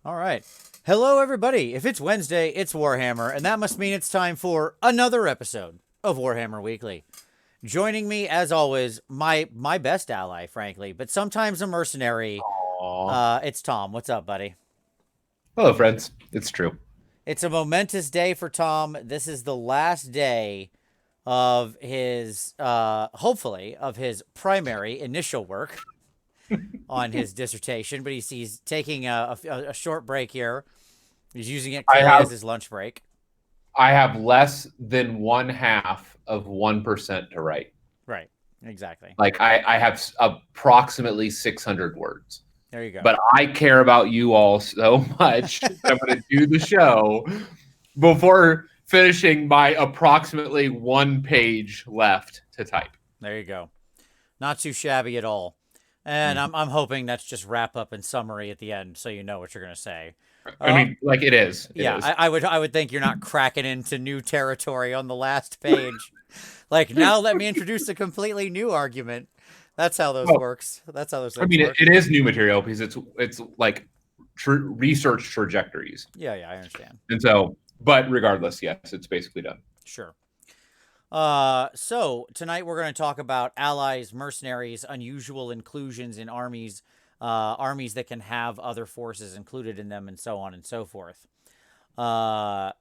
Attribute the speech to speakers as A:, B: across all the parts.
A: All right. Hello, everybody. If it's Wednesday, it's Warhammer, and that must mean it's time for another episode of Warhammer Weekly. Joining me, as always, my best ally, frankly, but sometimes a mercenary.
B: Aw.
A: It's Tom. What's up, buddy?
B: Hello, friends. It's true.
A: It's a momentous day for Tom. This is the last day of his, hopefully, of his primary initial work on his dissertation, but he's taking a short break here. He's using it
B: I
A: clearly as
B: have
A: his lunch break.
B: I have less than 1/2 of 1% to write.
A: Right. Exactly.
B: Like I have approximately 600 words.
A: There you go.
B: But I care about you all so much that I'm going to do the show before finishing my approximately 1 page left to type.
A: There you go. Not too shabby at all. And I'm hoping that's just wrap up and summary at the end, so you know what you're gonna say.
B: I mean, like it is. It
A: Yeah,
B: is.
A: I would think you're not cracking into new territory on the last page. Like, now let me introduce a completely new argument. That's how those works. That's how those
B: I
A: things
B: mean,
A: work.
B: it is new material because it's like research trajectories.
A: Yeah, I understand.
B: And so, but regardless, yes, it's basically done.
A: Sure. So tonight we're going to talk about allies, mercenaries, unusual inclusions in armies, armies that can have other forces included in them, and so on and so forth. But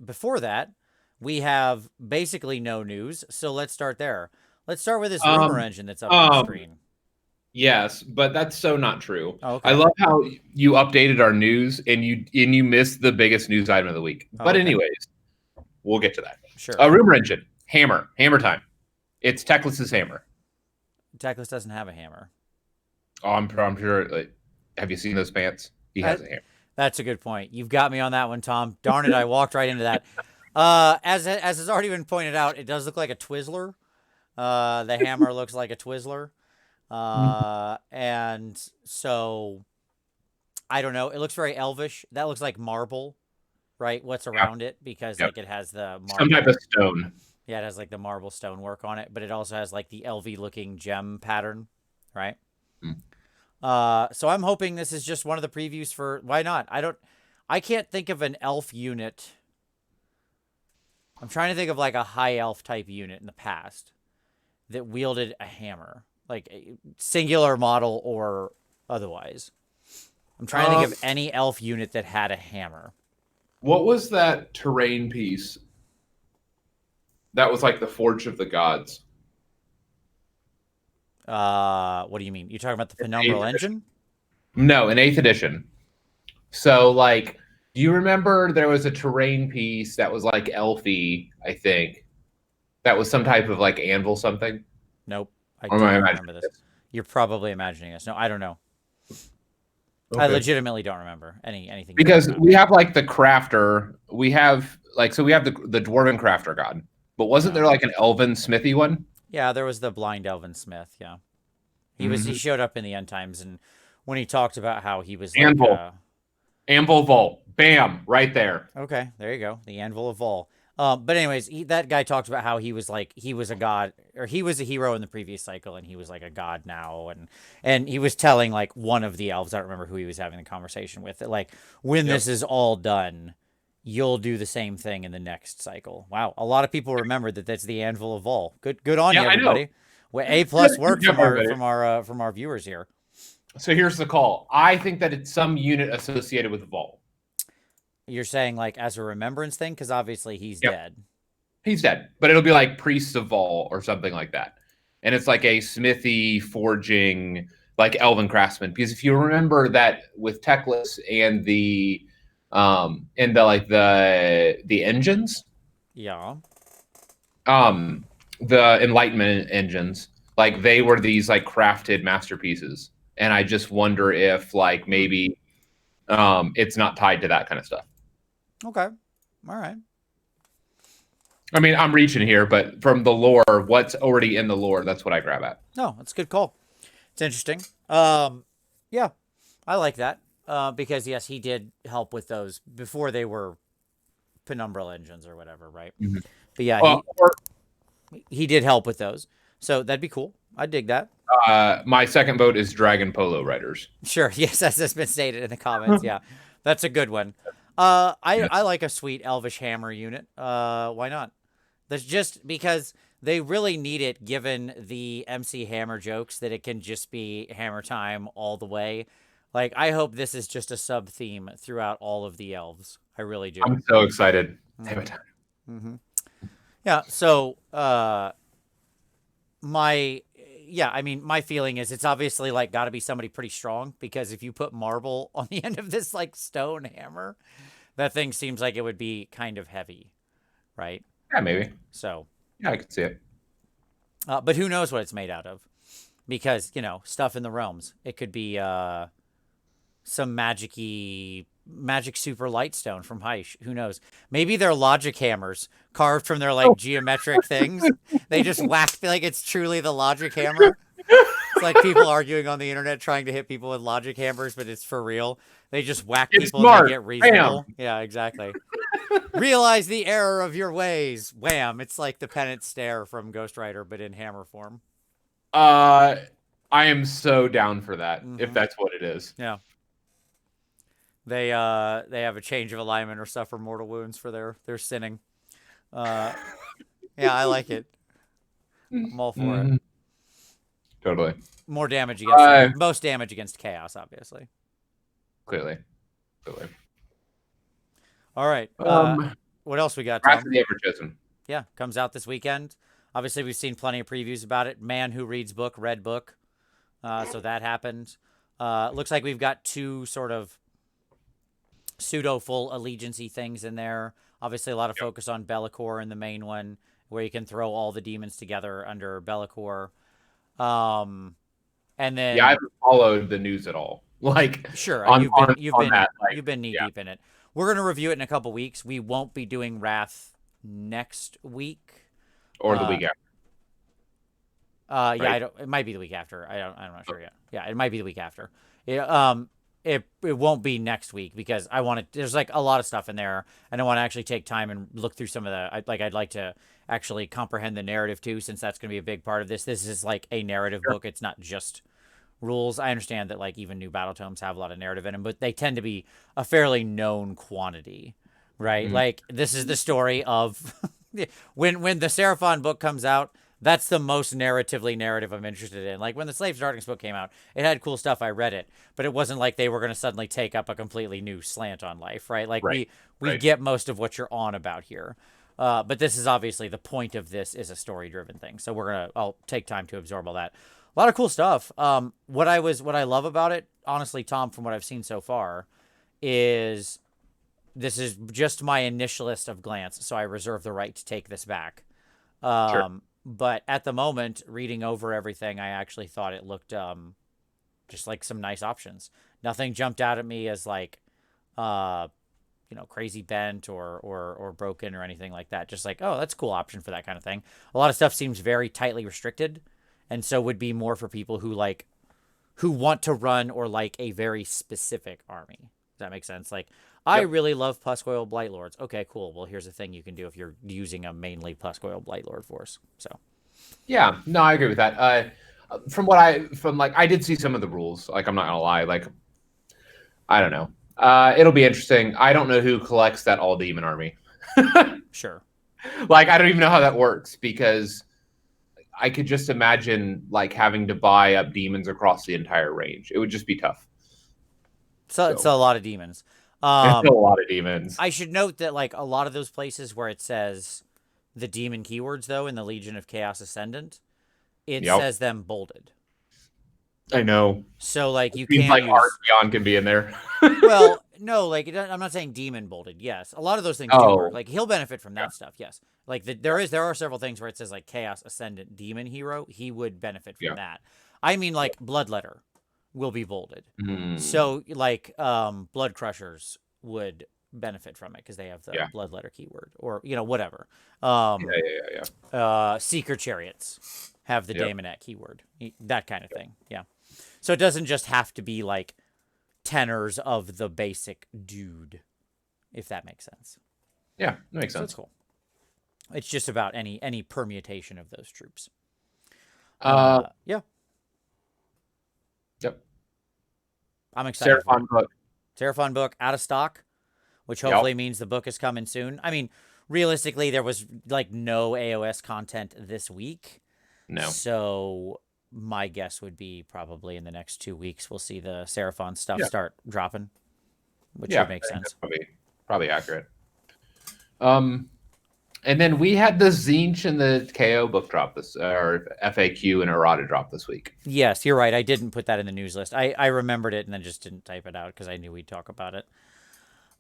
A: before that, we have basically no news. So let's start there. Let's start with this rumor engine that's up on the screen.
B: Yes, but that's so not true.
A: Oh, okay.
B: I love how you updated our news and you missed the biggest news item of the week. But anyways, we'll get to that.
A: Sure.
B: Rumor engine, hammer time. It's Teclis's hammer.
A: Teclis doesn't have a hammer.
B: Oh, I'm sure. Like, have you seen those pants? He has a hammer.
A: That's a good point. You've got me on that one, Tom. Darn it, I walked right into that. As has already been pointed out, it does look like a Twizzler. The hammer looks like a Twizzler. And so I don't know. It looks very elvish. That looks like marble, right? What's around it, because like it has the marble.
B: Some type of stone.
A: Yeah, it has like the marble stonework on it, but it also has like the LV looking gem pattern, right? So I'm hoping this is just one of the previews for, why not? I can't think of an elf unit. I'm trying to think of like a high elf type unit in the past that wielded a hammer, like a singular model or otherwise. I'm trying to think of any elf unit that had a hammer.
B: What was that terrain piece? That was like the Forge of the Gods.
A: What do you mean? You're talking about the Penumbral Engine?
B: No, in 8th edition. So, like, do you remember there was a terrain piece that was like elfy, I think? That was some type of like anvil something?
A: Nope. I don't remember this. You're probably imagining this. No, I don't know. Okay. I legitimately don't remember anything.
B: Because we have like the crafter. We have like, so we have the dwarven crafter god. But wasn't there like an elven smithy one?
A: Yeah, there was the blind elven smith. Yeah, he showed up in the end times, and when he talked about how he was
B: anvil vault, bam, right there.
A: Okay, there you go, the anvil of Vol. But anyways, that guy talked about how he was a god, or he was a hero in the previous cycle, and he was like a god now, and he was telling like one of the elves, I don't remember who he was having the conversation with, that like when this is all done, you'll do the same thing in the next cycle. Wow, a lot of people remember that that's the anvil of Vol. Good on you, everybody. Well, A+ work from our viewers here.
B: So here's the call. I think that it's some unit associated with Vol.
A: You're saying like as a remembrance thing, because obviously he's dead.
B: He's dead, but it'll be like priests of Vol or something like that, and it's like a smithy forging, like elven craftsman. Because if you remember that with Teclis and the engines, the Enlightenment engines, like they were these like crafted masterpieces, and I just wonder if like maybe it's not tied to that kind of stuff.
A: Okay, all right.
B: I mean, I'm reaching here, but from the lore, what's already in the lore, that's what I grab at.
A: No, that's a good call. It's interesting. Yeah, I like that. Because yes, he did help with those before they were penumbral engines or whatever, right? But yeah, he did help with those, so that'd be cool. I dig that.
B: My second vote is Dragon Polo Riders.
A: Sure. Yes, as has been stated in the comments. Yeah, that's a good one. I like a sweet Elvish Hammer unit. Why not? That's just because they really need it, given the MC Hammer jokes, that it can just be Hammer time all the way. Like, I hope this is just a sub theme throughout all of the elves. I really do.
B: I'm so excited. Damn it.
A: Mm-hmm. Yeah. So, I mean, my feeling is it's obviously like got to be somebody pretty strong, because if you put marble on the end of this like stone hammer, that thing seems like it would be kind of heavy, right?
B: Yeah, maybe.
A: So,
B: yeah, I could see it.
A: But who knows what it's made out of? Because, stuff in the realms. It could be some magic super light stone from Heish. Who knows? Maybe they're logic hammers carved from their like geometric things. They just whack, like it's truly the logic hammer. It's like people arguing on the internet trying to hit people with logic hammers, but it's for real. They just whack people
B: smart.
A: and they get reasonable. Bam. Yeah, exactly. Realize the error of your ways. Wham. It's like the pennant stare from Ghost Rider, but in hammer form.
B: I am so down for that, if that's what it is.
A: Yeah. They have a change of alignment or suffer mortal wounds for their sinning. Yeah, I like it. I'm all for it.
B: Totally.
A: More damage against most damage against chaos, obviously.
B: Clearly.
A: All right. What else we got,
B: Wrath
A: Tom?
B: of the Everchosen.
A: Yeah, comes out this weekend. Obviously, we've seen plenty of previews about it. Man Who Reads Book, read book. So that happened. Looks like we've got two sort of pseudo-full allegiance-y things in there. Obviously, a lot of focus on Belakor in the main one, where you can throw all the demons together under Belakor. And then
B: I haven't followed the news at all. Like,
A: sure, you've been knee deep in it. We're gonna review it in a couple weeks. We won't be doing Wrath next week
B: or the week after.
A: Right? It might be the week after. I'm not sure yet. Yeah, it might be the week after. It won't be next week, because there's like a lot of stuff in there, and I want to actually take time and look through some of the I'd like to actually comprehend the narrative too, since that's going to be a big part of this. This is like a narrative book. It's not just rules. I understand that like even new battle tomes have a lot of narrative in them, but they tend to be a fairly known quantity, right? Like, this is the story of when the Seraphon book comes out. That's the most narrative I'm interested in. Like, when the Slaves Darkness book came out, it had cool stuff. I read it, but it wasn't like they were going to suddenly take up a completely new slant on life, right? Like, we get most of what you're on about here. But this is obviously the point of this is a story-driven thing. So I'll take time to absorb all that. A lot of cool stuff. What I love about it, honestly, Tom, from what I've seen so far, is this is just my initialist of glance, so I reserve the right to take this back. Sure. But at the moment, reading over everything, I actually thought it looked just like some nice options. Nothing jumped out at me as like, crazy bent or broken or anything like that. Just like, oh, that's a cool option for that kind of thing. A lot of stuff seems very tightly restricted, and so would be more for people who want to run or like a very specific army. Does that make sense? Like, I really love Puscoil Blightlords. Okay, cool. Well, here's a thing you can do if you're using a mainly Puscoil Blightlord force. So,
B: yeah, no, I agree with that. I did see some of the rules. Like, I'm not gonna lie. Like, I don't know. It'll be interesting. I don't know who collects that all demon army.
A: Sure.
B: Like, I don't even know how that works, because I could just imagine like having to buy up demons across the entire range. It would just be tough.
A: So it's a lot of demons.
B: It's a lot of demons.
A: I should note that like a lot of those places where it says the demon keywords, though, in the Legion of Chaos Ascendant, it says them bolded.
B: I know.
A: So like you
B: can't
A: like
B: Archeon can be in there.
A: Well, no, like I'm not saying demon bolded. Yes, a lot of those things do work. Like, he'll benefit from that stuff. Yes, like there are several things where it says like Chaos Ascendant Demon Hero. He would benefit from that. I mean, like Bloodletter will be bolded. So like Blood Crushers would benefit from it because they have the Bloodletter keyword, or whatever. Seeker Chariots have the Daemonette keyword, that kind of thing. Yeah. So it doesn't just have to be like tenors of the basic dude, if that makes sense.
B: Yeah, that makes sense.
A: That's cool. It's just about any permutation of those troops. Yeah. I'm excited for it.
B: Seraphon book.
A: Seraphon book out of stock, which hopefully means the book is coming soon. I mean, realistically, there was like no AOS content this week.
B: No.
A: So my guess would be probably in the next 2 weeks we'll see the Seraphon stuff start dropping, which would make sense.
B: Probably accurate. And then we had the Tzeentch and the KO book drop this, or FAQ and errata drop this week.
A: Yes, you're right. I didn't put that in the news list. I remembered it and then just didn't type it out because I knew we'd talk about it.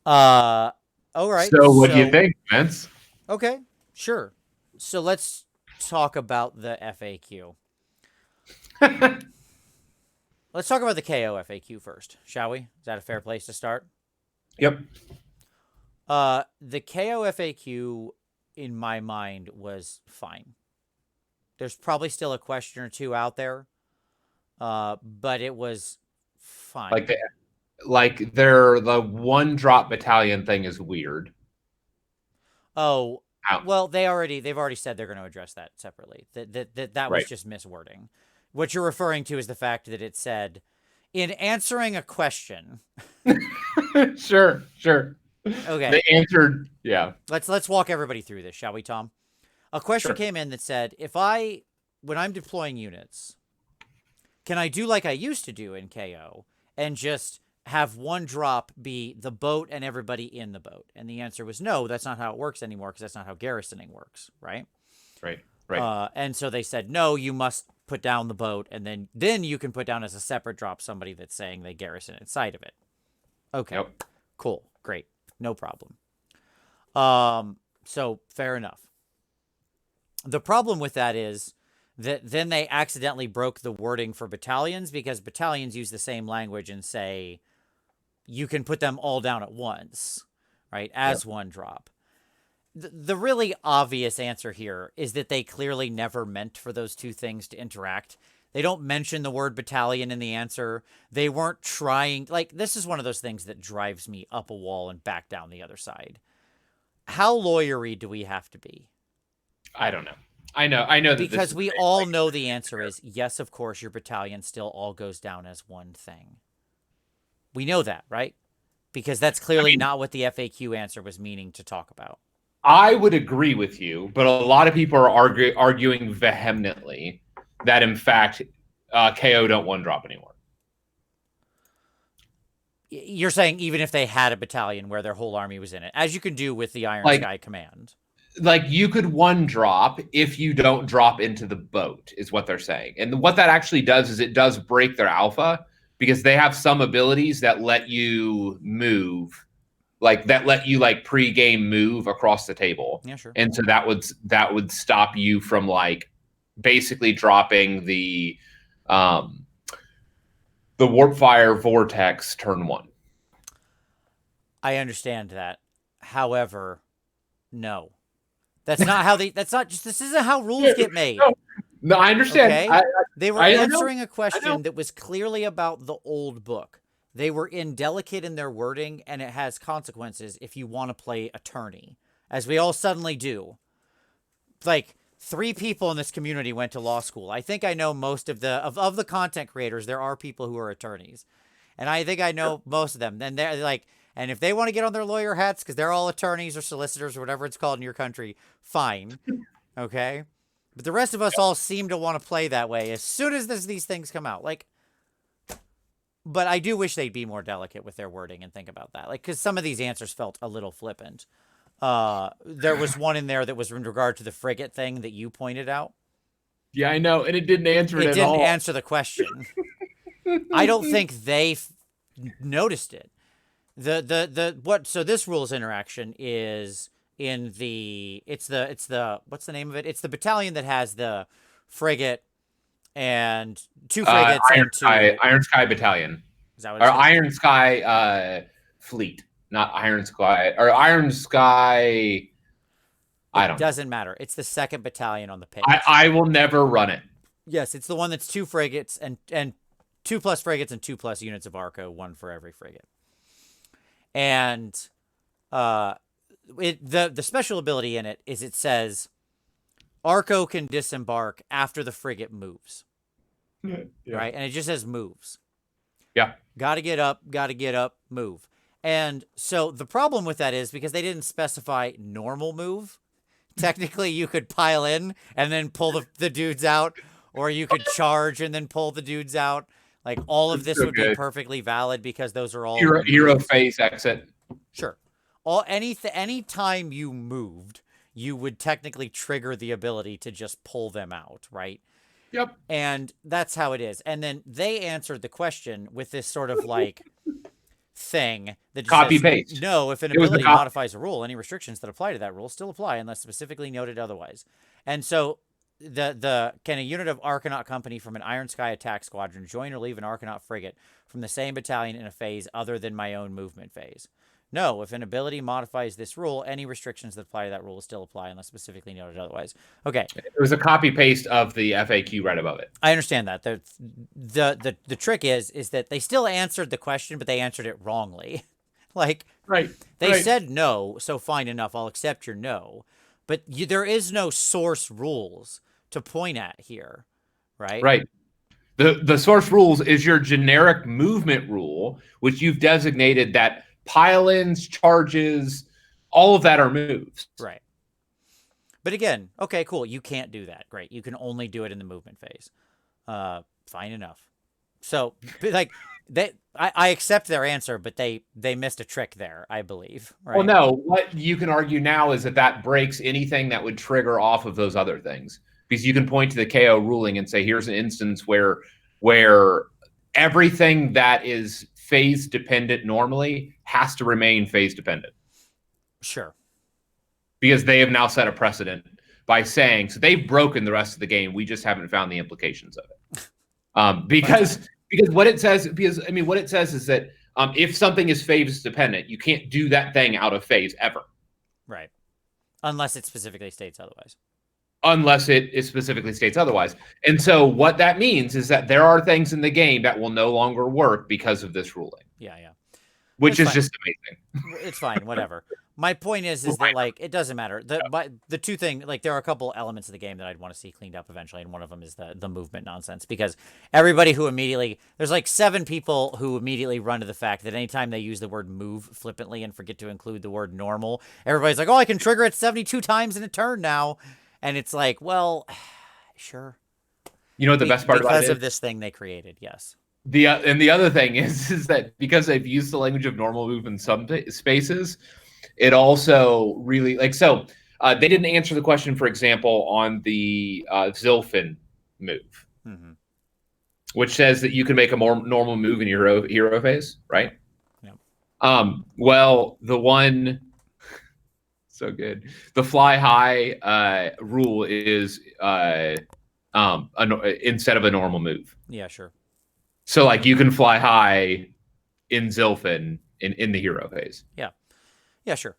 A: All right.
B: So what do you think, Vince?
A: Okay, sure. So let's talk about the FAQ. Let's talk about the KO FAQ first, shall we? Is that a fair place to start?
B: Yep.
A: The KO FAQ, in my mind, was fine. There's probably still a question or two out there, but it was fine.
B: Like the one drop battalion thing is weird.
A: Oh, well, they've already said they're going to address that separately. That was just miswording. What you're referring to is the fact that it said, in answering a question.
B: Sure.
A: Okay.
B: They answered, yeah.
A: Let's walk everybody through this, shall we, Tom? A question came in that said, when I'm deploying units, can I do like I used to do in KO and just have one drop be the boat and everybody in the boat? And the answer was no, that's not how it works anymore because that's not how garrisoning works, right?
B: Right.
A: And so they said, no, you must put down the boat, and then you can put down as a separate drop somebody that's saying they garrison inside of it. Okay.
B: Yep.
A: Cool. Great. No problem. So fair enough. The problem with that is that then they accidentally broke the wording for battalions because battalions use the same language and say you can put them all down at once, right? As one drop. The really obvious answer here is that they clearly never meant for those two things to interact. They don't mention the word battalion in the answer. They weren't trying. Like, this is one of those things that drives me up a wall and back down the other side. How lawyery do we have to be?
B: I don't know. I know.
A: Because we all know the answer is, yes, of course, your battalion still all goes down as one thing. We know that, right? Because that's clearly not what the FAQ answer was meaning to talk about.
B: I would agree with you, but a lot of people are arguing vehemently that, in fact, KO don't one drop anymore.
A: You're saying even if they had a battalion where their whole army was in it, as you can do with the Iron Sky command.
B: Like, you could one drop if you don't drop into the boat, is what they're saying. And what that actually does is it does break their alpha because they have some abilities that let you move. Like, that let you like pre-game move across the table.
A: Yeah, sure.
B: And so that would stop you from like basically dropping the Warpfire Vortex turn 1.
A: I understand that. However, no. That's not how this isn't how rules get made.
B: No, I understand.
A: Okay? They were answering a question that was clearly about the old book. They were indelicate in their wording, and it has consequences if you want to play attorney, as we all suddenly do. Like, 3 people in this community went to law school. I think I know most of the content creators. There are people who are attorneys, and I think I know most of them. And they're like, and if they want to get on their lawyer hats because they're all attorneys or solicitors or whatever it's called in your country, fine, okay. But the rest of us all seem to want to play that way as soon as these things come out, like. But I do wish they'd be more delicate with their wording and think about that. Like, because some of these answers felt a little flippant. There was one in there that was in regard to the frigate thing that you pointed out.
B: Yeah, I know. And it didn't answer it at all.
A: It didn't answer the question. I don't think they noticed it. So this rules interaction is in it's the what's the name of it? It's the battalion that has the frigate and 2 frigates
B: Iron Sky Battalion.
A: Is that what
B: or Iron Sky Fleet, not Iron Sky or Iron Sky. I don't know.
A: Doesn't matter. It's the 2nd battalion on the page.
B: I will never run it.
A: Yes, it's the one that's 2 frigates and 2+ frigates and 2+ units of Arco, 1 for every frigate. And the special ability in it is it says Arco can disembark after the frigate moves.
B: Yeah.
A: Right? And it just says moves.
B: Yeah.
A: Got to get up, move. And so the problem with that is because they didn't specify normal move. Technically, you could pile in and then pull the dudes out, or you could charge and then pull the dudes out. Like all of
B: It's
A: this
B: so
A: would be
B: good.
A: perfectly valid because those are all
B: Hero
A: moves.
B: phase exit.
A: Sure. Any time you moved, you would technically trigger the ability to just pull them out, right?
B: Yep.
A: And that's how it is. And then they answered the question with this sort of like thing that just
B: Copy
A: says,
B: paste.
A: no, if an
B: It was the
A: ability
B: copy.
A: modifies a rule, any restrictions that apply to that rule still apply unless specifically noted otherwise. And so can a unit of Arcanaut company from an Iron Sky attack squadron join or leave an Arcanaut frigate from the same battalion in a phase other than my own movement phase? No, if an ability modifies this rule, any restrictions that apply to that rule still apply unless specifically noted otherwise. Okay.
B: It was a copy paste of the FAQ right above it.
A: I understand that. The trick is that they still answered the question, but they answered it wrongly. Like,
B: Right.
A: they said no, so fine enough, I'll accept your no. But there is no source rules to point at here, right?
B: Right. The source rules is your generic movement rule, which you've designated that pile-ins, charges, all of that are moves.
A: Right. But again, okay, cool. You can't do that. Great. You can only do it in the movement phase. Fine enough. So, like, I accept their answer, but they missed a trick there, I believe. Right?
B: Well, no. What you can argue now is that breaks anything that would trigger off of those other things, because you can point to the KO ruling and say, here's an instance where everything that is phase dependent normally has to remain phase dependent.
A: Sure.
B: Because they have now set a precedent by saying, so they've broken the rest of the game. We just haven't found the implications of it. Because what it says, what it says is that if something is phase dependent, you can't do that thing out of phase ever.
A: Right. Unless it specifically states otherwise.
B: Unless it specifically states otherwise. And so what that means is that there are things in the game that will no longer work because of this ruling.
A: Yeah.
B: Which is just amazing.
A: It's fine, whatever. My point is that, like, it doesn't matter. The two things, like, there are a couple elements of the game that I'd want to see cleaned up eventually, and one of them is the movement nonsense. Because everybody who there's like 7 people who immediately run to the fact that anytime they use the word move flippantly and forget to include the word normal, everybody's like, oh, I can trigger it 72 times in a turn now. And it's like, well, sure.
B: You know what the best part about it is?
A: Because of this thing they created, yes.
B: And the other thing is that because they've used the language of normal move in some spaces, it also really they didn't answer the question, for example, on the Zilfin move, which says that you can make a more normal move in your hero phase, right?
A: Yep.
B: Well, the one so good, the fly high rule is instead of a normal move.
A: Yeah, sure.
B: So, like, you can fly high in Zilfin in the hero phase.
A: Yeah, sure.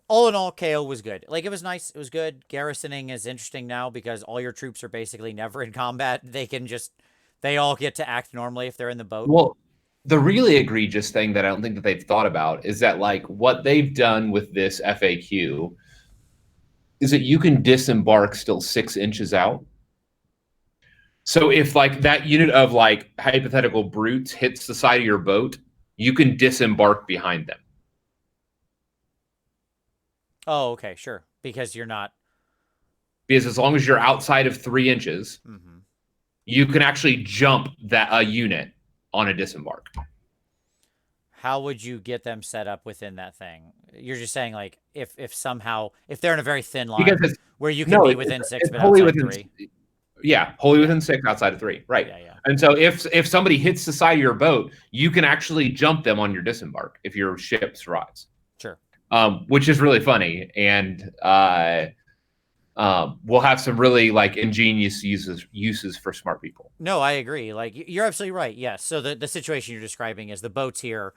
A: All in all, KO was good. Like, it was nice. It was good. Garrisoning is interesting now because all your troops are basically never in combat. They all get to act normally if they're in the boat.
B: Well, the really egregious thing that I don't think that they've thought about is that, like, what they've done with this FAQ is that you can disembark still 6 inches out. So if, like, that unit of, like, hypothetical brutes hits the side of your boat, you can disembark behind them.
A: Oh, okay, sure. Because you're not...
B: Because as long as you're outside of 3 inches, you can actually jump a unit on a disembark.
A: How would you get them set up within that thing? You're just saying, like, if they're in a very thin line where you can be within 6 but outside 3.
B: Yeah, wholly within 6, outside of 3. Right.
A: Yeah.
B: And so if somebody hits the side of your boat, you can actually jump them on your disembark if your ship survives.
A: Sure.
B: Which is really funny. And we'll have some really, like, ingenious uses for smart people.
A: No, I agree. Like, you're absolutely right. Yes. So the situation you're describing is the boats here,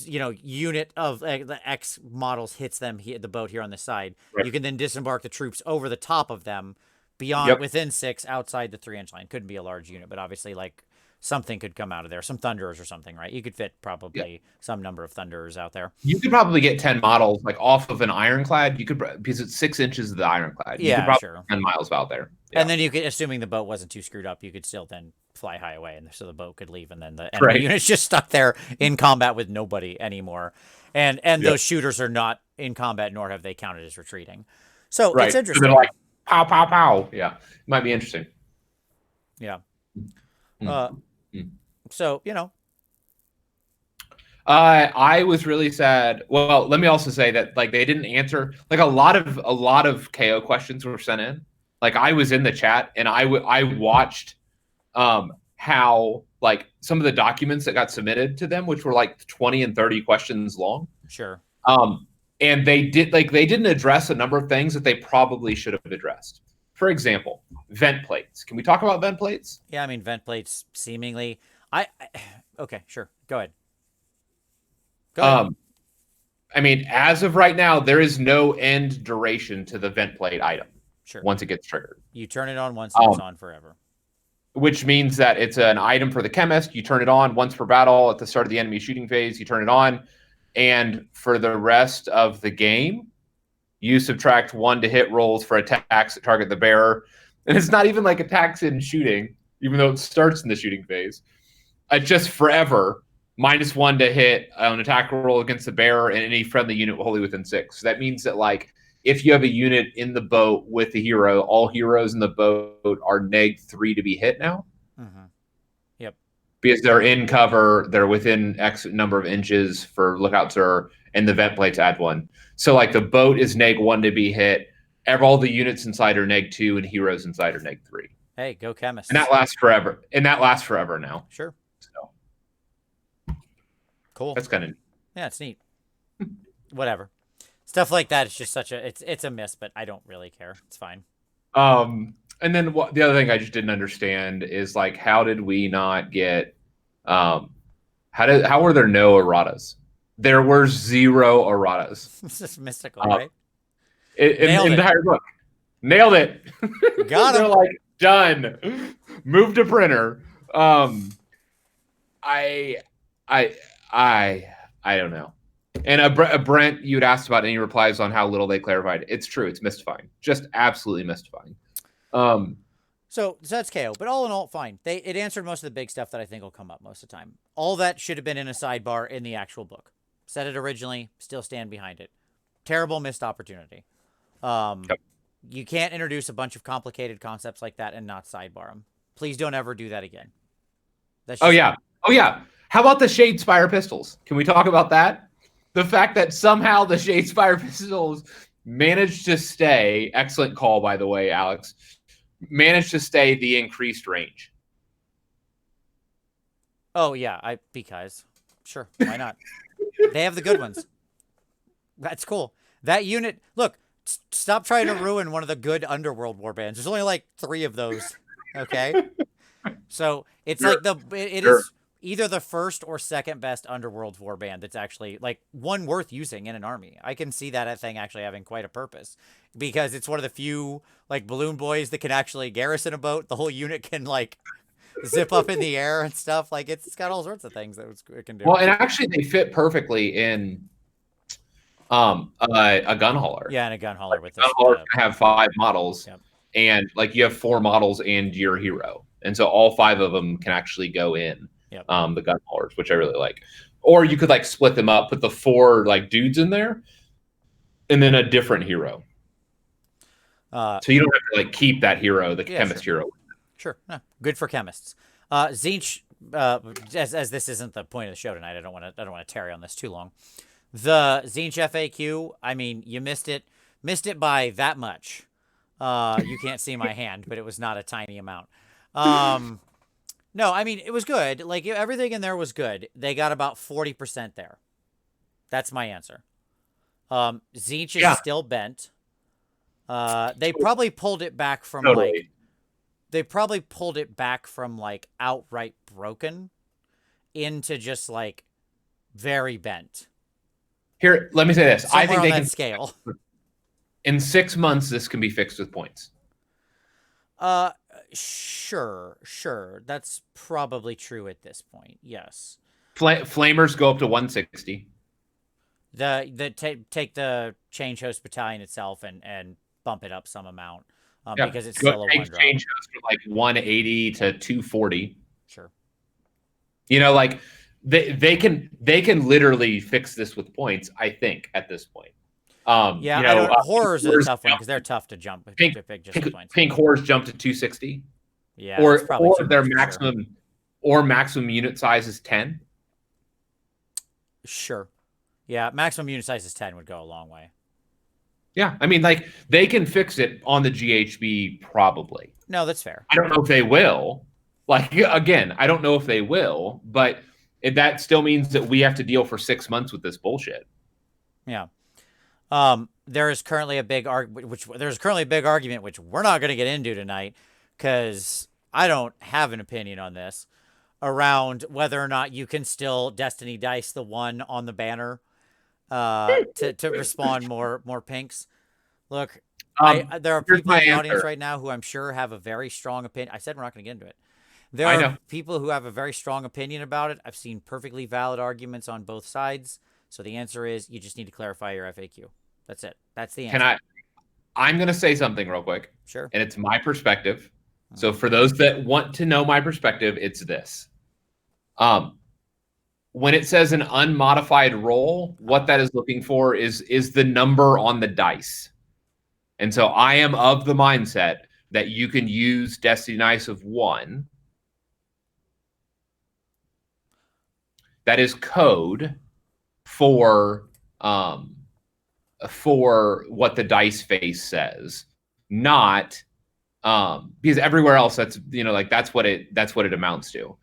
A: unit of the X models hits them, the boat here on the side. Right. You can then disembark the troops over the top of them beyond within 6 outside the 3-inch line. Couldn't be a large unit, but obviously, like, something could come out of there, some Thunderers or something, right? You could fit probably some number of Thunderers out there.
B: You could probably get 10 models, like, off of an ironclad. You could, because it's 6 inches of the ironclad. You could probably 10 miles out there.
A: And then you could, assuming the boat wasn't too screwed up, you could still then fly high away, and so the boat could leave, and then the enemy
B: Right.
A: unit's just stuck there in combat with nobody anymore. And those shooters are not in combat, nor have they counted as retreating. So
B: Right.
A: it's
B: So
A: interesting.
B: they're like pow pow pow. Yeah, might be interesting.
A: Yeah.
B: Mm.
A: So you know.
B: I was really sad. Well, let me also say that like they didn't answer like a lot of KO questions were sent in. Like I was in the chat and I watched how like some of the documents that got submitted to them, which were like 20 and 30 questions long.
A: Sure.
B: And they didn't address a number of things that they probably should have addressed. For example, vent plates. Can we talk about vent plates?
A: Yeah, I mean vent plates seemingly. Okay, sure. Go ahead.
B: I mean, as of right now, there is no end duration to the vent plate item.
A: Sure.
B: Once it gets triggered.
A: You turn it on once and it's on forever.
B: Which means that it's an item for the chemist. You turn it on once per battle at the start of the enemy shooting phase. You turn it on. And for the rest of the game, you subtract 1 to hit rolls for attacks that target the bearer. And it's not even like attacks in shooting, even though it starts in the shooting phase. Just forever. -1 to hit an attack roll against the bearer and any friendly unit wholly within 6. So that means that, like, if you have a unit in the boat with a hero, all heroes in the boat are -3 to be hit now.
A: Mm-hmm. Yep.
B: Because they're in cover, they're within X number of inches for lookout sir, and the vent plates add 1. So, like, the boat is -1 to be hit. All the units inside are -2, and heroes inside are -3.
A: Hey, go chemists.
B: And that lasts forever. And that lasts forever now.
A: Sure.
B: So.
A: Cool.
B: That's kind of
A: yeah, it's neat. Whatever, stuff like that is just such a it's a miss, but I don't really care. It's fine.
B: And then the other thing I just didn't understand is like how did we not get how were there no erratas? There were 0 erratas.
A: This is mystical, right?
B: In the entire book. Nailed it.
A: Got
B: They're
A: him.
B: like done. Move to printer. I don't know. And Brent, you'd asked about any replies on how little they clarified. It's true. It's mystifying. Just absolutely mystifying.
A: So that's KO, but all in all, fine. It answered most of the big stuff that I think will come up most of the time. All that should have been in a sidebar in the actual book. Said it originally, still stand behind it. Terrible missed opportunity.
B: Yep.
A: You can't introduce a bunch of complicated concepts like that and not sidebar them. Please don't ever do that again. That's just,
B: Oh yeah. How about the Shadespire pistols? Can we talk about that? The fact that somehow the Shadespire pistols managed to stay, excellent call, by the way, Alex, managed to stay the increased range.
A: Oh, yeah, because. Sure, why not? They have the good ones. That's cool. That unit, look, stop trying to ruin one of the good underworld warbands. There's only like 3 of those, okay? So it's like it is either the first or second best underworld warband that's actually like one worth using in an army. I can see that thing actually having quite a purpose because it's one of the few like balloon boys that can actually garrison a boat. The whole unit can like zip up in the air and stuff. Like it's got all sorts of things that it can do.
B: Well, and actually they fit perfectly in a Gunhauler.
A: Yeah, and a Gunhauler with this.
B: Gunhauler can have 5 models,
A: yep.
B: And like you have 4 models and your hero, and so all 5 of them can actually go in.
A: Yep.
B: The Gunhaulers, which I really like. Or you could like split them up, put the 4 like dudes in there, and then a different hero. So you don't have to like keep that hero, the chemist hero.
A: Sure, good for chemists. Tzeentch, as this isn't the point of the show tonight, I don't want to tarry on this too long. The Tzeentch FAQ, I mean, you missed it by that much. You can't see my hand, but it was not a tiny amount. No, I mean, it was good. Like, everything in there was good. They got about 40% there. That's my answer. Tzeentch is still bent. They probably pulled it back from, like, outright broken into just, like, very bent.
B: Here, let me say this.
A: Somewhere
B: I think
A: on
B: they
A: that
B: can
A: scale.
B: In 6 months, this can be fixed with points.
A: Sure. That's probably true at this point. Yes.
B: Flamers go up to 160.
A: Take the change host battalion itself and bump it up some amount because it's still a 1 drop.
B: Change host from like 180 to 240.
A: Sure.
B: You know, like they can literally fix this with points, I think, at this point.
A: Yeah,
B: You
A: I
B: know,
A: don't. Horror's a
B: horrors
A: tough one
B: jump-
A: because they're tough to jump
B: pink
A: to pick just
B: pink
A: with points.
B: pink horrors jump to 260.
A: Yeah, that's probably too
B: Their
A: much for sure.
B: maximum unit size is 10.
A: Sure. Yeah, maximum unit size is 10 would go a long way.
B: Yeah, I mean, like they can fix it on the GHB probably.
A: No, that's fair.
B: I don't know if they will. Like again, I don't know if they will, but that still means that we have to deal for 6 months with this bullshit.
A: Yeah. There is currently a big argument, which we're not going to get into tonight, because I don't have an opinion on this, around whether or not you can still Destiny dice the one on the banner, to respawn more pinks. Look, there are
B: Here's
A: people
B: my
A: in the
B: answer.
A: audience right now who I'm sure have a very strong opinion. I said we're not going to get into it. There
B: I
A: are
B: know.
A: people who have a very strong opinion about it. I've seen perfectly valid arguments on both sides. So the answer is you just need to clarify your FAQ. That's it. That's the answer.
B: I'm going to say something real quick.
A: Sure.
B: And it's my perspective. So for those that want to know my perspective, it's this. When it says an unmodified roll, what that is looking for is the number on the dice. And so I am of the mindset that you can use Destiny Dice of 1. That is code for what the dice face says, not because everywhere else that's like that's what it amounts to.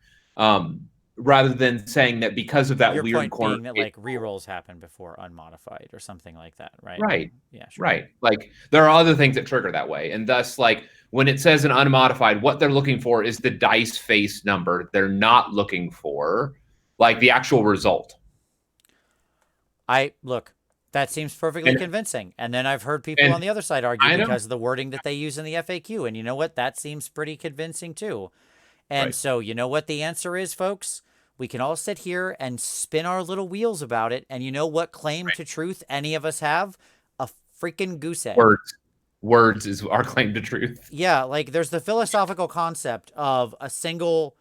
B: Rather than saying that because of that
A: Your
B: weird
A: point
B: corner
A: being that like rerolls happen before unmodified or something like that, right?
B: Right.
A: Yeah, sure.
B: Right. Like there are other things that trigger that way. And thus, like when it says an unmodified, what they're looking for is the dice face number. They're not looking for like the actual result.
A: Look, that seems perfectly convincing. And then I've heard people on the other side argue because of the wording that they use in the FAQ. And you know what? That seems pretty convincing too. And so you know what the answer is, folks? We can all sit here and spin our little wheels about it. And you know what claim to truth any of us have? A freaking goose egg.
B: Words is our claim to truth.
A: Yeah, like there's the philosophical concept of a single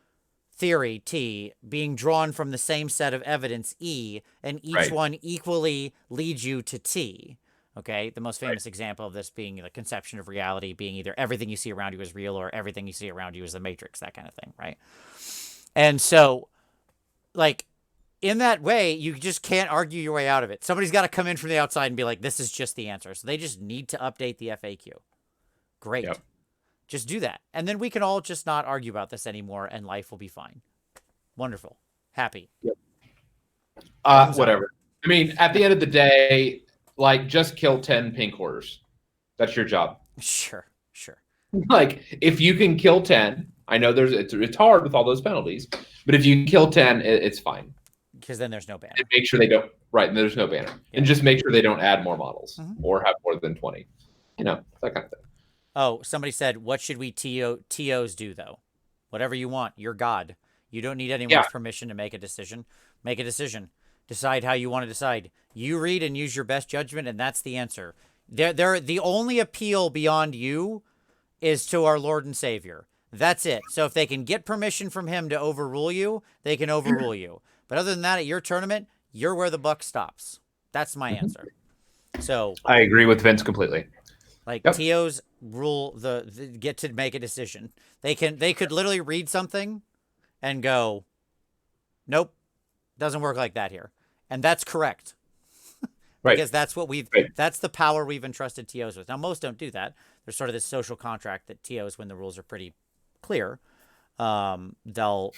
A: theory, T, being drawn from the same set of evidence, E, and each one equally leads you to T. Okay, the most famous example of this being the conception of reality being either everything you see around you is real or everything you see around you is the matrix, that kind of thing, right? And so, like, in that way, you just can't argue your way out of it. Somebody's got to come in from the outside and be like, this is just the answer. So they just need to update the FAQ. Great. Yep. Just do that. And then we can all just not argue about this anymore and life will be fine. Wonderful. Happy.
B: Yep. Whatever. I mean, at the end of the day, like, just kill 10 pink horrors. That's your job.
A: Sure.
B: Like, if you can kill 10, I know it's hard with all those penalties, but if you kill 10, it's fine.
A: Because then there's no banner.
B: And make sure they don't. Right, and there's no banner. Yeah. And just make sure they don't add more models or have more than 20. You know, that kind of thing.
A: Oh, somebody said, what should we TOs do, though? Whatever you want. You're God. You don't need anyone's permission to make a decision. Make a decision. Decide how you want to decide. You read and use your best judgment, and that's the answer. The only appeal beyond you is to our Lord and Savior. That's it. So if they can get permission from him to overrule you, they can overrule you. But other than that, at your tournament, you're where the buck stops. That's my answer. So
B: I agree with Vince completely.
A: Like TOs rule get to make a decision. They could literally read something and go, nope, doesn't work like that here. And that's correct. Because that's what that's the power we've entrusted TOs with. Now, most don't do that. There's sort of this social contract that TOs, when the rules are pretty clear, they'll,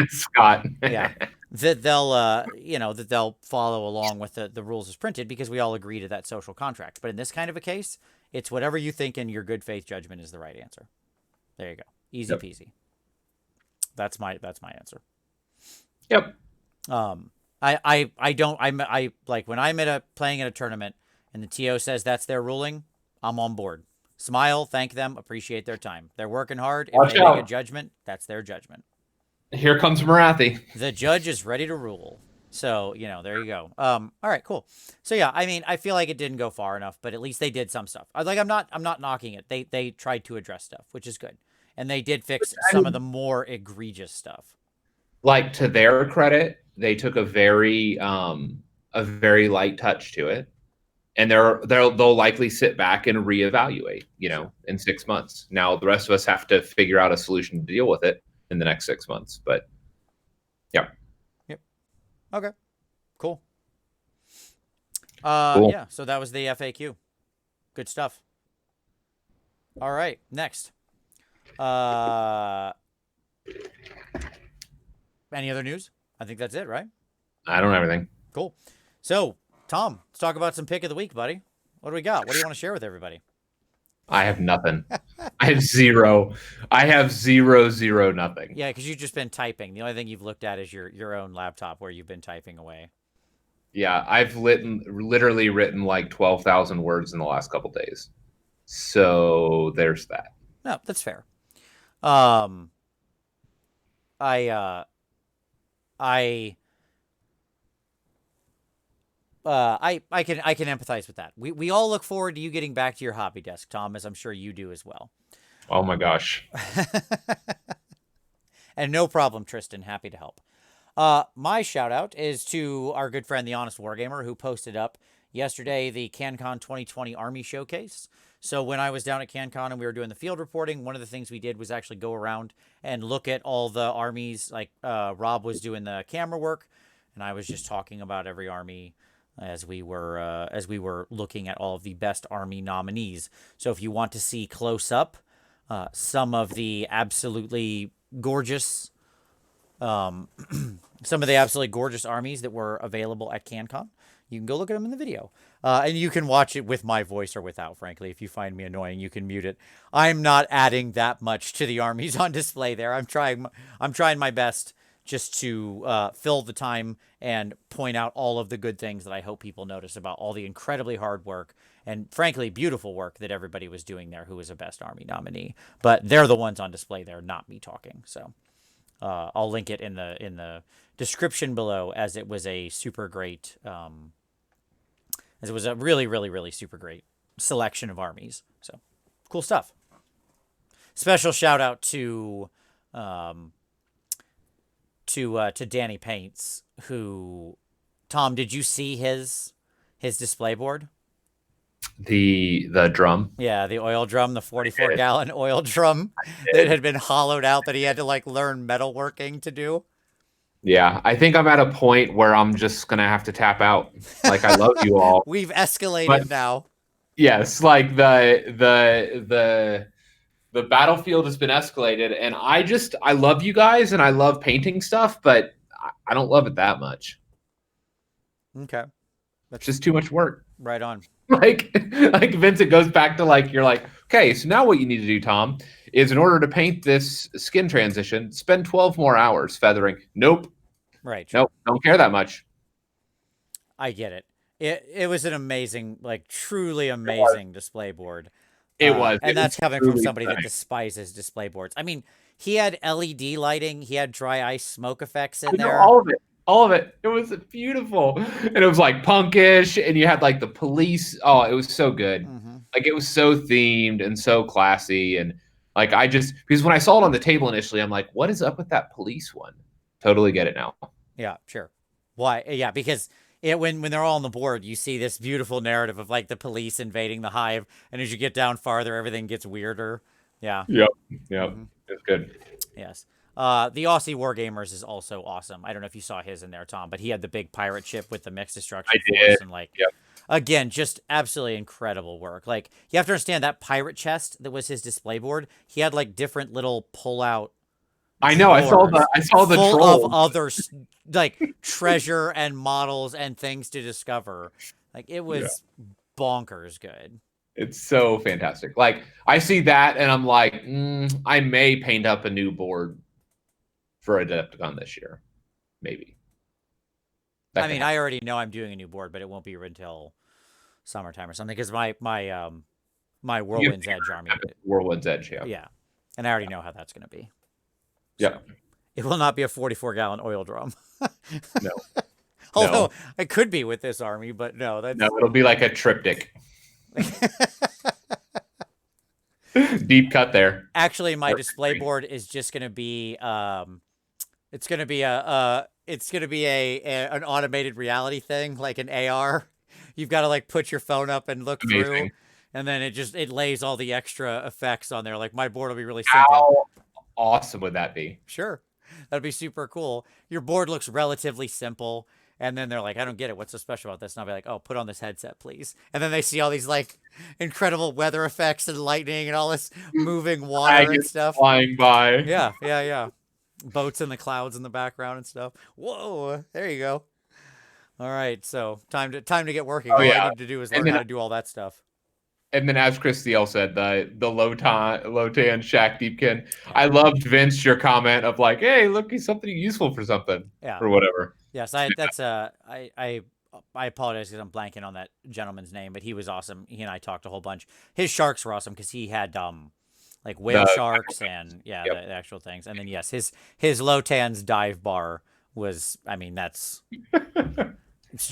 B: Scott.
A: that they'll follow along with the rules as printed because we all agree to that social contract. But in this kind of a case, it's whatever you think in your good faith judgment is the right answer. There you go. Easy peasy. That's my answer.
B: Yep.
A: I like when I'm playing in a tournament and the TO says that's their ruling, I'm on board. Smile, thank them, appreciate their time. They're working hard. If they make a judgment, that's their judgment.
B: Here comes Marathi.
A: The judge is ready to rule. So, there you go. All right, cool. So yeah, I mean, I feel like it didn't go far enough, but at least they did some stuff. I'm not knocking it. They tried to address stuff, which is good. And they did fix some of the more egregious stuff.
B: like, to their credit, they took a very light touch to it, and they'll likely sit back and reevaluate,
A: Sure.
B: in 6 months. Now the rest of us have to figure out a solution to deal with it in the next 6 months. But yeah.
A: Yep. Okay. Cool.
B: Cool.
A: Yeah. So that was the FAQ. Good stuff. All right. Next. Any other news? I think that's it, right?
B: I don't have anything.
A: Cool. So, Tom, let's talk about some pick of the week, buddy. What do we got? What do you want to share with everybody?
B: I have nothing. I have zero. I have zero nothing.
A: Yeah, because you've just been typing. The only thing you've looked at is your own laptop where you've been typing away.
B: Yeah, I've literally written like 12,000 words in the last couple days. So there's that.
A: No, that's fair. I can empathize with that. We all look forward to you getting back to your hobby desk, Tom, as I'm sure you do as well.
B: Oh my gosh.
A: And no problem, Tristan. Happy to help. My shout out is to our good friend, the Honest Wargamer, who posted up yesterday the CanCon 2020 Army Showcase. So when I was down at CanCon and we were doing the field reporting, one of the things we did was actually go around and look at all the armies. Like Rob was doing the camera work, and I was just talking about every army as we were looking at all of the best army nominees. So if you want to see close up some of the absolutely gorgeous armies that were available at CanCon, you can go look at them in the video. And you can watch it with my voice or without, frankly. If you find me annoying, you can mute it. I'm not adding that much to the armies on display there. I'm trying my best just to fill the time and point out all of the good things that I hope people notice about all the incredibly hard work and, frankly, beautiful work that everybody was doing there who was a best army nominee. But they're the ones on display there, not me talking. So I'll link it in the description below, as it was a super great as it was a really super great selection of armies. So cool stuff. Special shout out to Danny Paints, who, Tom, did you see his display board?
B: The drum.
A: Yeah, the oil drum, the 44-gallon oil drum that had been hollowed out that he had to like learn metalworking to do.
B: Yeah, I think I'm at a point where I'm just gonna have to tap out. Like, I love you all.
A: We've escalated now.
B: Yes, like the battlefield has been escalated, and I love you guys and I love painting stuff, but I don't love it that much.
A: Okay.
B: That's just too much work.
A: Right on.
B: Like Vince, it goes back to like, you're like, okay, so now what you need to do, Tom, is in order to paint this skin transition, spend 12 more hours feathering. Nope.
A: Right.
B: Nope. Don't care that much.
A: I get it. It was an amazing, like truly amazing display board.
B: It was.
A: And that's coming from somebody that
B: nice.
A: despises display boards. I mean, he had LED lighting. He had dry ice smoke effects in there.
B: All of it. All of it. It was beautiful. And it was like punkish, and you had like the police. Oh, it was so good.
A: Mm-hmm.
B: Like, it was so themed and so classy. And like, because when I saw it on the table initially, I'm like, what is up with that police one? Totally get it now.
A: Yeah, sure. Why? Yeah, because when they're all on the board, you see this beautiful narrative of like the police invading the hive, and as you get down farther, everything gets weirder. Yeah.
B: Yep. Mm-hmm. It's good.
A: Yes. The Aussie Wargamers is also awesome. I don't know if you saw his in there, Tom, but he had the big pirate ship with the mixed destruction force, and like, again, just absolutely incredible work. Like, you have to understand that pirate chest that was his display board. He had like different little pull-out.
B: I know. I saw the
A: full
B: troll
A: of other like treasure and models and things to discover. Like, it was bonkers good.
B: It's so fantastic. Like, I see that and I'm like, I may paint up a new board for Adepticon this year, maybe.
A: I mean, I already know I'm doing a new board, but it won't be until summertime or something, because my Whirlwind's Edge army.
B: Whirlwind's Edge,
A: Yeah, and I already know how that's going to be.
B: Yeah.
A: So, it will not be a 44-gallon oil drum.
B: No.
A: Although it could be with this army, but no.
B: It'll be like a triptych. Deep cut there.
A: Actually, my display board is just going to be It's gonna be an automated reality thing, like an AR. You've got to like put your phone up and look through,
B: Amazing.
A: and then it lays all the extra effects on there. Like my board will be really simple.
B: How awesome would that be?
A: Sure, that'd be super cool. Your board looks relatively simple, and then they're like, I don't get it. What's so special about this? And I'll be like, oh, put on this headset, please. And then they see all these like incredible weather effects and lightning and all this moving water and
B: Dragons
A: stuff.
B: flying by.
A: Yeah, yeah, yeah. Boats in the clouds in the background and stuff. Whoa, there you go. All right, so time to get working.
B: Oh
A: All I
B: yeah.
A: need to do is
B: And
A: learn how
B: then
A: to do all that stuff.
B: as Christiel said, the Lotan Shaq Deepkin.
A: Yeah.
B: I loved Vince your comment of like, hey, look, he's something useful for something.
A: Yeah.
B: Or whatever.
A: Yes, I apologize because I'm blanking on that gentleman's name, but he was awesome. He and I talked a whole bunch. His sharks were awesome because he had like whale sharks and yeah,
B: Yep.
A: the actual things. And then yes, his Lotan's dive bar was, I mean, it's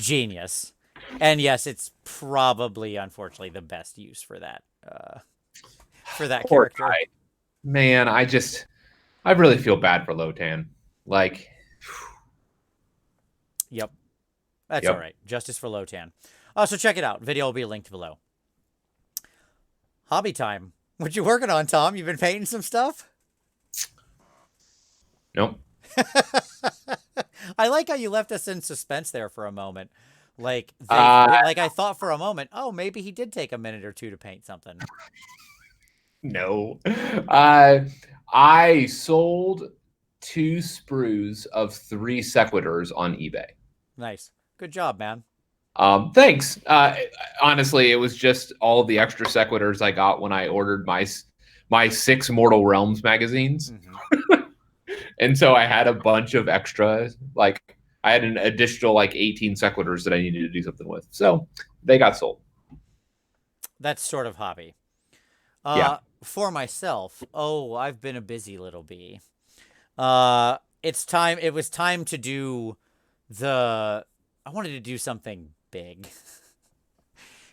A: genius. And yes, it's probably unfortunately the best use for that
B: Poor
A: character.
B: guy. Man, I really feel bad for Lotan. Like,
A: Yep. That's
B: Yep.
A: all right. Justice for Lotan. So check it out. Video will be linked below. Hobby time. What you working on, Tom? You been painting some stuff?
B: nope.
A: I like how you left us in suspense there for a moment. Like I thought for a moment, oh, maybe he did take a minute or two to paint something.
B: No. I sold 2 sprues of 3 sequiturs on eBay.
A: Nice. Good job, man.
B: Thanks. Honestly, it was just all the extra sequiturs I got when I ordered my 6 Mortal Realms magazines.
A: Mm-hmm.
B: And so I had a bunch of extra, like I had an additional like 18 sequiturs that I needed to do something with. So they got sold.
A: That's sort of hobby.
B: Yeah.
A: For myself, I've been a busy little bee. It was time to do I wanted to do something big.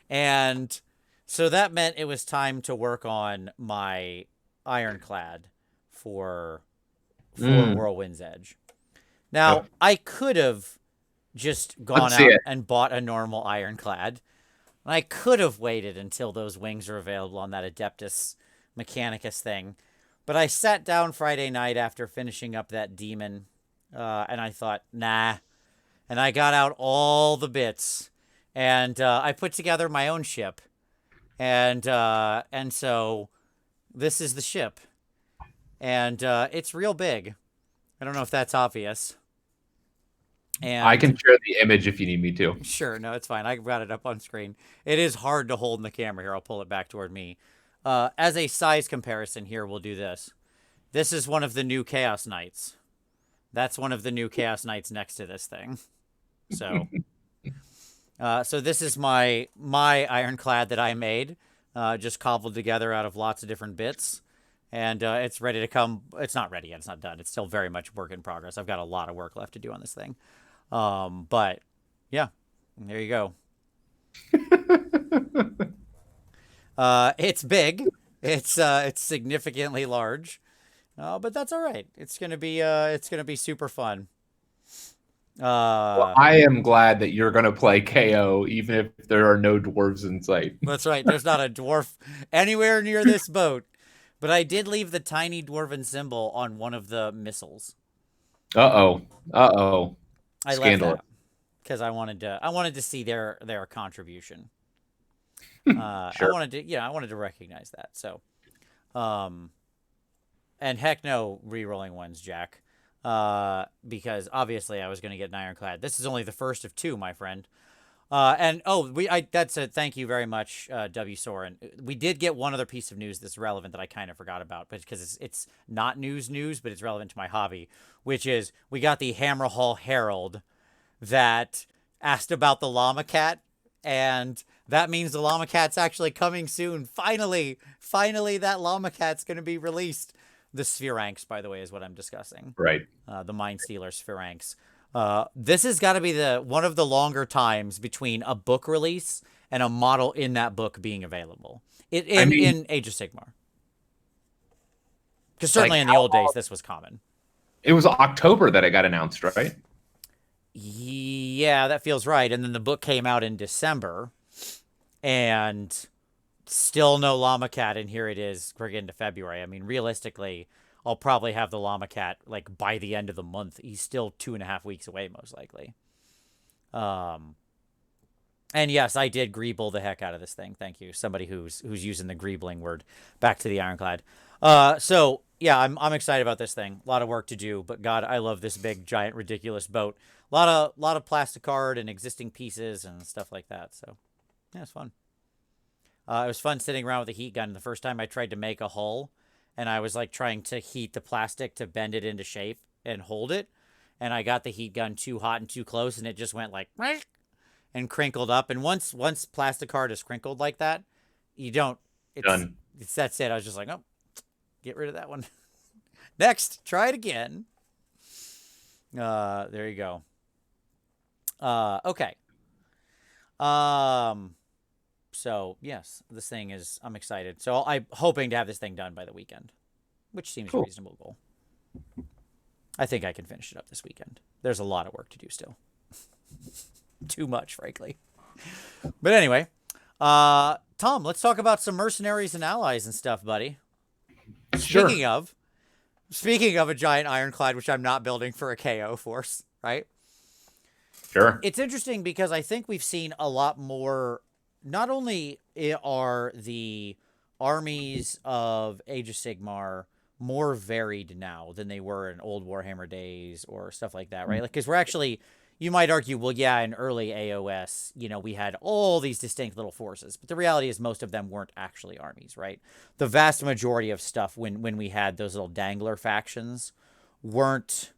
A: And so that meant it was time to work on my ironclad for Whirlwind's Edge. Now,
B: Yep.
A: I could have just gone out and bought a normal ironclad. And I could have waited until those wings are available on that Adeptus Mechanicus thing. But I sat down Friday night after finishing up that demon, and I thought, nah. And I got out all the bits, and I put together my own ship. And so this is the ship. And it's real big. I don't know if that's obvious. And
B: I can share the image if you need me to.
A: Sure, no, it's fine. I got it up on screen. It is hard to hold in the camera here. I'll pull it back toward me. As a size comparison here, we'll do this. This is one of the new Chaos Knights. That's one of the new Chaos Knights next to this thing. So, so this is my ironclad that I made, just cobbled together out of lots of different bits. And it's ready to come. It's not ready yet. It's not done. It's still very much work in progress. I've got a lot of work left to do on this thing. But yeah, there you go. It's big. It's significantly large. But that's all right. It's gonna be super fun.
B: Well, I am glad that you're gonna play KO, even if there are no dwarves in sight.
A: That's right. There's not a dwarf anywhere near this boat. But I did leave the tiny dwarven symbol on one of the missiles.
B: Uh-oh.
A: I
B: Scandalous.
A: left that because I wanted to see their contribution.
B: Sure.
A: I wanted to recognize that. So, and heck no re-rolling ones, Jack. Because obviously I was going to get an ironclad. This is only the first of 2, my friend. That's a thank you very much, W. Soren. We did get one other piece of news that's relevant that I kind of forgot about, but because it's not news, but it's relevant to my hobby, which is we got the Hammerhall Herald that asked about the Llama Cat, and that means the Llama Cat's actually coming soon. Finally, that Llama Cat's going to be released. The Spheranx, by the way, is what I'm discussing.
B: Right.
A: The Mind Stealer Spheranx. This has got to be one of the longer times between a book release and a model in that book being available. In Age of Sigmar. Because certainly in the old days, this was common.
B: It was October that it got announced, right?
A: Yeah, that feels right. And then the book came out in December, and still no Llama Cat, and here it is. We're getting to February. I mean, realistically, I'll probably have the Llama Cat like by the end of the month. He's still 2.5 weeks away, most likely. And yes, I did greeble the heck out of this thing. Thank you, somebody who's using the greebling word. Back to the Ironclad. So yeah, I'm excited about this thing. A lot of work to do, but God, I love this big, giant, ridiculous boat. A lot of plastic art and existing pieces and stuff like that. So yeah, it's fun. It was fun sitting around with a heat gun. The first time I tried to make a hull, and I was like trying to heat the plastic to bend it into shape and hold it, and I got the heat gun too hot and too close, and it just went like and crinkled up. And once plastic art is crinkled like that, you don't.
B: Done.
A: That's it. I was just like, oh, get rid of that one. Next, try it again. There you go. Okay. So yes, this thing is. I'm excited. So I'm hoping to have this thing done by the weekend, which seems a reasonable goal. I think I can finish it up this weekend. There's a lot of work to do still. Too much, frankly. But anyway, Tom, let's talk about some mercenaries and allies and stuff, buddy.
B: Sure.
A: Speaking of a giant ironclad, which I'm not building for a KO force, right?
B: Sure.
A: It's interesting because I think we've seen a lot more. Not only are the armies of Age of Sigmar more varied now than they were in old Warhammer days or stuff like that, right? Like, because we're actually, you might argue, well, yeah, in early AOS, you know, we had all these distinct little forces, but the reality is most of them weren't actually armies, right? The vast majority of stuff when we had those little dangler factions weren't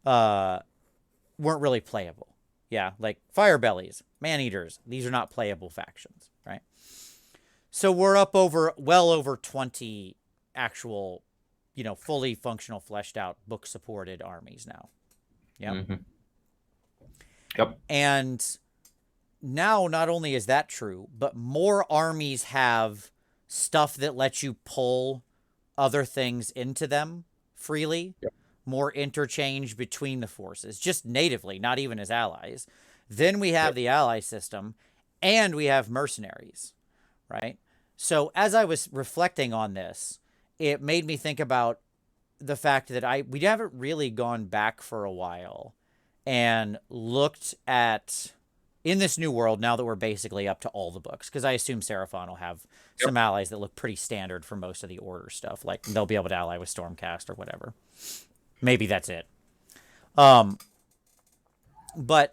A: really playable. Yeah, like Firebellies, Man-Eaters, these are not playable factions, right? So we're up well over 20 actual, you know, fully functional, fleshed out, book supported armies now. Yeah.
B: Mm-hmm. Yep.
A: And now not only is that true, but more armies have stuff that lets you pull other things into them freely.
B: Yep.
A: More interchange between the forces, just natively, not even as allies. Then we have the ally system, and we have mercenaries, right? So as I was reflecting on this, it made me think about the fact that we haven't really gone back for a while and looked at, in this new world, now that we're basically up to all the books, because I assume Seraphon will have some allies that look pretty standard for most of the order stuff. Like, they'll be able to ally with Stormcast or whatever. Maybe that's it. But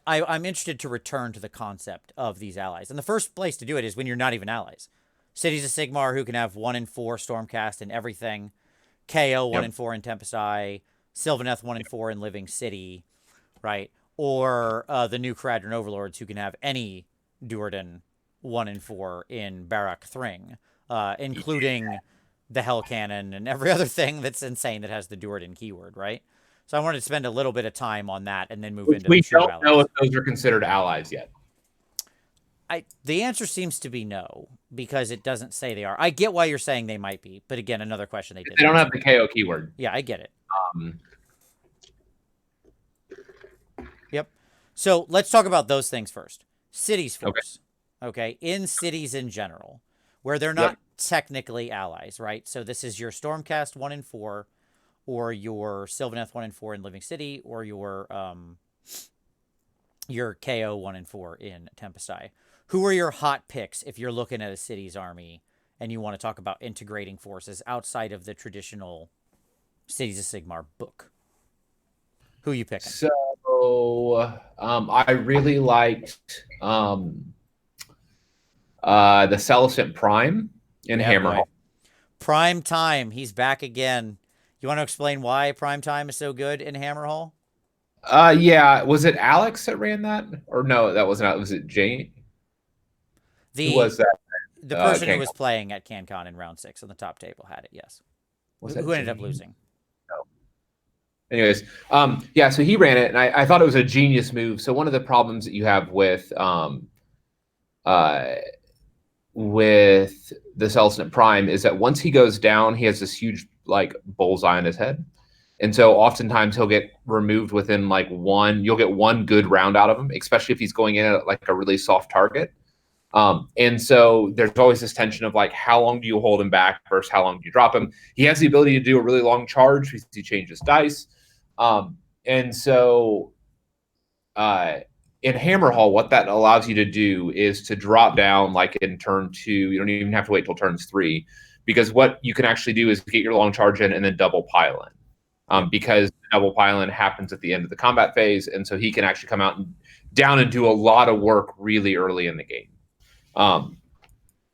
A: I'm interested to return to the concept of these allies. And the first place to do it is when you're not even allies. Cities of Sigmar, who can have 1 in 4 Stormcast and everything. KO 1 in 4 in Tempest Eye. Sylvaneth 1 in 4 in Living City. Right? Or the new Caradhran Overlords, who can have any Duerden 1 in 4 in Barak-Thryng. Including the Hell Cannon and every other thing that's insane that has the Duerden keyword, right? So I wanted to spend a little bit of time on that and then move into the true allies.
B: We don't know if those are considered allies yet.
A: The answer seems to be no, because it doesn't say they are. I get why you're saying they might be, but again, another question they didn't.
B: They don't have the KO keyword.
A: Yeah, I get it. Yep. So let's talk about those things first. Cities force. Okay. In cities in general, where they're not technically allies, right? So this is your Stormcast 1 in 4, or your Sylvaneth 1 in 4 in Living City, or your KO 1 in 4 in Tempest Eye. Who are your hot picks if you're looking at a city's army and you want to talk about integrating forces outside of the traditional Cities of Sigmar book? Who are you picking?
B: So I really liked the Celestant Prime in Hammerhall.
A: Prime Time, he's back again. You want to explain why Prime Time is so good in Hammerhall?
B: Yeah, was it Alex that ran that, or no? That wasn't. Was it Jane? Who was that?
A: The person who was playing at CanCon in round 6 on the top table had it. Yes. Who ended up losing?
B: No. Anyways, yeah. So he ran it, and I thought it was a genius move. So one of the problems that you have with the Celestant Prime is that once he goes down, he has this huge like bullseye on his head. And so oftentimes he'll get removed within like you'll get one good round out of him, especially if he's going in at like a really soft target. And so there's always this tension of like, how long do you hold him back versus how long do you drop him? He has the ability to do a really long charge because he changes dice. And so in Hammerhall, what that allows you to do is to drop down like in turn 2. You don't even have to wait till turns 3, because what you can actually do is get your long charge in and then double pile in. Because double pile in happens at the end of the combat phase, and so he can actually come out and down and do a lot of work really early in the game.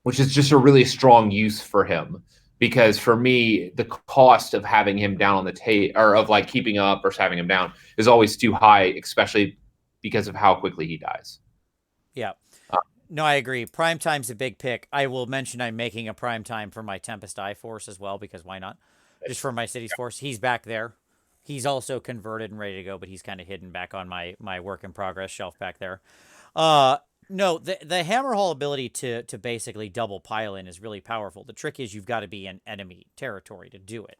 B: Which is just a really strong use for him, because for me, the cost of having him down on the table, or of like keeping up versus having him down, is always too high, especially because of how quickly he dies.
A: Yeah. No, I agree. Primetime's a big pick. I will mention I'm making a primetime for my Tempest Eye force as well, because why not? Just for my city's force. He's back there. He's also converted and ready to go, but he's kind of hidden back on my work in progress shelf back there. No, the Hammerhall ability to basically double pile in is really powerful. The trick is you've got to be in enemy territory to do it,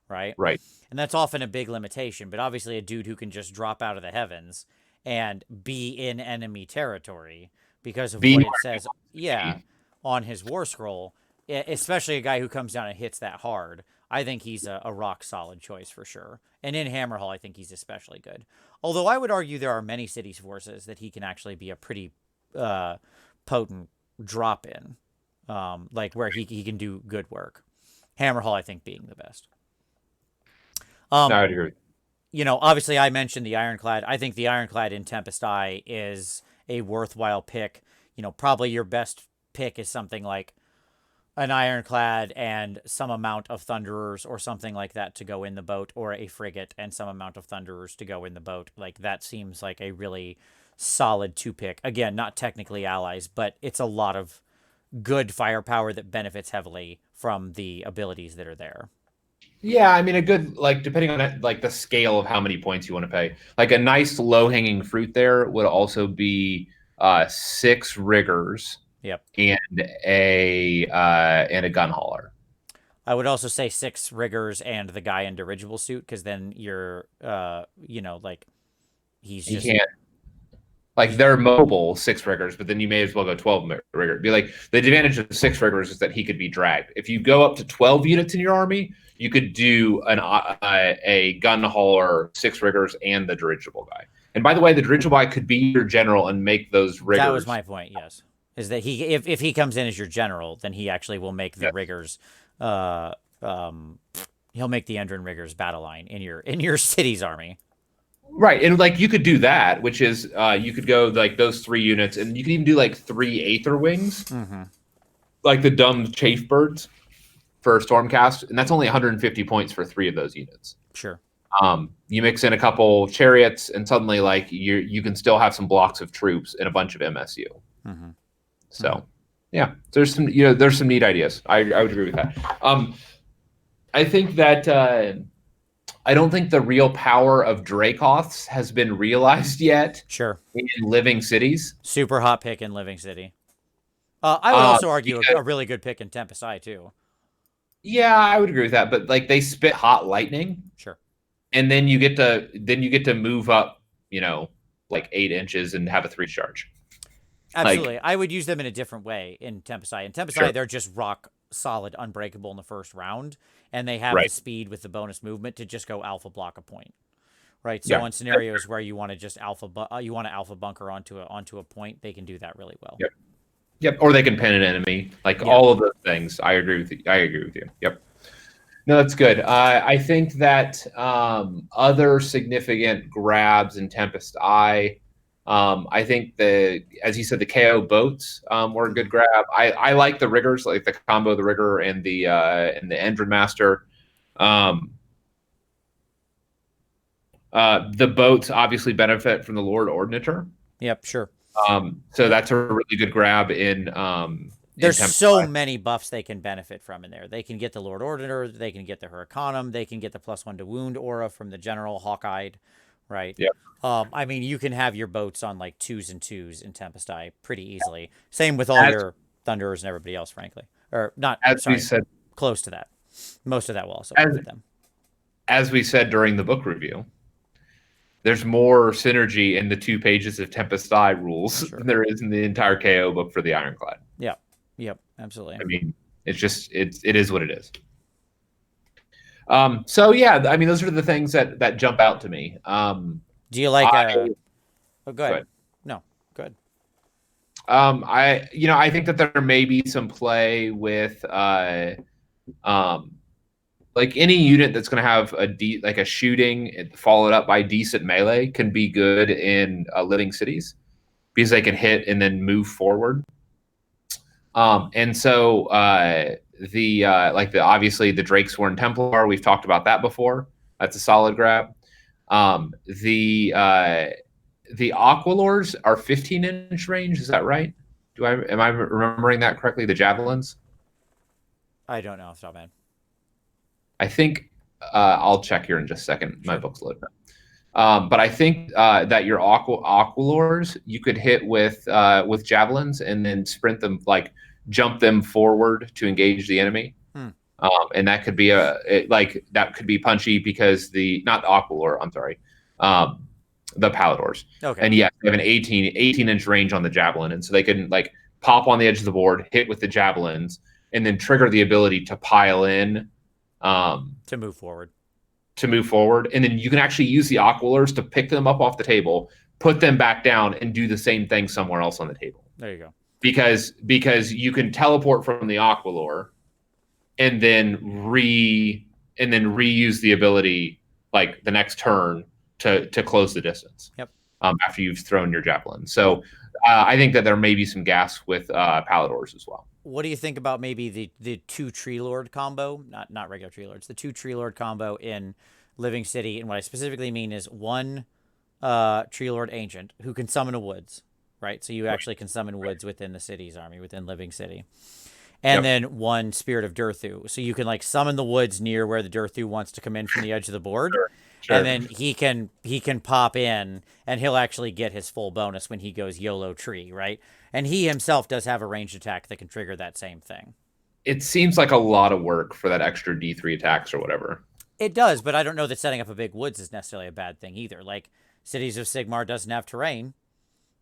A: right?
B: Right.
A: And that's often a big limitation, but obviously a dude who can just drop out of the heavens and be in enemy territory because of what it says, on his war scroll, especially a guy who comes down and hits that hard. I think he's a rock solid choice for sure. And in Hammerhall, I think he's especially good. Although I would argue there are many cities forces that he can actually be a pretty potent drop in, like where he can do good work. Hammerhall, I think, being the best.
B: No, I would agree.
A: You know, obviously I mentioned the Ironclad. I think the Ironclad in Tempest Eye is a worthwhile pick. You know, probably your best pick is something like an Ironclad and some amount of Thunderers or something like that to go in the boat, or a frigate and some amount of Thunderers to go in the boat. Like, that seems like a really solid 2-pick. Again, not technically allies, but it's a lot of good firepower that benefits heavily from the abilities that are there.
B: Yeah, I mean, a good, like, depending on like the scale of how many points you want to pay, like a nice low-hanging fruit there would also be 6 riggers.
A: Yep.
B: And a Gunhauler.
A: I would also say 6 riggers and the guy in dirigible suit, because then you're, you know, like, he
B: can't. Like, they're mobile 6 riggers, but then you may as well go 12 rigger. Be like, the advantage of 6 riggers is that he could be dragged. If you go up to 12 units in your army, you could do a Gunhauler, 6 riggers, and the dirigible guy. And by the way, the dirigible guy could be your general and make those riggers.
A: That was my point. Yes, is that if he comes in as your general, then he actually will make the riggers. He'll make the Endrin riggers battle line in your city's army.
B: Right, and like you could do that, which is you could go like those 3 units, and you could even do like 3 Aether Wings, like the dumb chafe birds for Stormcast, and that's only 150 points for 3 of those units.
A: Sure.
B: You mix in a couple chariots, and suddenly like you can still have some blocks of troops and a bunch of MSU. So, yeah, there's some there's some neat ideas. I would agree with that. I think that. I don't think the real power of Dracoths has been realized yet.
A: Sure.
B: In Living Cities.
A: Super hot pick in Living City. I would also argue a really good pick in Tempest Eye too.
B: Yeah, I would agree with that. But like they spit hot lightning.
A: Sure.
B: And then you get to move up, like 8 inches and have a 3 charge.
A: Absolutely. I would use them in a different way in Tempest Eye. In Tempest Eye, they're just rock solid, unbreakable in the first round, and they have the speed with the bonus movement to just go alpha block a point. Right. So on scenarios where you want to just alpha bunker onto a point, they can do that really well.
B: Yep. Or they can pin an enemy. All of those things. I agree with you. Yep. No, that's good. I think that other significant grabs in Tempest Eye. I think as you said, the KO boats were a good grab. I like the riggers, like the combo of the rigger and the Endrin Master. The boats obviously benefit from the Lord Ordinator.
A: Yep, sure.
B: So that's a really good grab in.
A: There's so many buffs they can benefit from in there. They can get the Lord Ordinator, they can get the Huracanum, they can get the +1 to wound aura from the General Hawkeyed. Right.
B: Yeah.
A: I mean, you can have your boats on like 2s and 2s in Tempest Eye pretty easily. Same with all your Thunderers and everybody else, frankly. Or not. We said, close to that. Most of that will also benefit them.
B: as we said during the book review, there's more synergy in the 2 pages of Tempest Eye rules than there is in the entire KO book for the Ironclad.
A: Yeah. Yep. Absolutely.
B: I mean, it's just it is what it is. So yeah, I mean, those are the things that jump out to me.
A: Do you like? Oh, go ahead. No, good.
B: I think that there may be some play with like any unit that's going to have a shooting followed up by decent melee can be good in living cities because they can hit and then move forward. And so obviously the Drakesworn Templar, we've talked about that before. That's a solid grab. The Aqualors are 15-inch range. Is that right? Am I remembering that correctly? The javelins.
A: I don't know off the top of my head.
B: I think I'll check here in just a second. My book's loaded up. But I think that your Aqualors you could hit with javelins and then sprint them, like jump them forward to engage the enemy. And that could be that could be punchy because not the Aqualor, I'm sorry, the Paladors.
A: Okay.
B: And yes, they have an 18-inch range on the javelin, and so they can like pop on the edge of the board, hit with the javelins, and then trigger the ability to pile in.
A: To move forward.
B: And then you can actually use the Aqualors to pick them up off the table, put them back down, and do the same thing somewhere else on the table.
A: There you go.
B: Because you can teleport from the Aqualor and then reuse the ability like the next turn to close the distance.
A: Yep.
B: After you've thrown your javelin. So I think that there may be some gas with Paladors as well.
A: What do you think about maybe the 2 Tree Lord combo? Not regular Tree Lords. The 2 Tree Lord combo in Living City. And what I specifically mean is 1 Tree Lord Ancient who can summon a woods, right? So you actually can summon woods within the city's army, within Living City. And then 1 Spirit of Durthu. So you can like summon the woods near where the Durthu wants to come in from the edge of the board. Sure. And then he can pop in and he'll actually get his full bonus when he goes YOLO tree, right? And he himself does have a ranged attack that can trigger that same thing.
B: It seems like a lot of work for that extra D3 attacks or whatever.
A: It does, but I don't know that setting up a big woods is necessarily a bad thing either. Like Cities of Sigmar doesn't have terrain.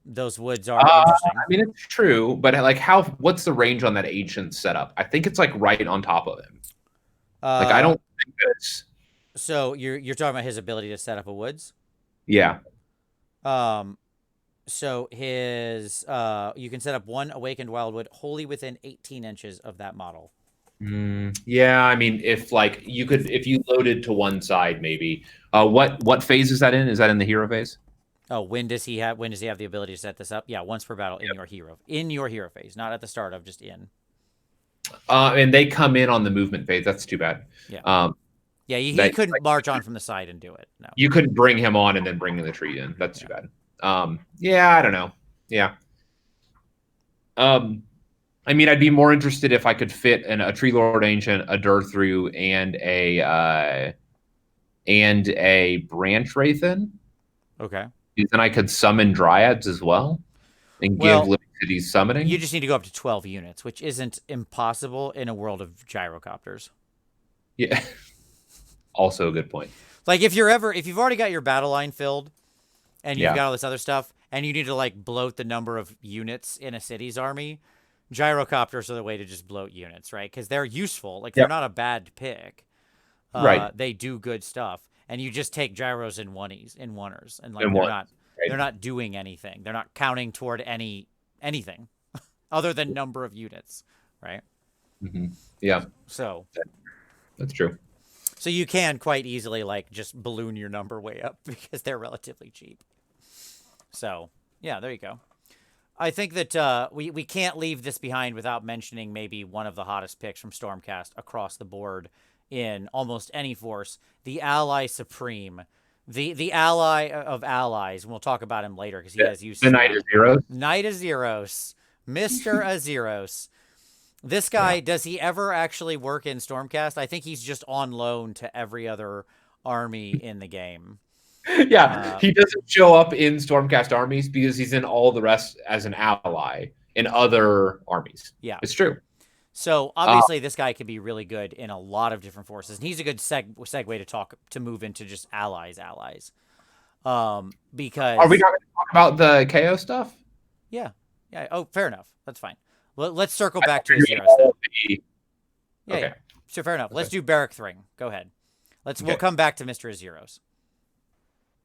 A: Those woods are interesting.
B: I mean, it's true, but like what's the range on that ancient setup? I think it's like right on top of him. Like I don't think that it's...
A: So you're talking about his ability to set up a woods?
B: Yeah.
A: So his you can set up 1 Awakened Wildwood wholly within 18 inches of that model.
B: Yeah, I mean, if you loaded to one side, maybe. What phase is that in? Is that in the hero phase?
A: Oh, when does he have the ability to set this up? Yeah, once per battle in your hero phase, not at the start of, just in.
B: And they come in on the movement phase. That's too bad.
A: Yeah. Yeah, he couldn't march on from the side and do it. No.
B: You couldn't bring him on and then bring the tree in. That's too bad. Yeah, I don't know. Yeah. I mean, I'd be more interested if I could fit a Tree Lord Ancient, a Durthu, and a Branch Wraith in.
A: Okay.
B: Then I could summon Dryads as well and give Living Cities summoning.
A: You just need to go up to 12 units, which isn't impossible in a world of gyrocopters.
B: Yeah. Also a good point.
A: Like if you've already got your battle line filled and you've got all this other stuff and you need to like bloat the number of units in a city's army, gyrocopters are the way to just bloat units, right? Because they're useful. Like they're not a bad pick.
B: Right.
A: They do good stuff. And you just take gyros in oneers, and like they're not doing anything. They're not counting toward anything other than number of units, right?
B: Mm-hmm. Yeah.
A: So
B: that's true.
A: So you can quite easily like just balloon your number way up because they're relatively cheap. So yeah, there you go. I think that we can't leave this behind without mentioning maybe one of the hottest picks from Stormcast across the board in almost any force, the Ally Supreme, the ally of allies. And we'll talk about him later because he has used
B: the Knight-Azyros.
A: Knight-Azyros, Mr. Azyros. This guy, does he ever actually work in Stormcast? I think he's just on loan to every other army in the game.
B: Yeah, he doesn't show up in Stormcast armies because he's in all the rest as an ally in other armies.
A: Yeah,
B: it's true.
A: So obviously, this guy could be really good in a lot of different forces, and he's a good segue to move into just allies. Because
B: Are we not going to talk about the KO stuff?
A: yeah. Oh, fair enough. That's fine. Let's circle back to
B: You're doing
A: Azyros then.
B: all the-
A: Yeah,
B: Okay.
A: yeah. So fair enough.
B: Okay.
A: Let's do Barak-Thryng. Go ahead. We'll
B: Okay.
A: come back to Mr. Azyros.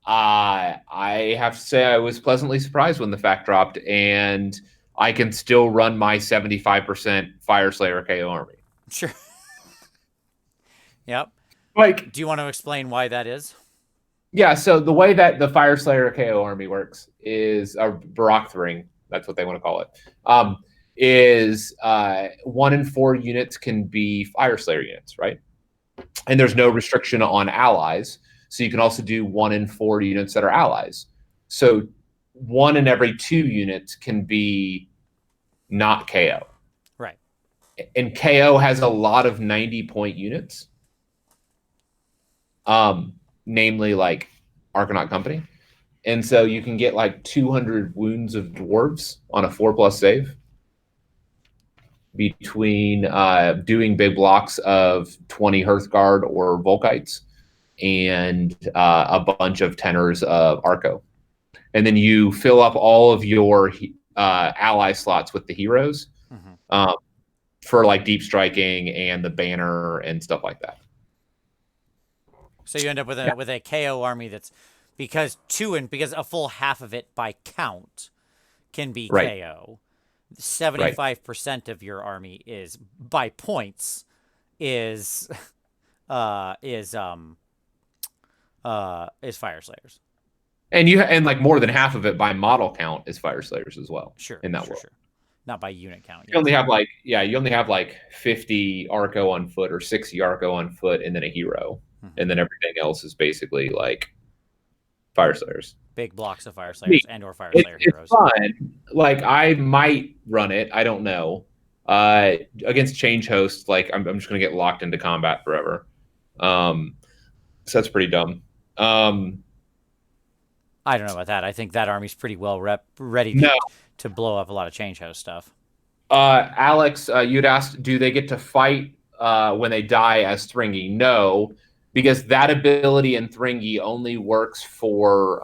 B: I have to say I was pleasantly surprised when the fact dropped, and I can still run my 75% Fire Slayer KO army.
A: Sure. Yep.
B: Like,
A: Do you want to explain why that is?
B: yeah, so the way that the Fire Slayer KO army works is a Barak-Thryng, that's what they want to call it. Is 1 in 4 units can be Fire Slayer units, right? And there's no restriction on allies. So you can also do 1 in 4 units that are allies. So 1 in every 2 units can be not KO.
A: Right.
B: And KO has a lot of 90-point units. Namely like Archregent Company. And so you can get like 200 wounds of dwarves on a 4+ save between doing big blocks of 20 Hearthguard or Volkites and a bunch of tenors of Arco. And then you fill up all of your ally slots with the heroes for like deep striking and the banner and stuff like that.
A: So you end up with a KO army that's because a full half of it by count can be
B: Right.
A: KO. 75% of your army is by points is Fire Slayers.
B: And like more than half of it by model count is Fire Slayers as well.
A: Sure.
B: In that world.
A: Sure. Not by unit count.
B: You only have like 50 Arco on foot or 60 Arco on foot and then a hero. And then everything else is basically like Fire Slayers.
A: Big blocks of Fire Slayers or Fire Slayer heroes.
B: It's fun. Like I might run it. I don't know. Against change hosts, like I'm just gonna get locked into combat forever. So that's pretty dumb.
A: I don't know about that. I think that army's pretty well ready to blow up a lot of change host stuff.
B: Alex, you'd asked, do they get to fight when they die as Thringy? No, because that ability in Thringy only works for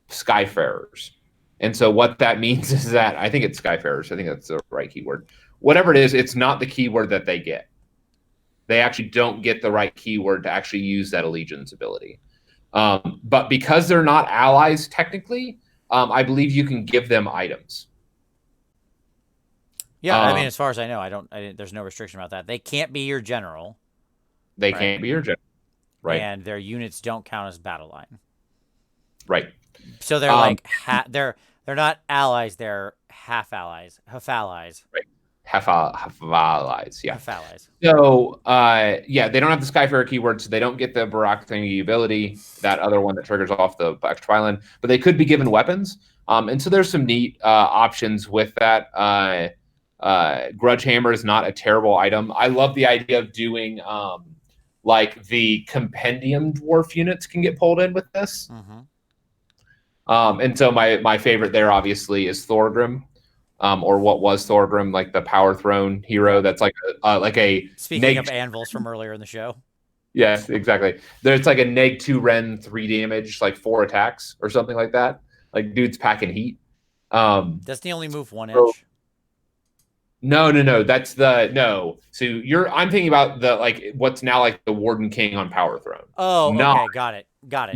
B: Skyfarers. And so what that means is that, I think it's Skyfarers. I think that's the right keyword. Whatever it is, it's not the keyword that they get. They actually don't get the right keyword to actually use that allegiance ability. But because they're not allies technically, I believe you can give them items.
A: Yeah, I mean, as far as I know, there's no restriction about that. They can't be your general.
B: They can't be your general, right?
A: And their units don't count as battle line,
B: right?
A: So they're like they're not allies. They're half allies,
B: right? Half allies, yeah.
A: Half allies.
B: So they don't have the Skyfarer keyword, so they don't get the Barak-Thryng ability, that other one that triggers off the extra island. But they could be given weapons, and so there's some neat options with that. Grudge Hammer is not a terrible item. I love the idea of doing like the compendium dwarf units can get pulled in with this. And so my favorite there obviously is Thorgrim, or what was Thorgrim, like the Power Throne hero. That's like a
A: speaking of anvils from earlier in the show.
B: Yes, exactly. There's like a -2 Ren 3 damage, like 4 attacks or something like that. Like dude's packing heat.
A: Doesn't he only move 1 inch?
B: No. That's So I'm thinking about the like what's now like the Warden King on Power Throne.
A: Oh, okay, got it.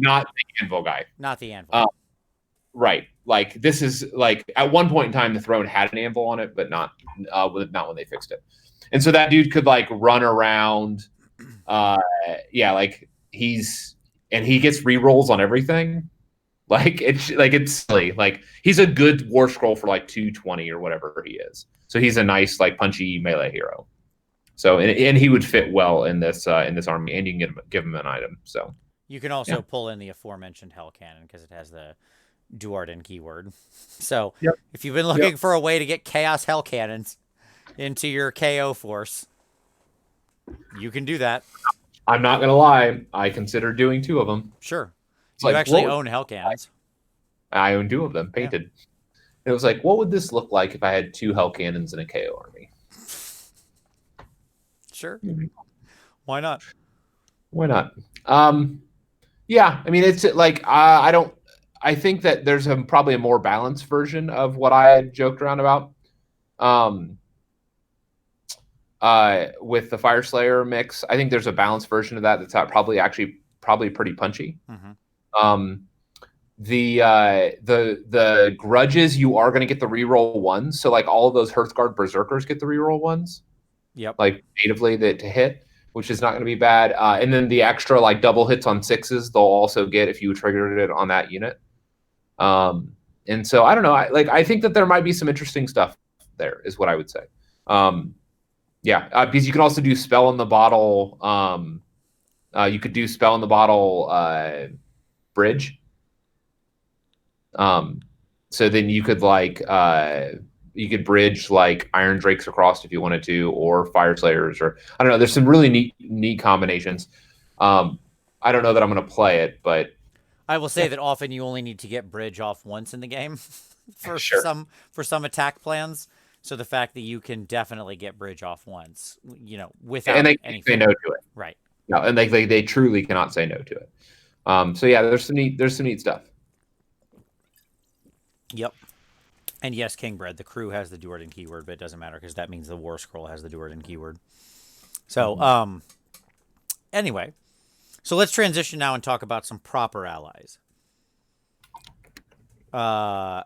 B: Not the Anvil guy.
A: Not the Anvil.
B: Right. Like this is like at one point in time the throne had an anvil on it, but not when they fixed it. And so that dude could like run around. Like he gets rerolls on everything. It's silly. Like he's a good war scroll for like 220 or whatever he is. So he's a nice like punchy melee hero. So and he would fit well in this army, and you can give him an item. So
A: you can also pull in the aforementioned Hell Cannon because it has the Duarden keyword. So if you've been looking for a way to get Chaos Hell Cannons into your KO force, you can do that.
B: I'm not gonna lie, I consider doing 2 of them.
A: Sure, you actually own Hell Cannons.
B: I own 2 of them painted. it was like, what would this look like if I had 2 hell cannons and a KO army?
A: Sure. Why not?
B: Why not? Yeah, I mean, it's like I don't. I think that there's probably a more balanced version of what I had joked around about. Um, with the Fire Slayer mix, I think there's a balanced version of that that's probably pretty punchy.
A: Mm-hmm.
B: The grudges, you are going to get the reroll ones, so like all of those Hearthguard Berserkers get the reroll ones.
A: Yep.
B: Like natively that to hit, which is not going to be bad. And then the extra like double hits on 6s, they'll also get if you triggered it on that unit. And so I don't know. I think that there might be some interesting stuff there, is what I would say. Because you can also do spell in the bottle. You could do spell in the bottle bridge. So then you could bridge like Iron Drakes across if you wanted to, or Fire Slayers, or I don't know. There's some really neat combinations. I don't know that I'm going to play it, but
A: I will say that often you only need to get bridge off once in the game for
B: sure.
A: some attack plans. So the fact that you can definitely get bridge off once, without anything.
B: Say no to it,
A: right?
B: No, and they truly cannot say no to it. So yeah, there's some neat stuff.
A: Yep. And yes, Kingbred, the crew has the Duardin keyword, but it doesn't matter because that means the War Scroll has the Duardin keyword. So, anyway, so let's transition now and talk about some proper allies. And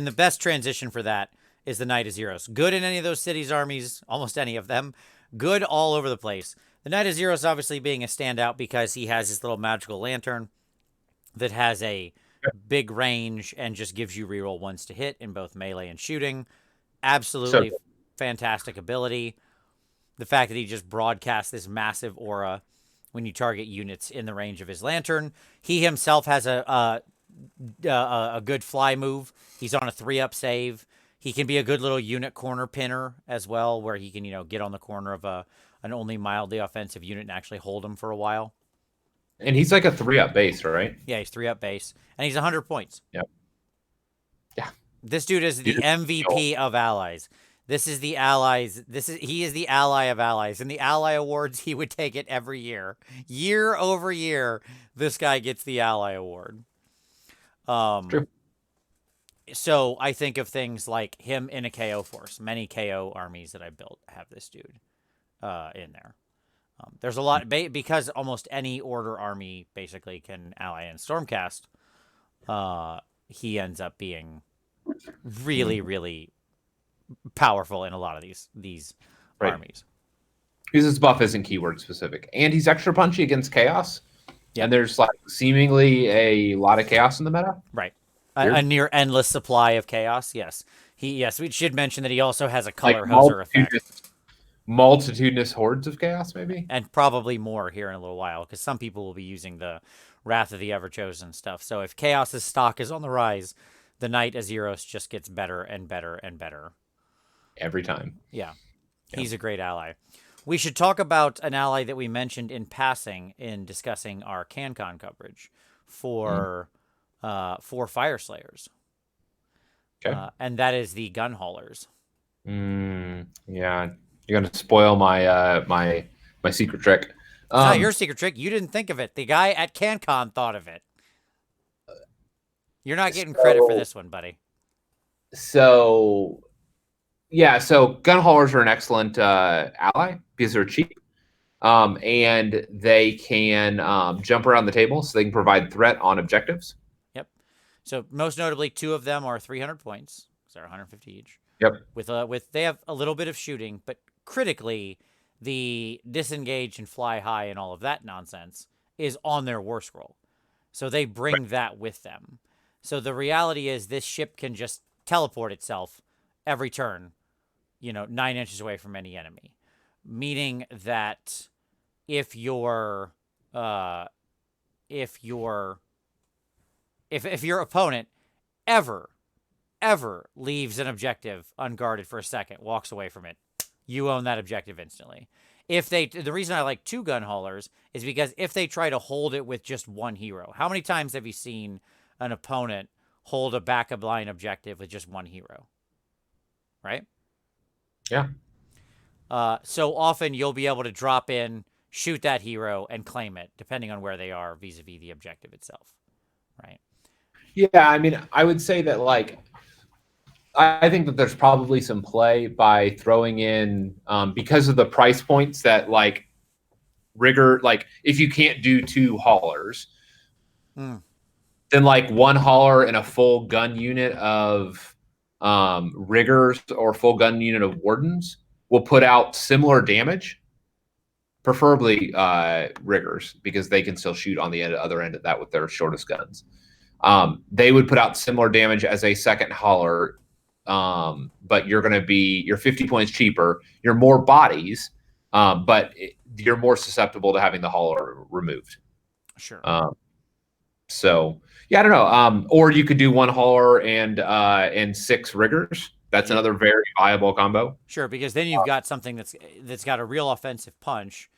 A: the best transition for that is the Knight-Azyros. Good in any of those cities' armies, almost any of them. Good all over the place. The Knight-Azyros obviously being a standout because he has his little magical lantern that has a big range and just gives you reroll ones to hit in both melee and shooting. Absolutely fantastic ability. The fact that he just broadcasts this massive aura when you target units in the range of his lantern. He himself has a good fly move. He's on a 3-up save. He can be a good little unit corner pinner as well, where he can get on the corner of an only mildly offensive unit and actually hold him for a while.
B: And he's like a 3-up base, right?
A: Yeah, he's 3-up base, and he's 100 points.
B: Yep. Yeah.
A: This dude is the MVP of allies. This is the allies. He is the ally of allies. In the ally awards, he would take it every year. Year over year, this guy gets the ally award.
B: True.
A: So I think of things like him in a KO force. Many KO armies that I built have this dude in there. There's a lot because almost any order army basically can ally in Stormcast. He ends up being really, really powerful in a lot of these armies.
B: Because his buff isn't keyword specific, and he's extra punchy against chaos. Yeah. And there's like seemingly a lot of chaos in the meta.
A: Right. A near endless supply of chaos. Yes. We should mention that he also has a color hoser effect.
B: Multitudinous hordes of chaos, maybe?
A: And probably more here in a little while, because some people will be using the Wrath of the Everchosen stuff. So if Chaos's stock is on the rise, the Knight-Azyros just gets better and better and better.
B: Every time.
A: Yeah. He's a great ally. We should talk about an ally that we mentioned in passing in discussing our CanCon coverage for Fire Slayers.
B: Okay.
A: And that is the Gunhaulers.
B: Yeah. You're going to spoil my my secret trick. It's
A: not your secret trick. You didn't think of it. The guy at CanCon thought of it. You're not getting credit for this one, buddy.
B: So Gunhaulers are an excellent ally because they're cheap. And they can jump around the table, so they can provide threat on objectives.
A: Yep. So most notably, 2 of them are 300 points. So they're 150 each.
B: Yep.
A: With they have a little bit of shooting, but critically, the disengage and fly high and all of that nonsense is on their war scroll. So they bring that with them. So the reality is this ship can just teleport itself every turn, 9 inches away from any enemy. Meaning that if your opponent ever leaves an objective unguarded for a second, walks away from it, you own that objective instantly. The reason I like 2 Gunhaulers is because if they try to hold it with just 1 hero, how many times have you seen an opponent hold a backup line objective with just one hero, right?
B: Yeah.
A: So often you'll be able to drop in, shoot that hero, and claim it, depending on where they are vis-a-vis the objective itself, right?
B: Yeah, I mean, I would say that like I think that there's probably some play by throwing in because of the price points that like rigor, like if you can't do 2 haulers, then like 1 hauler and a full gun unit of riggers or full gun unit of wardens will put out similar damage, preferably riggers because they can still shoot on the other end of that with their shortest guns. They would put out similar damage as a second hauler, but you're 50 points cheaper. You're more bodies, but you're more susceptible to having the hauler removed.
A: Sure.
B: So yeah, I don't know. Or you could do 1 hauler and 6 riggers. That's another very viable combo.
A: Sure, because then you've got something that's got a real offensive punch.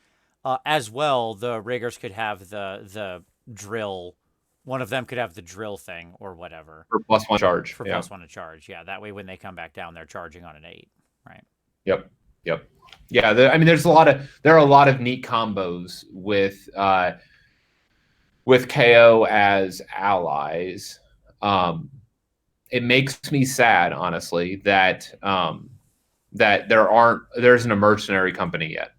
A: As well, the riggers could have the drill. One of them could have the drill thing or whatever.
B: For +1 charge.
A: For +1 to charge. Yeah, that way when they come back down, they're charging on an 8, right?
B: Yep. Yeah, I mean, there are a lot of neat combos with KO as allies. It makes me sad, honestly, that there isn't a mercenary company yet.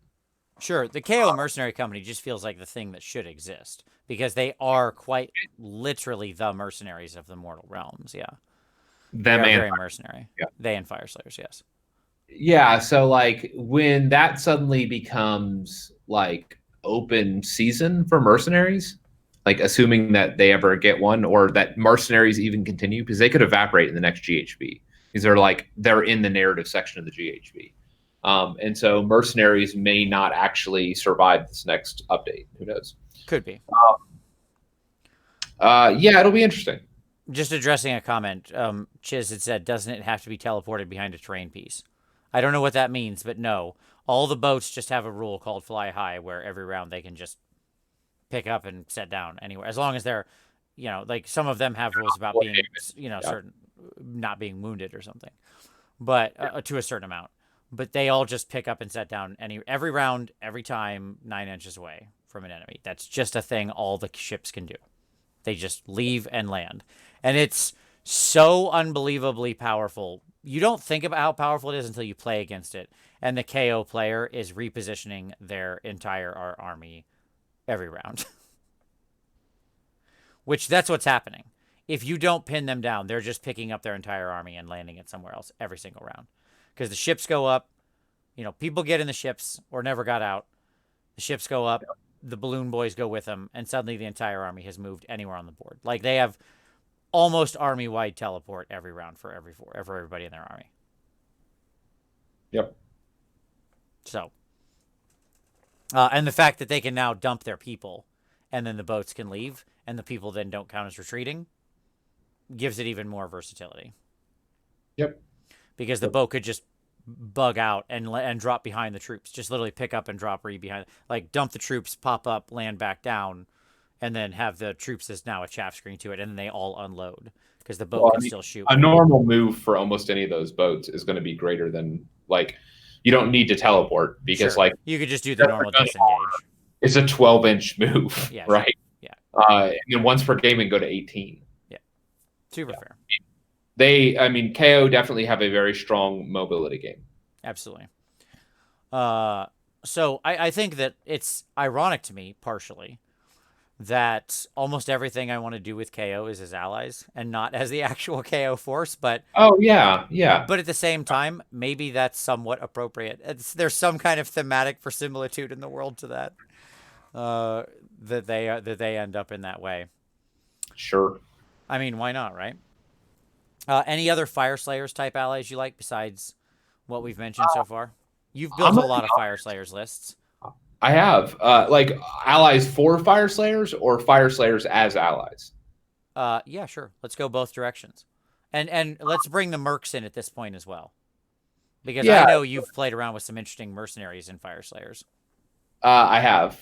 A: Sure, the KO mercenary company just feels like the thing that should exist because they are quite literally the mercenaries of the mortal realms. Yeah,
B: Them
A: they are
B: and
A: very mercenary.
B: Yeah.
A: They and Fyreslayers, yes.
B: Yeah, so like when that suddenly becomes like open season for mercenaries, like assuming that they ever get one or that mercenaries even continue, because they could evaporate in the next GHB because they're in the narrative section of the GHB. And so mercenaries may not actually survive this next update. Who knows?
A: Could be.
B: Yeah, it'll be interesting.
A: Just addressing a comment, Chiz had said, doesn't it have to be teleported behind a terrain piece? I don't know what that means, but no. All the boats just have a rule called fly high where every round they can just pick up and set down anywhere. As long as they're, like some of them have rules about being, certain, not being wounded or something. But to a certain amount. But they all just pick up and set down every round, every time, 9 inches away from an enemy. That's just a thing all the ships can do. They just leave and land. And it's so unbelievably powerful. You don't think about how powerful it is until you play against it. And the KO player is repositioning their entire army every round. Which, that's what's happening. If you don't pin them down, they're just picking up their entire army and landing it somewhere else every single round. Because the ships go up. People get in the ships or never got out. The ships go up. The balloon boys go with them. And suddenly the entire army has moved anywhere on the board. Like, they have almost army-wide teleport every round for everybody in their army.
B: Yep.
A: So, and the fact that they can now dump their people and then the boats can leave and the people then don't count as retreating gives it even more versatility.
B: Yep.
A: Because the boat could just bug out and drop behind the troops. Just literally pick up and drop behind. Like, dump the troops, pop up, land back down, and then have the troops as now a chaff screen to it, and then they all unload because the boat can still shoot.
B: A normal move for almost any of those boats is going to be greater than, like, you don't need to teleport because,
A: Sure.
B: like,
A: you could just do the normal disengage.
B: It's a 12-inch move,
A: Yeah,
B: right?
A: Yeah.
B: And then once per game and go to 18.
A: Yeah. Super fair.
B: KO definitely have a very strong mobility game.
A: Absolutely. So I think that it's ironic to me, partially, that almost everything I want to do with KO is as allies and not as the actual KO force. But
B: oh yeah.
A: But at the same time, maybe that's somewhat appropriate. There's some kind of thematic verisimilitude in the world to that. That they end up in that way.
B: Sure.
A: I mean, why not, right? Any other Fyreslayers type allies you like besides what we've mentioned so far? You've built a lot of Fyreslayers lists.
B: I have. Like allies for Fyreslayers or Fyreslayers as allies?
A: Yeah, sure. Let's go both directions. And let's bring the mercs in at this point as well. Because I know you've played around with some interesting mercenaries in Fyreslayers.
B: I have.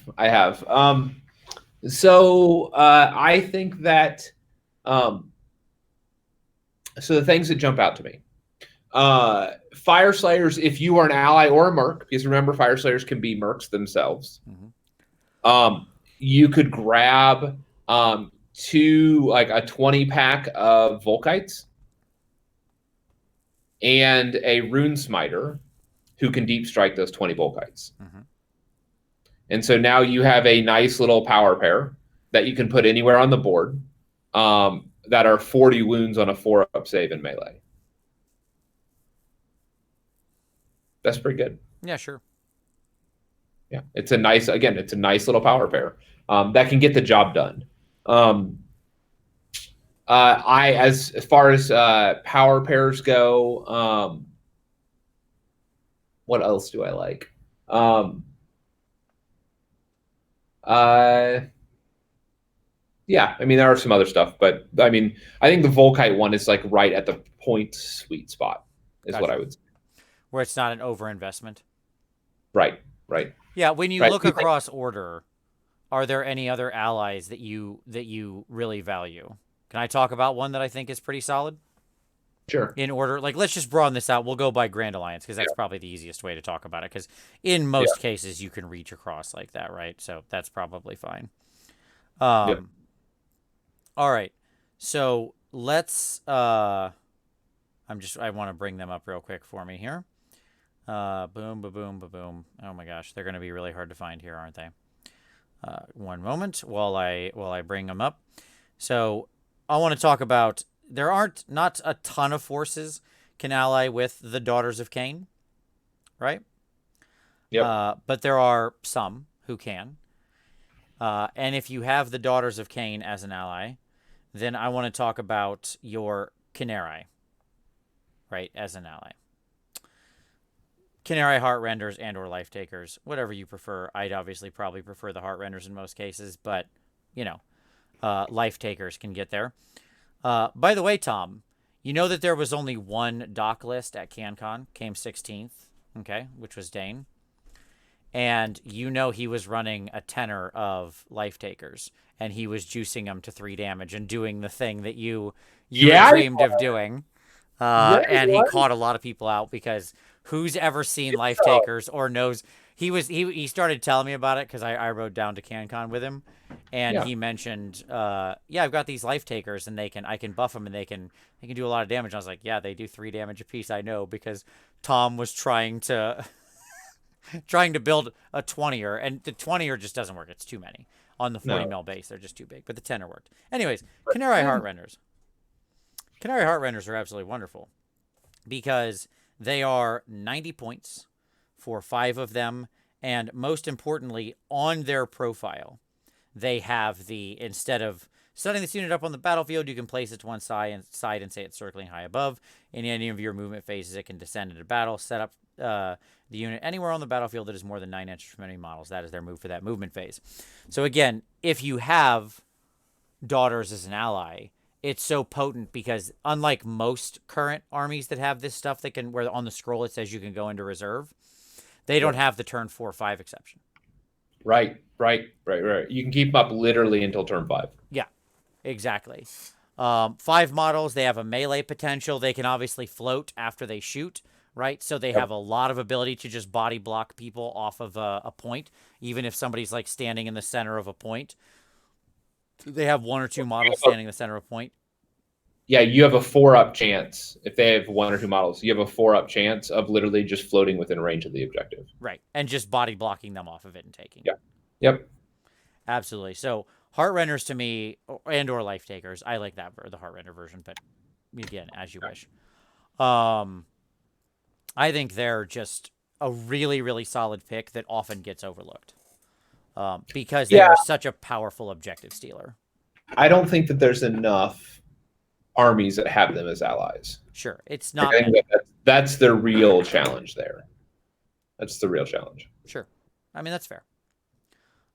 B: So I think that So the things that jump out to me. Fire Slayers, if you are an ally or a merc, because remember, Fire Slayers can be mercs themselves. You could grab two, like a 20 pack of Volkites and a Rune Smiter who can deep strike those 20 Volkites. And so now you have a nice little power pair that you can put anywhere on the board that are 40 wounds on a 4-up save in melee. That's pretty good.
A: Yeah, sure.
B: Yeah, it's a nice little power pair that can get the job done. As far as power pairs go, what else do I like? Yeah, I mean, there are some other stuff, but I mean, I think the Volkite one is like right at the point sweet spot, is what I would say.
A: Where it's not an overinvestment.
B: Right.
A: Yeah, when you look across order, are there any other allies that you really value? Can I talk about one that I think is pretty solid?
B: Sure.
A: In order, like, let's just broaden this out. We'll go by Grand Alliance because that's probably the easiest way to talk about it. Because in most cases, you can reach across like that, right? So that's probably fine. All right. So let's. I want to bring them up real quick for me here. Boom, ba boom, ba boom. Oh my gosh, they're going to be really hard to find here, aren't they? One moment while I bring them up. So I want to talk about. There aren't not a ton of forces can ally with the Daughters of Cain, right?
B: Yeah.
A: But there are some who can. And if you have the Daughters of Cain as an ally, then I want to talk about your Canary, right, as an ally. Canary Heartrenders and or Life Takers, whatever you prefer. I'd obviously probably prefer the Heartrenders in most cases, but, you know, Life Takers can get there. By the way, Tom, you know that there was only one doc list at CanCon, came 16th, okay, which was Dane. And you know he was running a tenor of Life Takers, and he was juicing them to 3 damage and doing the thing that you dreamed of doing. And he caught a lot of people out because who's ever seen Life Takers or knows he started telling me about it because I rode down to CanCon with him, and he mentioned, I've got these Life Takers and I can buff them and they can do a lot of damage. And I was like, yeah, they do 3 damage a piece. I know, because Tom was trying to build a 20er, and the 20er just doesn't work. It's too many on the 40 mil base. They're just too big, but the 10er worked. Anyways, Canary Heartrenders. Canary Heartrenders are absolutely wonderful because they are 90 points for 5 of them, and most importantly, on their profile, they have instead of setting this unit up on the battlefield, you can place it to one side and say it's circling high above. In any of your movement phases, it can descend into battle, set up the unit anywhere on the battlefield that is more than 9 inches from enemy models. That is their move for that movement phase. So again, if you have Daughters as an ally, it's so potent because unlike most current armies that have this stuff that where on the scroll it says you can go into reserve, they don't have the turn 4-5 exception.
B: Right. You can keep them up literally until turn 5.
A: Yeah, exactly. 5 models, they have a melee potential. They can obviously float after they shoot, right? So they have a lot of ability to just body block people off of a point, even if somebody's like standing in the center of a point. They have 1 or 2 models standing in the center of a point.
B: Yeah, you have a 4-up chance. If they have 1 or 2 models, you have a 4-up chance of literally just floating within range of the objective.
A: Right, and just body blocking them off of it and taking.
B: Yeah. Yep.
A: Absolutely. So Heartrenders to me, and or Life Takers, I like that the Heartrender version, but again, as you wish. I think they're just a really, really solid pick that often gets overlooked because they are such a powerful objective stealer.
B: I don't think that there's enough armies that have them as allies.
A: Sure, it's not.
B: I think that's the real challenge there. That's the real challenge.
A: Sure, I mean that's fair.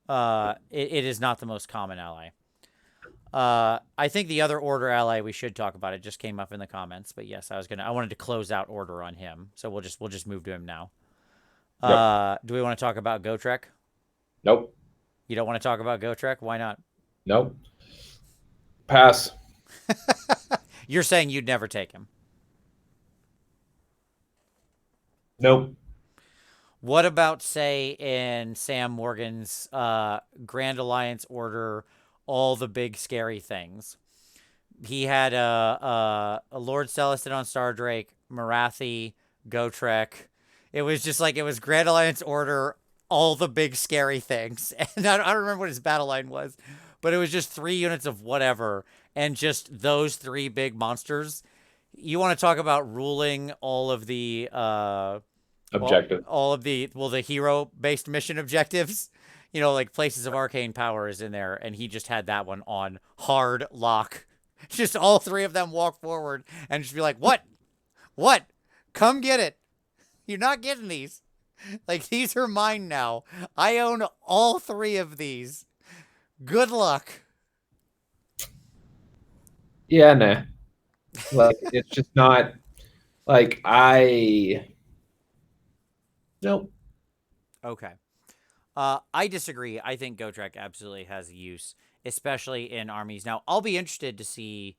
A: It is not the most common ally. I think the other order ally we should talk about, it just came up in the comments, but yes, I wanted to close out order on him, so we'll just move to him now. Do we want to talk about Gotrek?
B: Nope.
A: You don't want to talk about Gotrek? Why not?
B: Nope. Pass.
A: You're saying you'd never take him.
B: Nope.
A: What about, say, in Sam Morgan's Grand Alliance Order, all the big scary things? He had a Lord Celestin on Stardrake, Marathi, Gotrek. It was just like, it was Grand Alliance Order, all the big scary things. And I don't remember what his battle line was, but it was just 3 units of whatever, and just those 3 big monsters. You want to talk about ruling all of the
B: Objective.
A: all of the hero-based mission objectives. You know, like Places of Arcane Power is in there, and he just had that one on hard lock. Just all 3 of them walk forward and just be like, "What? What? Come get it. You're not getting these. Like, these are mine now. I own all 3 of these. Good luck."
B: Yeah, nah. Like, it's just not like nope.
A: Okay. I disagree. I think Gotrek absolutely has a use, especially in armies. Now, I'll be interested to see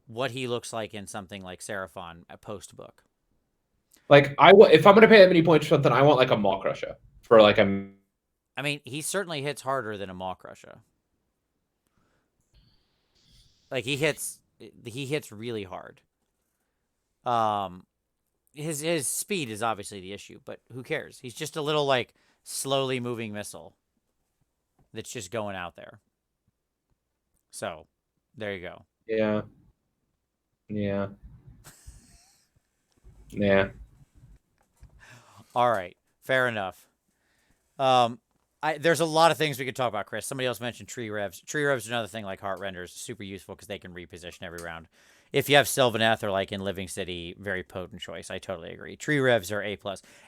A: what he looks like in something like Seraphon at post-book.
B: Like, if I'm going to pay that many points for something, I want like a Maw Crusher for like a...
A: I mean, he certainly hits harder than a Maw Crusher. Like, he hits really hard. His speed is obviously the issue, but who cares? He's just a little, like, slowly moving missile that's just going out there. So, there you go.
B: Yeah. Yeah. Yeah.
A: All right. Fair enough. There's a lot of things we could talk about, Chris. Somebody else mentioned tree revs. Tree revs are another thing like Heart Renders. Super useful because they can reposition every round. If you have Sylvaneth or like in Living City, very potent choice. I totally agree. Tree revs are A+.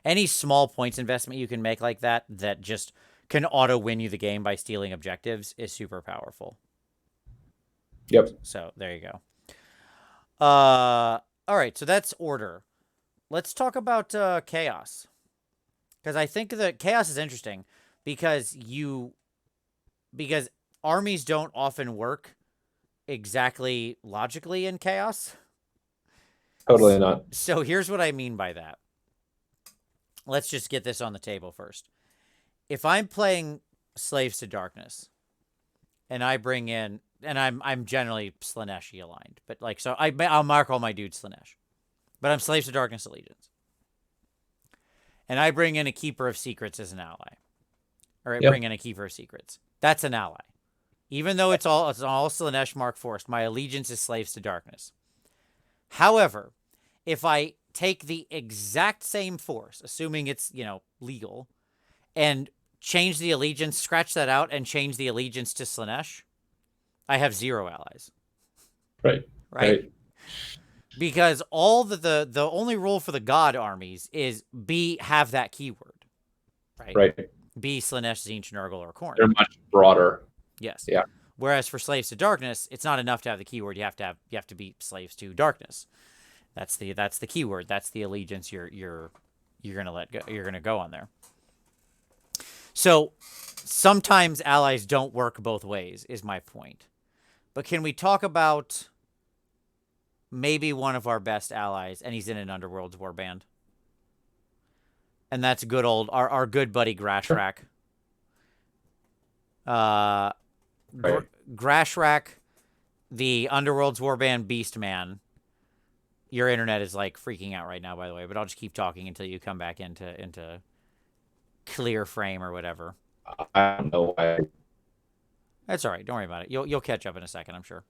A: Any small points investment you can make like that just can auto win you the game by stealing objectives is super powerful.
B: Yep.
A: So there you go. All right. So that's order. Let's talk about chaos. Because I think that chaos is interesting because armies don't often work exactly logically in chaos.
B: Totally not.
A: So here's what I mean by that. Let's just get this on the table first. If I'm playing Slaves to Darkness and I bring in, and I'm generally Slaaneshi aligned, but like, so I'll mark all my dudes Slaanesh, but I'm Slaves to Darkness Allegiance. And I bring in a Keeper of Secrets as an ally. Or I bring in a Keeper of Secrets. That's an ally. Even though it's all Slaanesh Mark Forced, my allegiance is Slaves to Darkness. However, if I take the exact same force, assuming it's, legal, and change the allegiance, scratch that out, and change the allegiance to Slaanesh, I have 0 allies. Right? Because all the only rule for the god armies is have that keyword. Right. Be Slaanesh, Tzeentch, Nurgle, or Khorne.
B: They're much broader.
A: Yes.
B: Yeah.
A: Whereas for Slaves to Darkness, it's not enough to have the keyword. You have to be Slaves to Darkness. That's the keyword. That's the allegiance you're gonna let go. You're gonna go on there. So sometimes allies don't work both ways, is my point. But can we talk about maybe one of our best allies, and he's in an Underworlds warband? And that's good old our good buddy Grashrak. Grashrak, the Underworlds warband beast man. Your internet is like freaking out right now, by the way, but I'll just keep talking until you come back into clear frame or whatever.
B: I don't know why.
A: That's all right. Don't worry about it. You'll catch up in a second, I'm sure.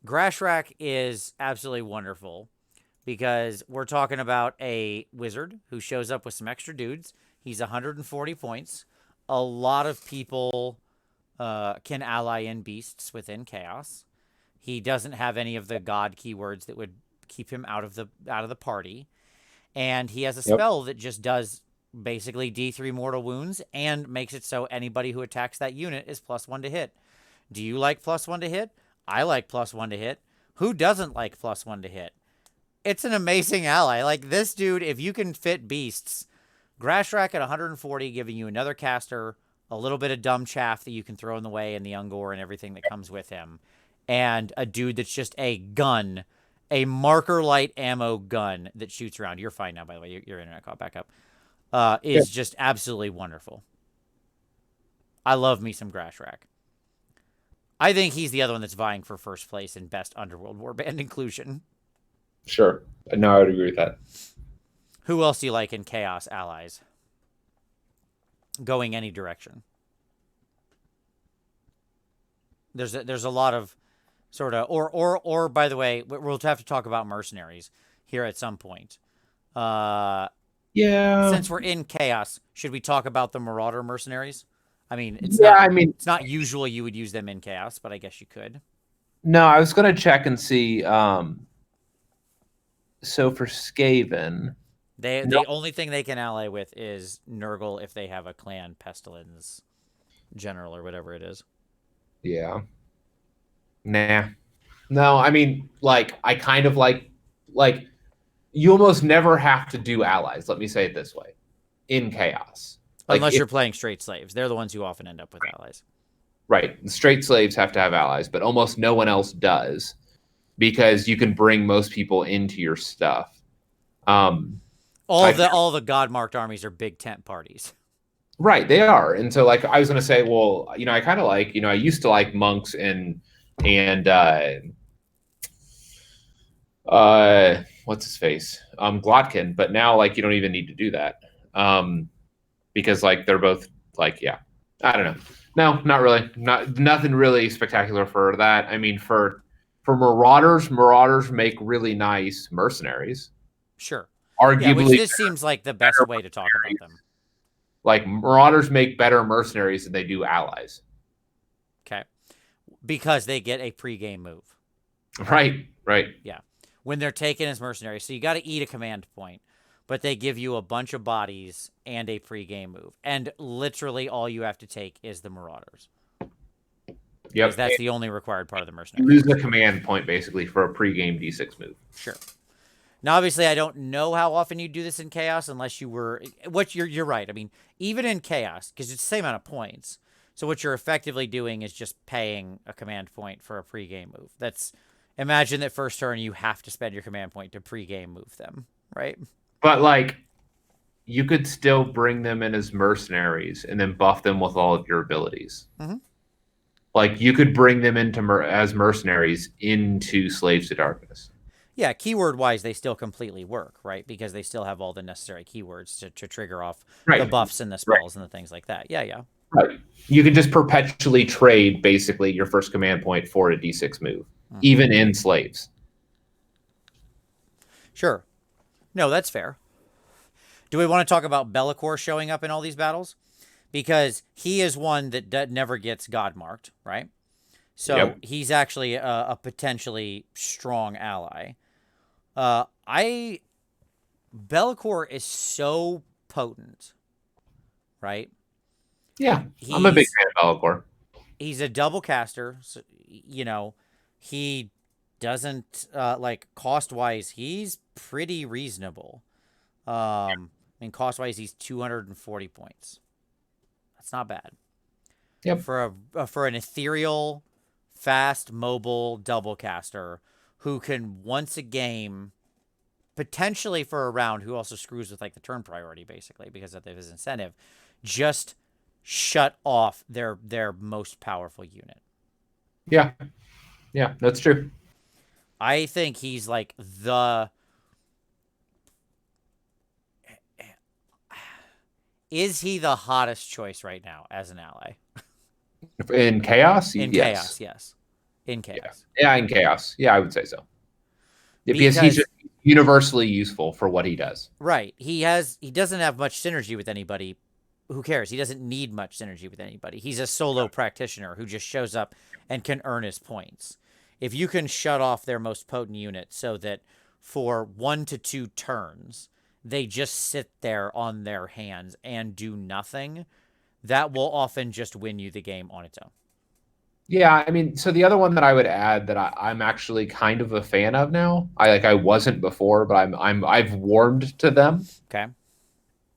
A: Grashrak is absolutely wonderful because we're talking about a wizard who shows up with some extra dudes. He's 140 points. A lot of people can ally in beasts within chaos. He doesn't have any of the god keywords that would keep him out of the party. And he has a spell that just does basically D3 mortal wounds and makes it so anybody who attacks that unit is +1 to hit. Do you like +1 to hit? I like +1 to hit. Who doesn't like +1 to hit? It's an amazing ally. Like, this dude, if you can fit beasts, Grashrak at 140, giving you another caster, a little bit of dumb chaff that you can throw in the way, and the Ungor and everything that comes with him. and a dude that's just a gun, a marker light ammo gun that shoots around. You're fine now, by the way. Your internet caught back up. Is just absolutely wonderful. I love me some Grashrak. I think he's the other one that's vying for first place in best Underworld Warband inclusion.
B: Sure. No, I would agree with that.
A: Who else do you like in Chaos allies? Going any direction. There's a lot of sort of or by the way, we'll have to talk about mercenaries here at some point.
B: Yeah.
A: Since we're in Chaos, should we talk about the Marauder mercenaries? I mean, it's not usual you would use them in Chaos, but I guess you could.
B: No, I was going to check and see. So for Skaven,
A: the only thing they can ally with is Nurgle if they have a clan pestilence general or whatever it is.
B: Yeah. Nah. No, I mean, like, I kind of like you almost never have to do allies. Let me say it this way: in Chaos.
A: Unless you're playing straight slaves. They're the ones who often end up with allies.
B: Right. The straight slaves have to have allies, but almost no one else does because you can bring most people into your stuff.
A: All the God-marked armies are big tent parties.
B: Right, they are. And so, like, I was going to say, well, I kind of like, I used to like monks and what's his face? Glotkin, but now, like, you don't even need to do that. Because like they're both like, yeah, I don't know. No, not really. Nothing really spectacular for that. I mean, for Marauders make really nice mercenaries.
A: Sure.
B: Arguably,
A: which this seems like the best way to talk about them.
B: Like Marauders make better mercenaries than they do allies.
A: Okay. Because they get a pre-game move.
B: Right.
A: Yeah. When they're taken as mercenaries. So you got to eat a command point. But they give you a bunch of bodies and a pre-game move. And literally all you have to take is the Marauders.
B: Yep.
A: That's the only required part of the mercenary.
B: You lose the command point, basically, for a pre-game D6 move.
A: Sure. Now, obviously, I don't know how often you do this in Chaos unless you were... You're right. I mean, even in Chaos, because it's the same amount of points. So what you're effectively doing is just paying a command point for a pre-game move. Imagine that first turn you have to spend your command point to pre-game move them, right?
B: But, like, you could still bring them in as mercenaries and then buff them with all of your abilities.
A: Mm-hmm.
B: Like, you could bring them as mercenaries into Slaves to Darkness.
A: Yeah, keyword-wise, they still completely work, right? Because they still have all the necessary keywords to trigger off the buffs and the spells and the things like that. Yeah.
B: Right. You can just perpetually trade, basically, your first command point for a D6 move, even in Slaves.
A: Sure. No, that's fair. Do we want to talk about Belakor showing up in all these battles? Because he is one that never gets God marked, right? So he's actually a potentially strong ally. Belakor is so potent, right?
B: Yeah, I'm a big fan of Belakor.
A: He's a double caster. So, he doesn't, cost-wise, he's pretty reasonable. I mean, cost-wise, he's 240 points. That's not bad.
B: Yep.
A: For an ethereal, fast, mobile double caster who can once a game, potentially for a round, who also screws with like the turn priority basically because of his incentive, just shut off their most powerful unit.
B: Yeah, that's true.
A: I think he's like the... Is he the hottest choice right now as an ally?
B: In Chaos?
A: Chaos, yes. In Chaos.
B: Yeah, in Chaos. Yeah, I would say so. Because he's just universally useful for what he does.
A: Right. He doesn't have much synergy with anybody. Who cares? He doesn't need much synergy with anybody. He's a solo practitioner who just shows up and can earn his points. If you can shut off their most potent unit so that for 1 to 2 turns, they just sit there on their hands and do nothing, that will often just win you the game on its own.
B: Yeah, I mean, so the other one that I would add that I'm actually kind of a fan of now, I wasn't before, but I've warmed to them.
A: Okay.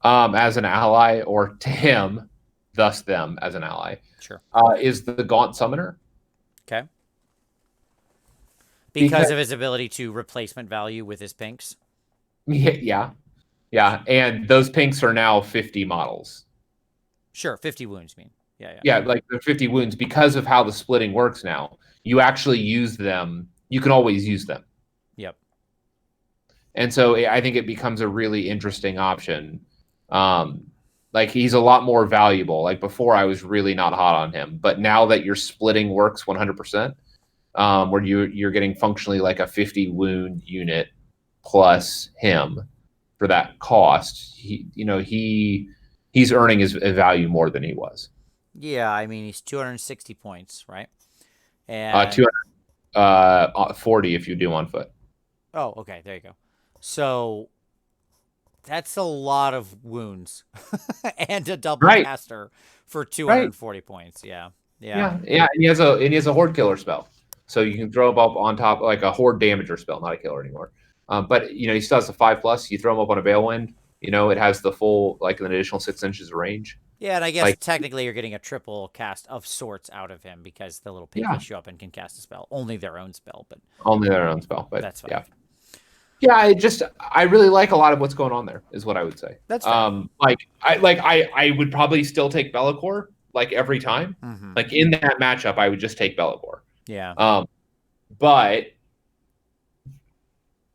B: As an ally, or to him, thus them as an ally.
A: Sure.
B: Is the Gaunt Summoner.
A: Okay. Because of his ability to replacement value with his pinks.
B: Yeah. Yeah. And those pinks are now 50 models.
A: Sure, 50 wounds, you mean.
B: Yeah, like they're 50 wounds because of how the splitting works now. You actually use them. You can always use them.
A: Yep.
B: And so I think it becomes a really interesting option. Like he's a lot more valuable. Like before, I was really not hot on him, but now that your splitting works 100%, where you're getting functionally like a 50 wound unit plus him for that cost, he's earning his value more than he was.
A: Yeah, I mean he's 260 points, right? And
B: 240 if you do on foot.
A: Oh, okay, there you go. So that's a lot of wounds and a double caster for 240 points. Yeah.
B: And he has a horde killer spell, so you can throw him up on top like a horde damager spell, not a killer anymore. But he still has a 5+. You throw him up on a Balewind. It has the full like an additional 6 inches of range.
A: Yeah, and I guess technically you're getting a triple cast of sorts out of him because the little pinkies show up and can cast a spell, only their own spell, but
B: that's fine. Yeah, I really like a lot of what's going on there, is what I would say.
A: That's
B: I would probably still take Belakor like every time.
A: Mm-hmm.
B: Like in that matchup, I would just take Belakor.
A: Yeah.
B: But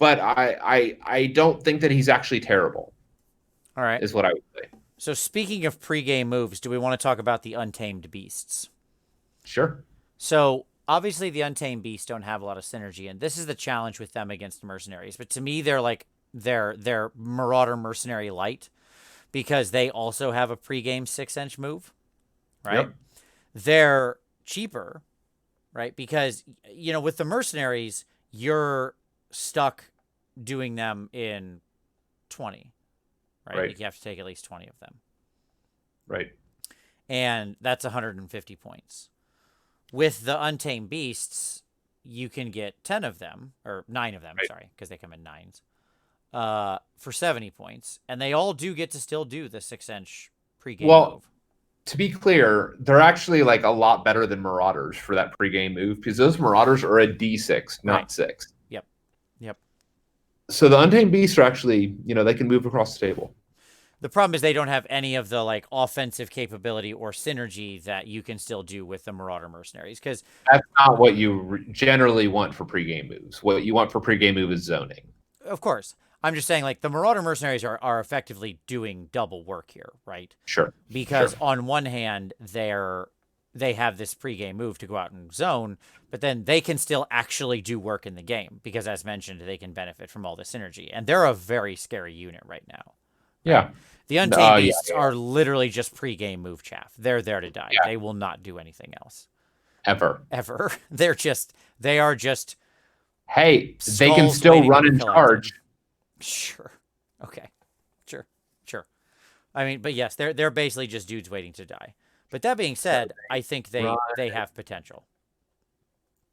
B: I don't think that he's actually terrible.
A: All right.
B: Is what I would say.
A: So speaking of pregame moves, do we want to talk about the Untamed Beasts?
B: Sure.
A: So obviously the Untamed Beasts don't have a lot of synergy, and this is the challenge with them against mercenaries. But to me, they're like they're Marauder Mercenary light because they also have a pregame 6-inch move, right?
B: Yep.
A: They're cheaper, right? Because with the mercenaries, you're stuck doing them in 20. Right? Like you have to take at least 20 of them.
B: Right.
A: And that's 150 points. With the Untamed Beasts, you can get 10 of them, or 9 of them, sorry, because they come in 9s, for 70 points. And they all do get to still do the 6-inch pregame move.
B: To be clear, they're actually like a lot better than Marauders for that pregame move because those Marauders are a D6, not 6.
A: Yep.
B: So the Untamed Beasts are actually, they can move across the table.
A: The problem is they don't have any of the like offensive capability or synergy that you can still do with the Marauder Mercenaries, because
B: that's not what you generally want for pregame moves. What you want for pregame move is zoning.
A: Of course. I'm just saying, like, the Marauder Mercenaries are effectively doing double work here, right?
B: Sure.
A: Because on one hand, they have this pregame move to go out and zone, but then they can still actually do work in the game because, as mentioned, they can benefit from all the synergy. And they're a very scary unit right now. Right?
B: Yeah.
A: The Untamed Beasts are literally just pregame move chaff. They're there to die. Yeah. They will not do anything else.
B: Ever.
A: They are just.
B: Hey, they can still run and charge.
A: Sure. Okay. Sure. I mean, but yes, they're basically just dudes waiting to die. But that being said, I think they have potential.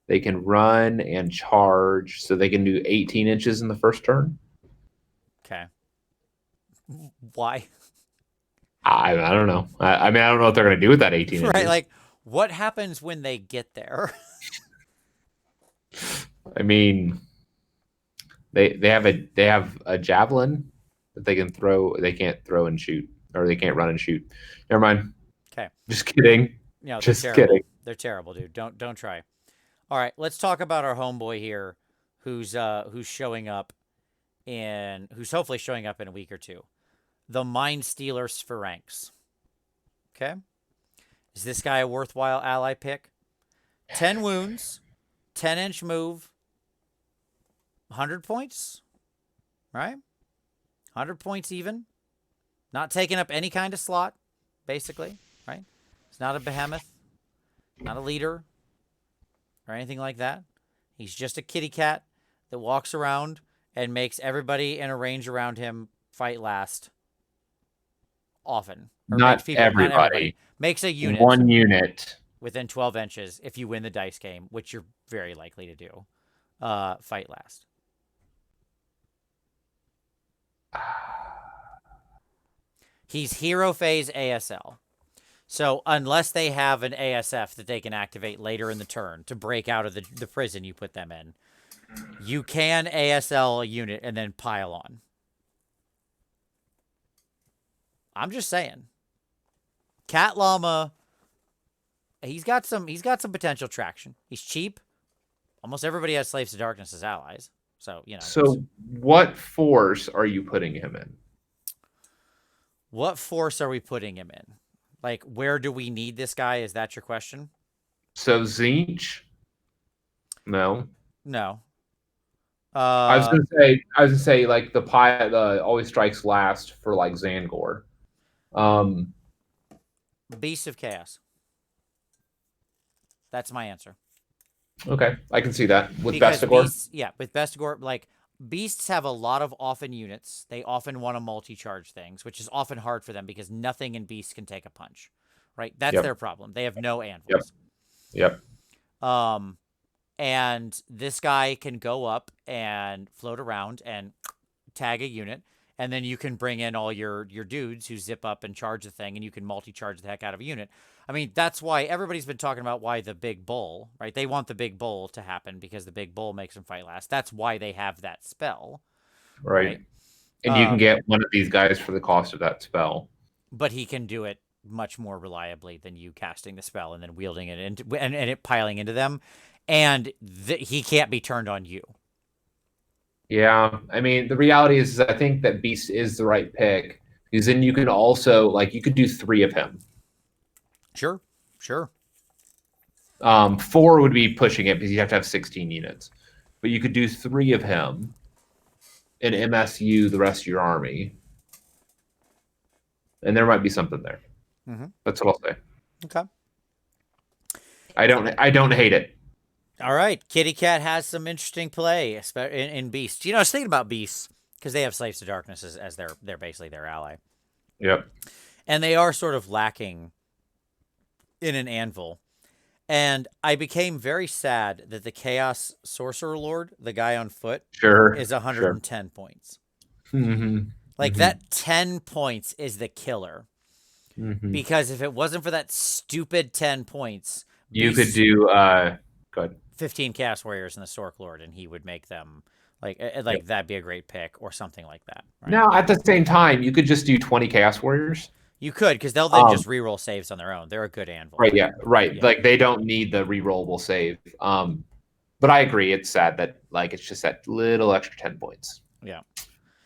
B: They can run and charge, so they can do 18 inches in the first turn.
A: Okay. Why?
B: I don't know. I mean, I don't know what they're going to do with that 18 inches.
A: Right, like, what happens when they get there?
B: I mean, they have a javelin that they can throw. They can't throw and shoot, or they can't run and shoot. Never mind.
A: Okay.
B: Just kidding.
A: No,
B: just kidding.
A: They're terrible, dude. Don't try. All right, let's talk about our homeboy here, who's showing up who's hopefully showing up in a week or two. The Mind Stealer Spheranx. Okay. Is this guy a worthwhile ally pick? 10 wounds, 10-inch move, 100 points, right? 100 points even. Not taking up any kind of slot, basically, right? It's not a behemoth, not a leader, or anything like that. He's just a kitty cat that walks around and makes everybody in a range around him fight last. Often. Or
B: not everybody.
A: Makes a unit.
B: One unit.
A: Within 12 inches if you win the dice game, which you're very likely to do. Fight last. He's hero phase ASL. So unless they have an ASF that they can activate later in the turn to break out of the prison you put them in, You can ASL a unit and then pile on. I'm just saying. Cat Llama, he's got some potential traction. He's cheap. Almost everybody has Slaves to Darkness as allies. So,
B: So what force are you putting him in?
A: What force are we putting him in? Like, where do we need this guy? Is that your question?
B: So Tzeentch? No.
A: No.
B: I was gonna say like the always strikes last for like Zangor.
A: Beast of Chaos. That's my answer.
B: Okay, I can see that with
A: Because
B: Bestigor.
A: Beasts, with Bestigor, like Beasts have a lot of often units. They often want to multi-charge things, which is often hard for them because nothing in Beasts can take a punch. Right? That's their problem. They have no anvils.
B: Yep.
A: And this guy can go up and float around and tag a unit, and then you can bring in all your dudes who zip up and charge the thing, and you can multi-charge the heck out of a unit. I mean, that's why everybody's been talking about why the big bull, right? They want the big bull to happen because the big bull makes them fight last. That's why they have that spell.
B: Right. And you can get one of these guys for the cost of that spell.
A: But he can do it much more reliably than you casting the spell and then wielding it into and it piling into them. And he can't be turned on you.
B: Yeah, I mean, the reality is I think that Beast is the right pick because then you can also you could do 3 of him.
A: Sure.
B: 4 would be pushing it because you have to have 16 units, but you could do 3 of him and MSU the rest of your army, and there might be something there.
A: Mm-hmm.
B: That's what I'll say.
A: Okay.
B: I don't hate it.
A: All right, Kitty Cat has some interesting play in Beasts. I was thinking about Beasts because they have Slaves to Darkness as they're basically their ally.
B: Yep.
A: And they are sort of lacking in an anvil. And I became very sad that the Chaos Sorcerer Lord, the guy on foot, is 110 points.
B: Mm-hmm.
A: Like that 10 points is the killer.
B: Mm-hmm.
A: Because if it wasn't for that stupid 10 points,
B: you could do
A: 15 Chaos Warriors and the Stork Lord, and he would make them that'd be a great pick or something like that. Right?
B: Now, at the same time, you could just do 20 Chaos Warriors.
A: You could, because they'll then just reroll saves on their own. They're a good anvil.
B: Right, yeah, right. Yeah. Like, they don't need the rerollable save. But I agree, it's sad that, it's just that little extra 10 points.
A: Yeah.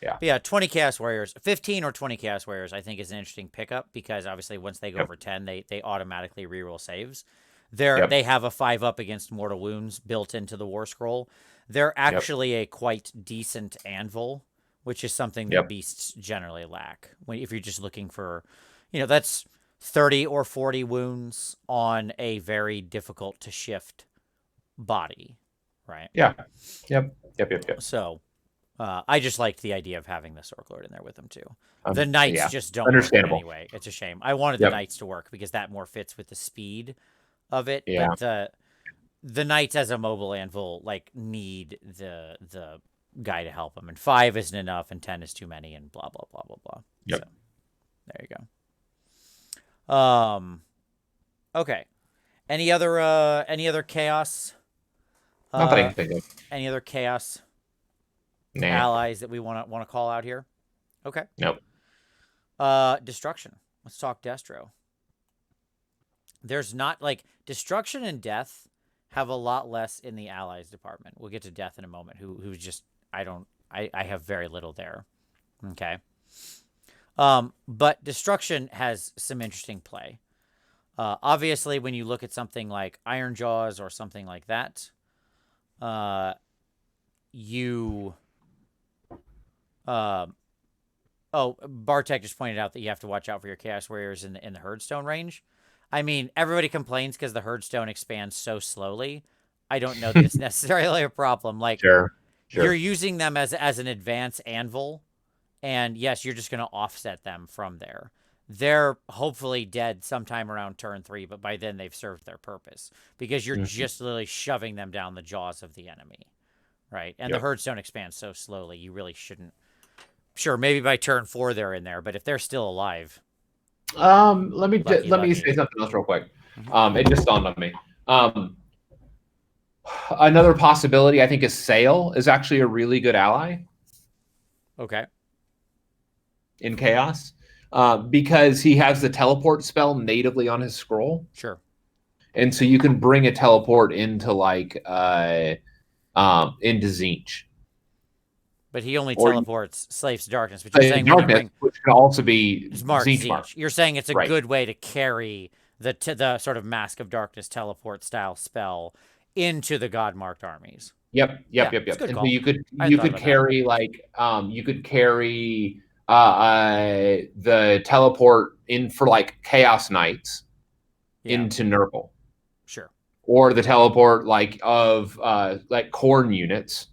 B: Yeah.
A: But yeah, 20 Chaos Warriors, 15 or 20 Chaos Warriors, I think is an interesting pickup because obviously once they go over 10, they automatically reroll saves. They have a 5-up against mortal wounds built into the War Scroll. They're actually a quite decent anvil, which is something that Beasts generally lack. If you're just looking for, that's 30 or 40 wounds on a very difficult to shift body, right?
B: Yeah. Yep.
A: So, I just liked the idea of having the Sork Lord in there with them too. The Knights just don't work anyway. It's a shame. I wanted the Knights to work because that more fits with the speed of it.
B: Yeah.
A: But the Knights as a mobile anvil need the guy to help them, and 5 isn't enough, and 10 is too many, and blah blah blah blah blah.
B: Yep.
A: So, there you go. Okay. Any other chaos?
B: Not that I can think of.
A: Any other chaos allies that we want to call out here? Okay.
B: Nope.
A: Destruction. Let's talk Destro. There's not destruction and death have a lot less in the allies department. We'll get to death in a moment. Who's just I have very little there. Okay. But destruction has some interesting play. Obviously, when you look at something like Iron Jaws or something like that, Bartek just pointed out that you have to watch out for your Chaos Warriors in the Herdstone range. I mean, everybody complains because the Herdstone expands so slowly. I don't know that it's necessarily a problem.
B: Sure.
A: You're using them as an advance anvil, and yes, you're just going to offset them from there. They're hopefully dead sometime around turn 3, but by then they've served their purpose because you're just literally shoving them down the jaws of the enemy, right? And the Herdstone expands so slowly, you really shouldn't. Sure, maybe by turn 4 they're in there, but if they're still alive.
B: Let me say something else real quick. It just dawned on me. Another possibility, I think, is Sail is actually a really good ally
A: Okay.
B: in Chaos because he has the teleport spell natively on his scroll.
A: Sure.
B: And so you can bring a teleport into like into Tzeentch.
A: But he only
B: Or
A: teleports Slaves to Darkness. But you're saying when you
B: Darkness,
A: bring
B: which can also be
A: Smart
B: Tzeentch.
A: You're saying it's a
B: Right.
A: good way to carry the sort of Mask of Darkness teleport style spell into the God marked armies.
B: Yep.
A: Yeah, it's a good
B: And so
A: call.
B: you could carry like you could carry the teleport in for like Chaos Knights into Nurgle.
A: Sure.
B: Or the teleport like of like Khorne units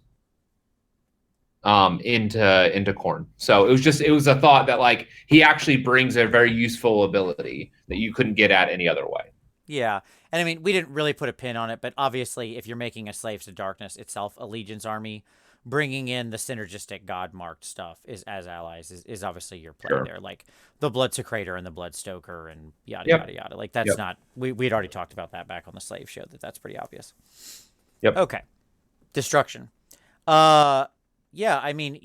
B: into Khorne. So it was a thought that like he actually brings a very useful ability that you couldn't get at any other way.
A: Yeah. And I mean, we didn't really put a pin on it, but obviously, if you're making a Slaves to Darkness itself, Allegiance army, bringing in the synergistic God marked stuff is as allies is obviously your play there. Like the Blood Secrator and the Blood Stoker and yada, yada, yada. Like that's not, we'd already talked about that back on the Slave show, that's pretty obvious.
B: Yep.
A: Okay. Destruction. Yeah, I mean,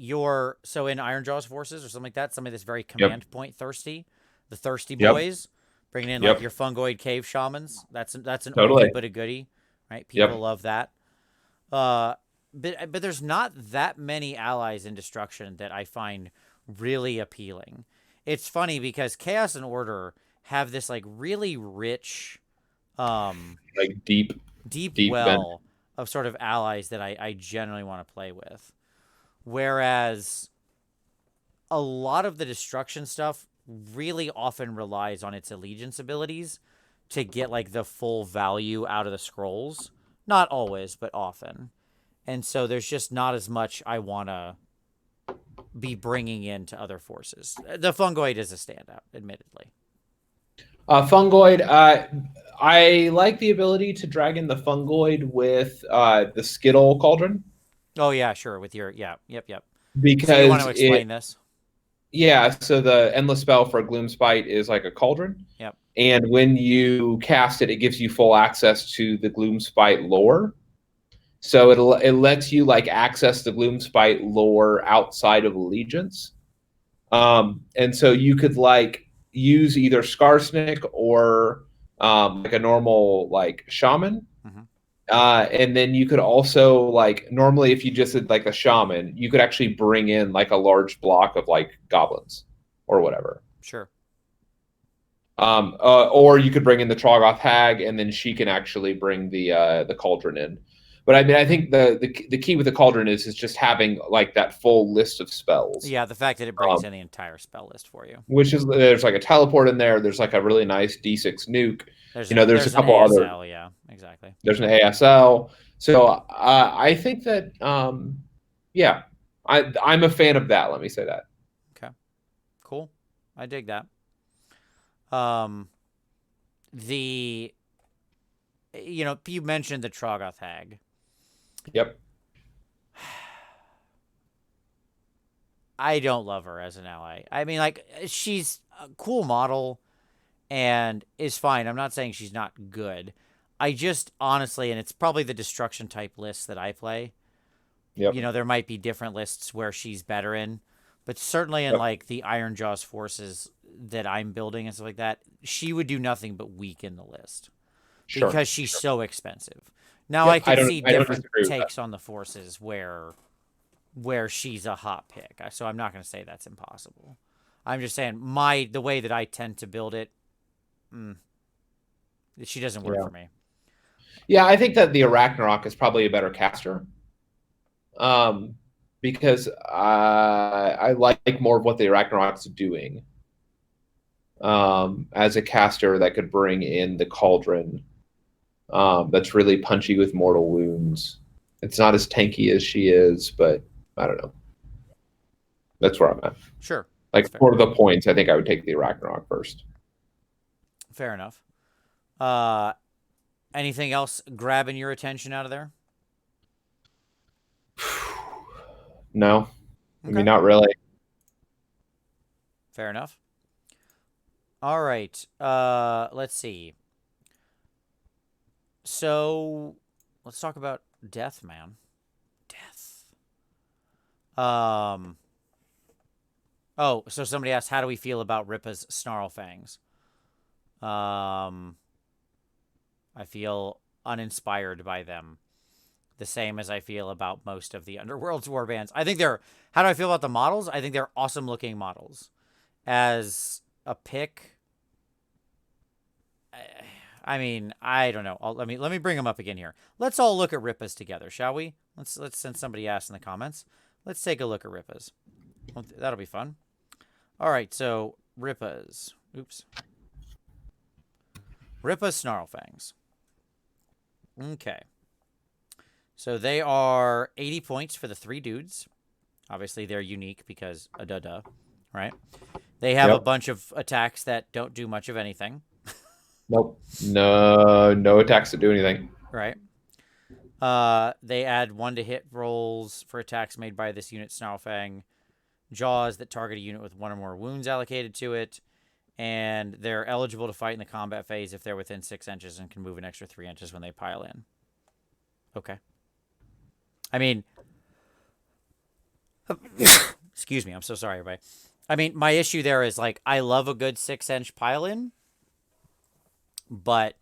A: so in Ironjaw's forces or something like that, somebody that's very command point thirsty, the Thirsty Boys. Bringing in like your fungoid cave shamans. That's an oldie but a goodie, right? People love that. But there's not that many allies in Destruction that I find really appealing. It's funny because Chaos and Order have this like really rich,
B: like deep
A: well of sort of allies that I generally want to play with. Whereas a lot of the Destruction stuff really often relies on its allegiance abilities to get like the full value out of the scrolls. Not always, but often. And so there's just not as much I want to be bringing into other forces. The Fungoid is a standout, admittedly.
B: Fungoid, I like the ability to drag in the Fungoid with the Skittle Cauldron.
A: Oh, yeah, sure. With your, yep.
B: Because
A: so you want to explain this?
B: Yeah, so the endless spell for Gloomspite is like a cauldron.
A: Yep.
B: And when you cast it, it gives you full access to the Gloomspite lore. So it lets you like access the Gloomspite lore outside of Allegiance. And so you could like use either Skarsnik or like a normal like shaman. And then you could also like normally if you just did like the shaman, you could actually bring in like a large block of like goblins or whatever.
A: Sure.
B: Or you could bring in the Troggoth hag, and then she can actually bring the cauldron in. But I mean, I think the key with the cauldron is just having like that full list of spells.
A: Yeah, the fact that it brings in the entire spell list for you.
B: Which is there's like a teleport in there. There's like a really nice D6 nuke. There's a couple
A: ASL,
B: other.
A: Yeah, exactly.
B: There's an ASL. So I think that yeah, I'm a fan of that. Let me say that.
A: Okay, cool. I dig that. You mentioned the Troggoth hag.
B: Yep.
A: I don't love her as an ally. I mean, like, she's a cool model and is fine. I'm not saying she's not good. I just honestly, and it's probably the destruction type lists that I play.
B: Yep.
A: There might be different lists where she's better in, but certainly in like the Ironjaw's forces that I'm building and stuff like that, she would do nothing but weaken the list because she's so expensive. Now I can see different takes on the forces where she's a hot pick. So I'm not going to say that's impossible. I'm just saying the way that I tend to build it, she doesn't work for me.
B: Yeah, I think that the Arachnarok is probably a better caster. Because I like more of what the Arachnarok's doing. As a caster that could bring in the cauldron. That's really punchy with mortal wounds. It's not as tanky as she is, but I don't know. That's where I'm at.
A: Sure.
B: Like for the points, I think I would take the Arachnarok first.
A: Fair enough. Anything else grabbing your attention out of there?
B: No. Okay. I mean, not really.
A: Fair enough. All right. Let's see. So let's talk about death, man. Death. Oh, so somebody asked, how do we feel about Rippa's Snarlfangs? I feel uninspired by them. The same as I feel about most of the Underworlds warbands. I think they're... How do I feel about the models? I think they're awesome looking models. As a pick... I mean, I don't know. Let me bring them up again here. Let's all look at Rippas together, shall we? Let's send somebody asked in the comments. Let's take a look at Rippas. That'll be fun. All right, so Rippas. Oops. Rippa's Snarlfangs. Okay. So they are 80 points for the 3 dudes. Obviously, they're unique because duh, right? They have a bunch of attacks that don't do much of anything.
B: Nope. No attacks that do anything.
A: Right. They add 1 to hit rolls for attacks made by this unit Snarlfang. Jaws that target a unit with 1 or more wounds allocated to it. And they're eligible to fight in the combat phase if they're within 6 inches and can move an extra 3 inches when they pile in. Okay. I mean... Excuse me, I'm so sorry, everybody. I mean, my issue there is, like, I love a good 6-inch pile-in, but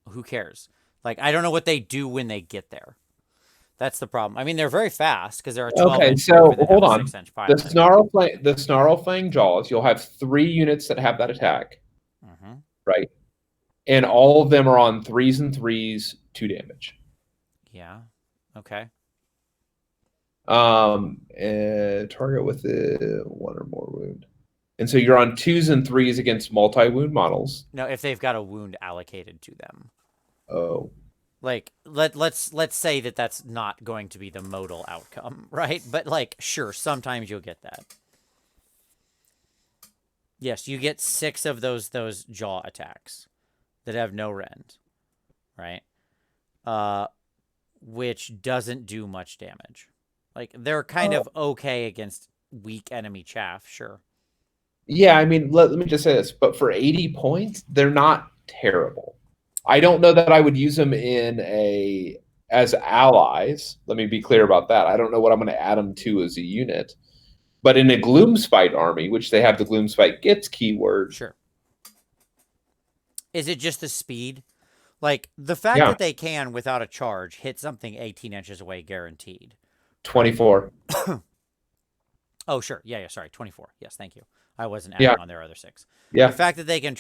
A: who cares? Like, I don't know what they do when they get there. That's the problem. I mean, they're very fast because they're a 12-inch.
B: Okay, so hold on.
A: 6-inch
B: The Snarlfang Jaws, you'll have 3 units that have that attack, right? And all of them are on 3s and 3s, 2 damage.
A: Yeah. Okay.
B: Target with 1 or more wound. And so you're on 2s and 3s against multi-wound models.
A: No, if they've got a wound allocated to them.
B: Oh.
A: Like, let's say that that's not going to be the modal outcome, right? But, like, sure, sometimes you'll get that. Yes, you get 6 of those jaw attacks that have no rend, right? Which doesn't do much damage. Like, they're kind of okay against weak enemy chaff, sure.
B: Yeah, I mean, let me just say this. But for 80 points, they're not terrible. I don't know that I would use them as allies. Let me be clear about that. I don't know what I'm going to add them to as a unit. But in a Gloomspite army, which they have the Gloomspite Gets keyword.
A: Sure. Is it just the speed? Like, the fact that they can, without a charge, hit something 18 inches away guaranteed.
B: 24.
A: Oh, sure. Yeah, sorry. 24. Yes, thank you. I wasn't adding on their other 6.
B: Yeah.
A: The fact that they can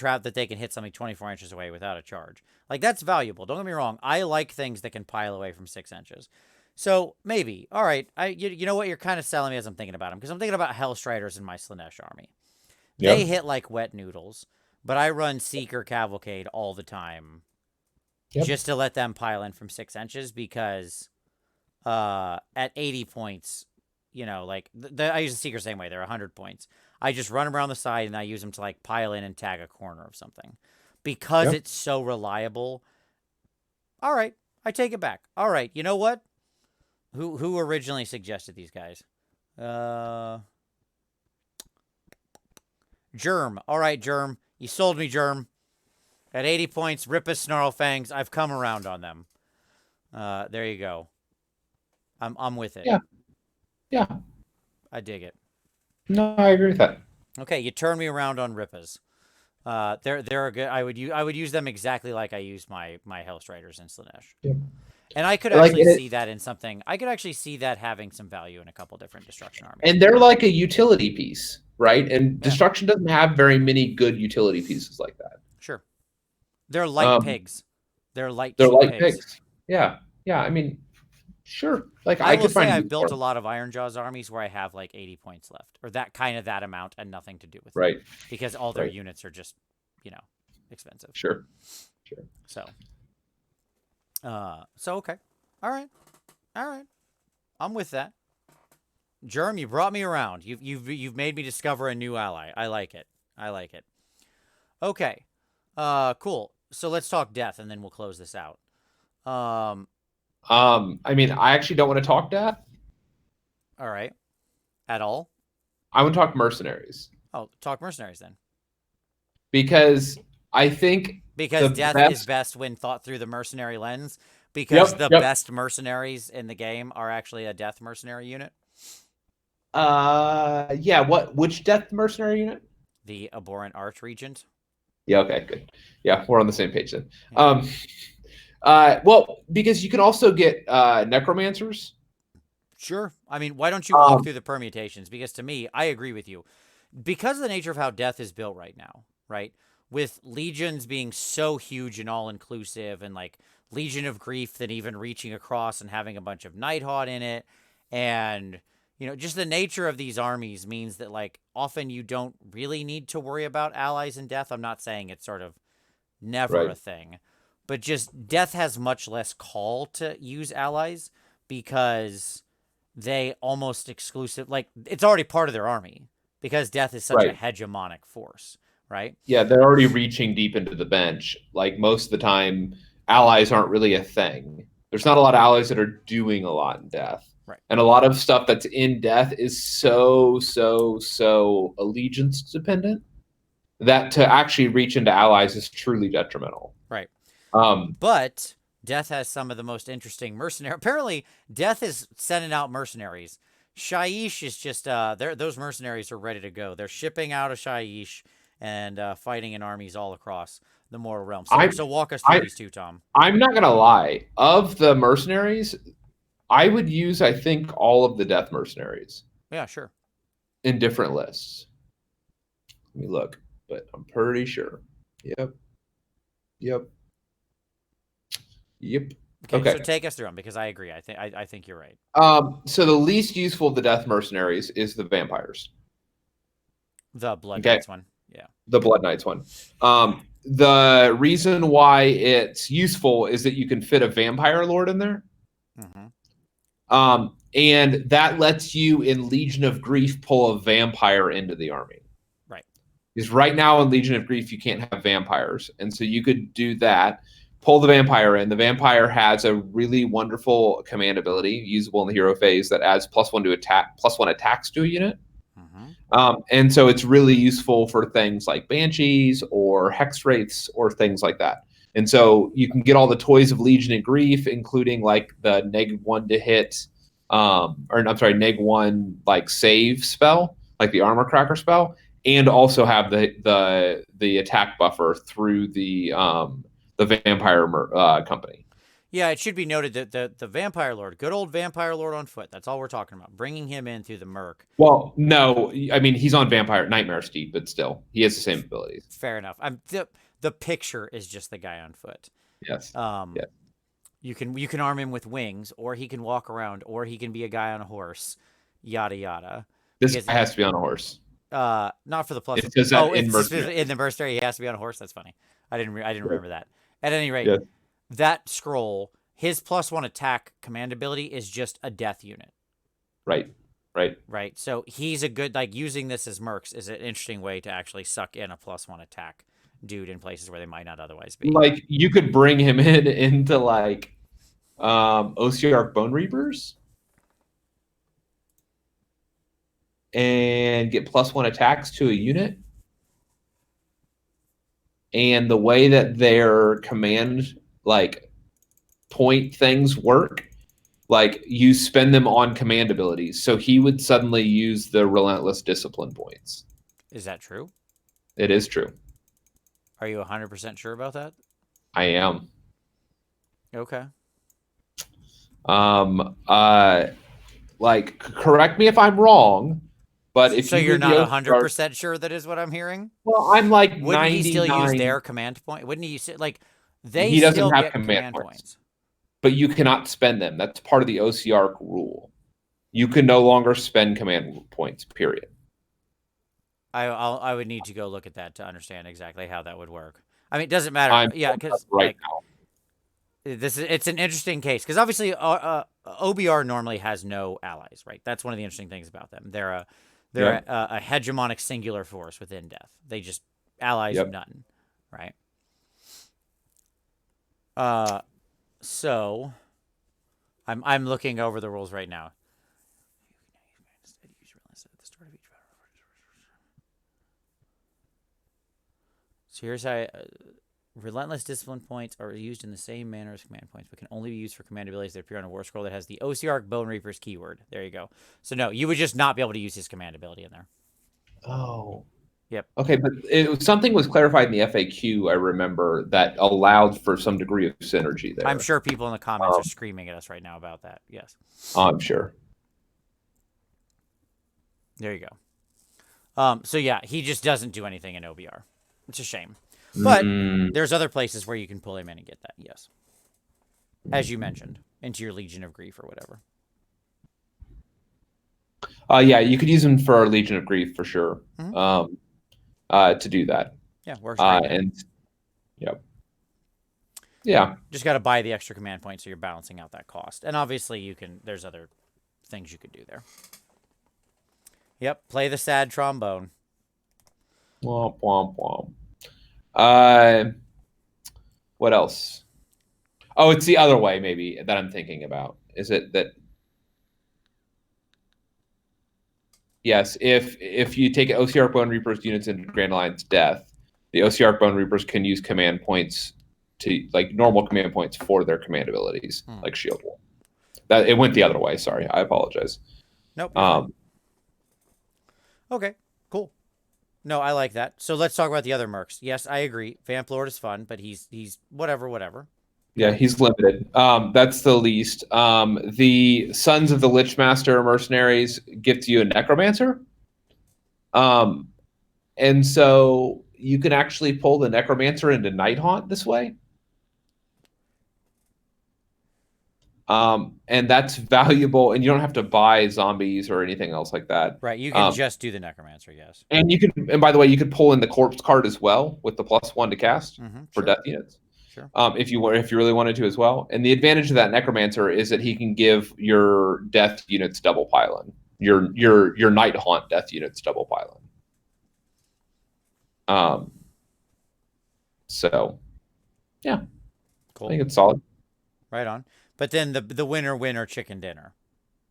A: hit something 24 inches away without a charge. Like, that's valuable. Don't get me wrong. I like things that can pile away from 6 inches. So, maybe. All right. You know what? You're kind of selling me as I'm thinking about them. Because I'm thinking about Hellstriders in my Slaanesh army. They hit like wet noodles. But I run Seeker Cavalcade all the time. Just to let them pile in from 6 inches. Because at 80 points, you know, like, I use the Seeker same way. They're 100 points. I just run around the side and I use them to, like, pile in and tag a corner of something. Because it's so reliable. All right. I take it back. All right. You know what? Who originally suggested these guys? Germ. All right, Germ. You sold me, Germ. At 80 points, Rippa's Snarlfangs. I've come around on them. There you go. I'm with it.
B: Yeah.
A: I dig it.
B: No, I agree with that.
A: Okay, you turn me around on Rippas. They're a good. I would use them exactly like I use my Hellstriders in Slaanesh.
B: Yeah.
A: And I could actually see that in something. I could actually see that having some value in a couple different destruction armies.
B: And they're like a utility piece, right? And destruction doesn't have very many good utility pieces like that.
A: Sure. They're light pigs. They're light
B: pigs. Yeah. I mean, sure. Like
A: I will say I've built a lot of Ironjaw's armies where I have like 80 points left, or that amount and nothing to do with it. Because all their units are just, you know, expensive.
B: Sure.
A: So okay. All right. I'm with that. Germ, you brought me around. You've made me discover a new ally. I like it. Okay. Cool. So let's talk death and then we'll close this out.
B: I mean, I actually don't want to talk death.
A: All right. At all?
B: I want to talk mercenaries.
A: Oh, talk mercenaries then.
B: Because I think
A: death is best when thought through the mercenary lens, because the
B: Yep.
A: best mercenaries in the game are actually a death mercenary unit.
B: Yeah. Which death mercenary unit?
A: The abhorrent Archregent.
B: Yeah. Okay. Good. Yeah, we're on the same page then.
A: Yeah.
B: Well, because you can also get necromancers.
A: Sure. I mean, why don't you walk
B: Um,
A: through the permutations? Because to me, I agree with you. Because of the nature of how death is built right now, right? With legions being so huge and all inclusive, and like Legion of Grief, then even reaching across and having a bunch of Nighthawk in it, and just the nature of these armies means that like often you don't really need to worry about allies in death. I'm not saying it's sort of never
B: right.
A: a thing, but just death has much less call to use allies because they almost exclusive, like it's already part of their army because death is such a
B: Right.
A: hegemonic force, right?
B: Yeah, they're already reaching deep into the bench. Like most of the time, allies aren't really a thing. There's not a lot of allies that are doing a lot in death.
A: Right.
B: And a lot of stuff that's in death is so allegiance dependent that to actually reach into allies is truly detrimental.
A: Right.
B: Um,
A: But death has some of the most interesting mercenary. Apparently, death is sending out mercenaries. Shaiish is just those mercenaries are ready to go. They're shipping out of Shaiish and fighting in armies all across the mortal realm. So
B: I,
A: so walk us through
B: I,
A: these two, Tom.
B: I'm not gonna lie. Of the mercenaries, I would use, I think, all of the death mercenaries
A: Yeah, sure.
B: in different lists. Let me look, but I'm pretty sure. Yep. Yep. Yep.
A: Okay, so
B: Okay.
A: take us through them because I agree. I think you're right.
B: So the least useful of the death mercenaries is the vampires.
A: The Blood
B: Okay.
A: Knights one. Yeah.
B: The Blood Knights one. The reason why it's useful is that you can fit a vampire lord in there.
A: Mm-hmm.
B: And that lets you in Legion of Grief pull a vampire into the army.
A: Right.
B: Because right now in Legion of Grief, you can't have vampires. And so you could do that, pull the vampire in. The vampire has a really wonderful command ability, usable in the hero phase, that adds +1 to attack, +1 attacks to a unit. And so it's really useful for things like banshees or hex wraiths or things like that. And so you can get all the toys of Legion and Grief, including like the -1 to hit, or I'm sorry, -1 like save spell, like the armor cracker spell, and also have the attack buffer through the vampire company.
A: Yeah, it should be noted that the Vampire Lord, good old Vampire Lord on foot, that's all we're talking about. Bringing him in through the merc.
B: Well, no, I mean he's on Vampire Nightmare Steed, but still, he has the same abilities.
A: Fair enough. The picture is just the guy on foot.
B: Yes.
A: Um,
B: Yeah.
A: you can arm him with wings, or he can walk around, or he can be a guy on a horse, yada yada.
B: This
A: Because
B: guy has to be on a horse.
A: not for the plus.
B: It says that
A: Oh,
B: in
A: it's
B: Mercenary.
A: in the mercenary. He has to be on a horse. That's funny. I didn't
B: Yeah.
A: remember that. At any rate,
B: Yeah.
A: that scroll, his +1 attack command ability is just a death unit.
B: Right. Right.
A: Right. So he's a good, like, using this as mercs is an interesting way to actually suck in a +1 attack dude in places where they might not otherwise be.
B: Like you could bring him in into like OCR Bone Reapers and get +1 attacks to a unit. And the way that their command like point things work, like you spend them on command abilities. So he would suddenly use the relentless discipline points.
A: Is that true?
B: It is true.
A: Are you 100% sure about that?
B: I am.
A: Okay.
B: Like correct me if I'm wrong, but if
A: So
B: you
A: you're
B: read the
A: not
B: OCR,
A: 100% sure that is what I'm hearing?
B: well, I'm like
A: Wouldn't he still use
B: 99.
A: their command point? Wouldn't he like they
B: He doesn't
A: still
B: have
A: get command points?
B: but you cannot spend them. That's part of the OCR rule. You can no longer spend command points. Period.
A: I would need to go look at that to understand exactly how that would work. I mean, it doesn't matter.
B: I'm
A: Yeah, because
B: right
A: like
B: now.
A: it's an interesting case because obviously OBR normally has no allies, right? That's one of the interesting things about them. They're
B: Yep.
A: a hegemonic singular force within death. They just allies
B: Yep.
A: none, right? So I'm looking over the rules right now. So here's how. Relentless discipline points are used in the same manner as command points, but can only be used for command abilities that appear on a war scroll that has the OCR Bone Reaper's keyword. There you go. So no, you would just not be able to use his command ability in there.
B: Oh.
A: Yep.
B: Okay, but something was clarified in the FAQ, I remember, that allowed for some degree of synergy there.
A: I'm sure people in the comments are screaming at us right now about that. Yes.
B: I'm sure.
A: There you go. So yeah, he just doesn't do anything in OBR. It's a shame. But there's other places where you can pull him in and get that, yes. As you mentioned, into your Legion of Grief or whatever.
B: Yeah, you could use him for our Legion of Grief for sure. To do that.
A: Yeah, works great.
B: And yep. Yeah.
A: Just got to buy the extra command points so you're balancing out that cost. And obviously you can, there's other things you could do there. Yep, play the sad trombone.
B: Womp, womp, womp. What else? Oh, it's the other way, maybe, that I'm thinking about. Is it that? Yes, if you take OCR Bone Reapers units into Grand Alliance Death, the OCR Bone Reapers can use command points to, like, normal command points for their command abilities, like Shield Wall. That it went the other way. Sorry, I apologize.
A: Nope. Okay, cool. No, I like that. So let's talk about the other mercs. Yes, I agree. Vamp Lord is fun, but he's whatever.
B: Yeah, he's limited. That's the least. The Sons of the Lichmaster Mercenaries gives you a necromancer. And so you can actually pull the necromancer into Nighthaunt this way. And that's valuable, and you don't have to buy zombies or anything else like that.
A: Right, you can just do the necromancer, yes.
B: And you can, and by the way, you could pull in the corpse card as well with the +1 to cast for death units.
A: Sure.
B: If you really wanted to as well. And the advantage of that necromancer is that he can give your death units double pylon. Your Nighthaunt death units double pylon. So yeah. Cool. I think it's solid.
A: Right on. But then the winner chicken dinner.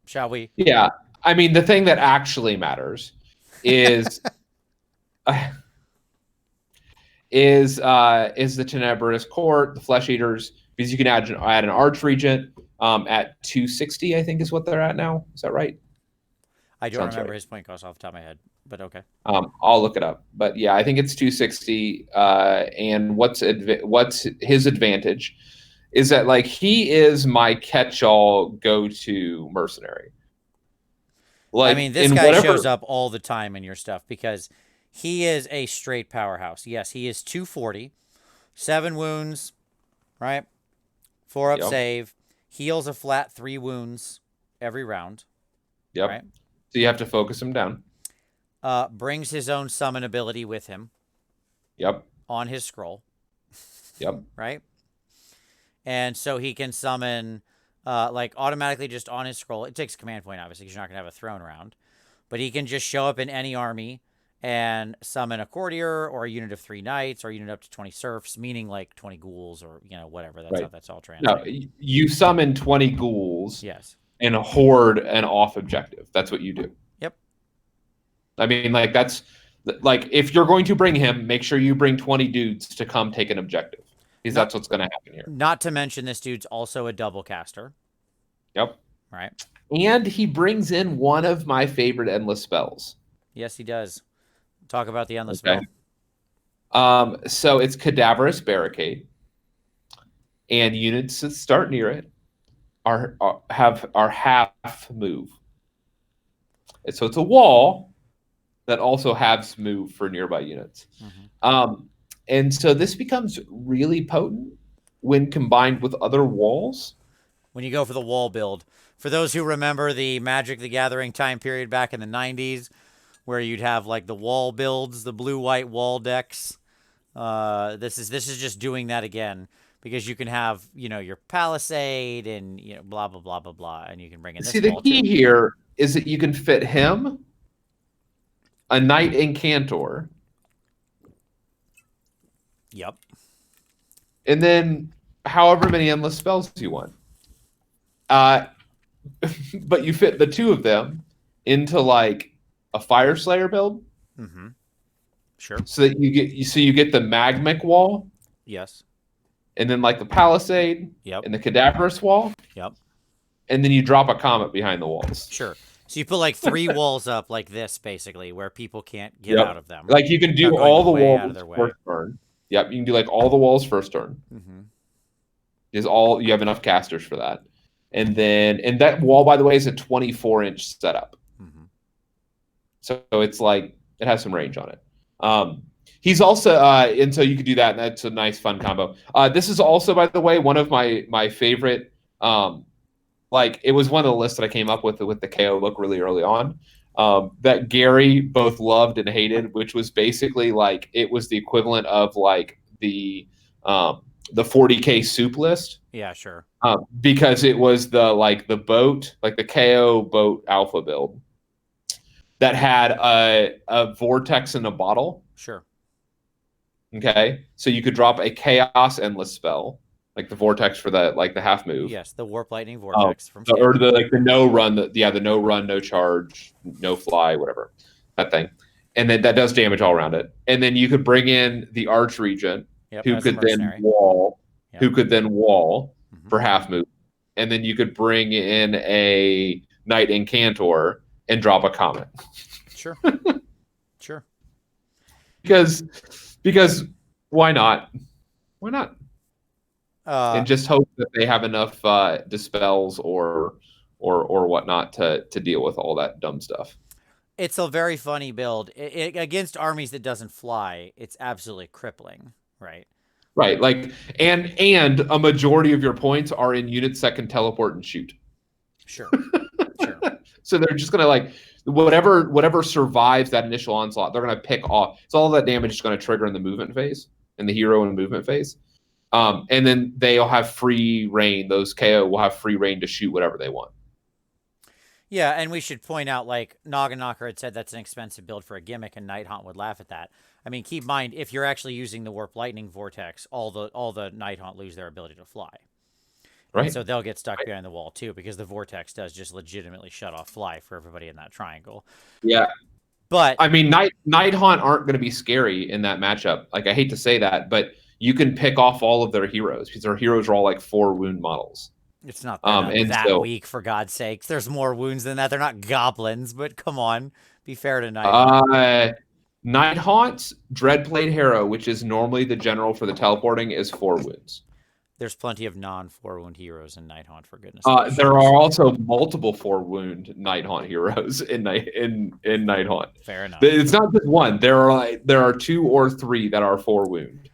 A: Shall we?
B: Yeah. I mean, the thing that actually matters is is the Tenebrous Court, the Flesh Eaters, because you can add an Archregent at 260, I think is what they're at now. Is that right?
A: I don't remember his point cost off the top of my head, but okay.
B: I'll look it up. But yeah, I think it's 260. And what's his advantage is that, like, he is my catch-all go-to mercenary.
A: Like, I mean, this guy shows up all the time in your stuff because he is a straight powerhouse. Yes, he is 240, 7 wounds, right? 4 up save, heals a flat 3 wounds every round.
B: Yep.
A: Right?
B: So you have to focus him down.
A: Brings his own summon ability with him.
B: Yep.
A: On his scroll.
B: Yep.
A: Right? And so he can summon, like, automatically just on his scroll. It takes a command point, obviously, because you're not going to have a throne around. But he can just show up in any army and summon a courtier or a unit of 3 knights or a unit up to 20 serfs, meaning like 20 ghouls or, you know, whatever. That's how that's all translated.
B: No, you summon 20 ghouls.
A: Yes.
B: And hoard an off objective. That's what you do.
A: Yep.
B: I mean, like, that's, like, if you're going to bring him, make sure you bring 20 dudes to come take an objective. Because that's what's going to happen here.
A: Not to mention this dude's also a double caster.
B: Yep.
A: Right.
B: And he brings in one of my favorite endless spells.
A: Yes, he does. Talk about the endless spell.
B: So it's Cadaverous Barricade. And units that start near it are half move. And so it's a wall that also halves move for nearby units. And so this becomes really potent when combined with other walls.
A: When you go for the wall build. For those who remember the Magic the Gathering time period back in the 90s, where you'd have, like, the wall builds, the blue-white wall decks. This is just doing that again. Because you can have, you know, your Palisade and, you know, blah, blah, blah, blah, blah. And you can bring in this.
B: See, the key here is that you can fit him, a Knight Incantor.
A: Yep.
B: And then however many endless spells you want. But you fit the 2 of them into, like, a Fire Slayer build.
A: Sure.
B: So that you get the Magmic wall.
A: Yes.
B: and then like the palisade,
A: Yep.
B: and the cadaverous wall,
A: Yep.
B: and then you drop a comet behind the walls.
A: Sure. So you put like 3 walls up like this, basically, where people can't get
B: Yep.
A: out of them.
B: Like you can do
A: Without going
B: all the
A: way out of
B: walls
A: their way.
B: first turn. Yep, you can do like all the walls first turn.
A: Mm-hmm.
B: Is all you have enough casters for that, and that wall, by the way, is a 24-inch setup.
A: Mm-hmm.
B: So it's like it has some range on it. He's also and so you could do that, and that's a nice fun combo. This is also, by the way, one of my favorite. Like it was one of the lists that I came up with the KO look really early on. That Gary both loved and hated, which was basically like it was the equivalent of like the 40K soup list.
A: Yeah, sure.
B: Because it was the boat, like the KO boat alpha build that had a vortex in a bottle.
A: Sure.
B: Okay, so you could drop a chaos endless spell, like the vortex for the half move.
A: Yes, the warp lightning vortex from
B: or
A: Skaven.
B: the no run, the no run, no charge, no fly, whatever that thing, and then that does damage all around it. And then you could bring in the Archregent, who could then wall,
A: mm-hmm.
B: for half move, and then you could bring in a Knight Incantor and drop a comet.
A: Sure. Sure.
B: Because why not? Why not? And just hope that they have enough dispels or whatnot to deal with all that dumb stuff.
A: It's a very funny build. Against armies that doesn't fly, it's absolutely crippling, right?
B: Right, like and a majority of your points are in units that can teleport and shoot.
A: Sure. Sure.
B: So they're just gonna like whatever survives that initial onslaught, they're gonna pick off. So all that damage is gonna trigger in the movement phase, in the hero and movement phase. And then they'll have free reign. Those KO will have free reign to shoot whatever they want.
A: Yeah, and we should point out, like, Naga had said that's an expensive build for a gimmick, and Nighthaunt would laugh at that. I mean, keep in mind, if you're actually using the Warp Lightning Vortex, all the Nighthaunt lose their ability to fly.
B: Right.
A: And so they'll get stuck behind the wall, too, because the Vortex does just legitimately shut off fly for everybody in that triangle.
B: Yeah.
A: But
B: I mean, Nighthaunt aren't going to be scary in that matchup. Like, I hate to say that, but you can pick off all of their heroes, because their heroes are all like 4 wound models.
A: It's not that weak, for God's sakes. There's more wounds than that. They're not goblins, but come on. Be fair to Nighthaunt.
B: Nighthaunt's Dreadblade Hero, which is normally the general for the teleporting, is 4 wounds.
A: There's plenty of non-4 wound heroes in Nighthaunt, for goodness
B: sake. There are also multiple 4 wound Nighthaunt heroes in Nighthaunt.
A: Fair enough.
B: It's not just one. There are 2 or 3 that are 4 wound.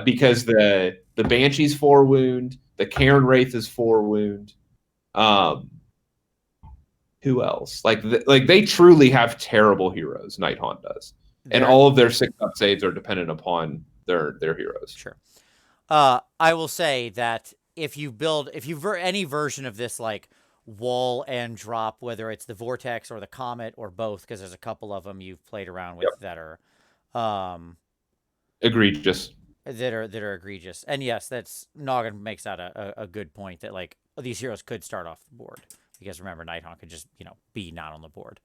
B: Because the Banshee's 4 wound, the Cairn Wraith is 4 wound. Who else? Like they truly have terrible heroes. Nighthaunt does, and all of their 6-up saves are dependent upon their heroes.
A: Sure. I will say that if you any version of this, like wall and drop, whether it's the Vortex or the Comet or both, because there's a couple of them you've played around with that are
B: egregious.
A: That are egregious. And yes, that's Noggin makes that a good point, that like these heroes could start off the board, because remember, Nighthaunt could just be not on the board.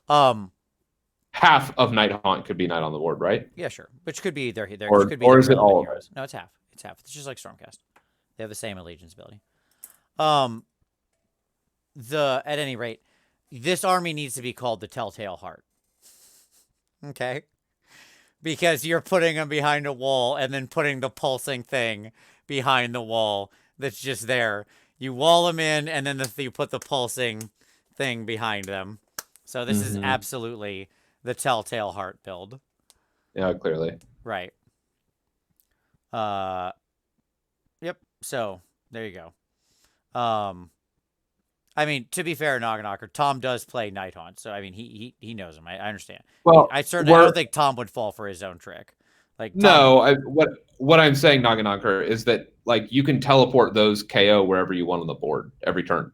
B: Half of Nighthaunt could be not on the board, right?
A: Yeah, sure. Which could be their
B: or is it all
A: heroes. No, it's half. It's half. It's just like Stormcast. They have the same allegiance ability. At any rate, this army needs to be called the Telltale Heart. Okay? Because you're putting them behind a wall and then putting the pulsing thing behind the wall that's just there. You wall them in, and then you put the pulsing thing behind them. So this is absolutely the Telltale Heart build.
B: Yeah, clearly.
A: Right. Yep. So there you go. I mean, to be fair, Knocker, Tom does play Nighthaunt, so I mean, he knows him. I understand.
B: Well,
A: I don't think Tom would fall for his own trick. Like
B: Tom, what I'm saying, Knocker, is that like you can teleport those KO wherever you want on the board every turn,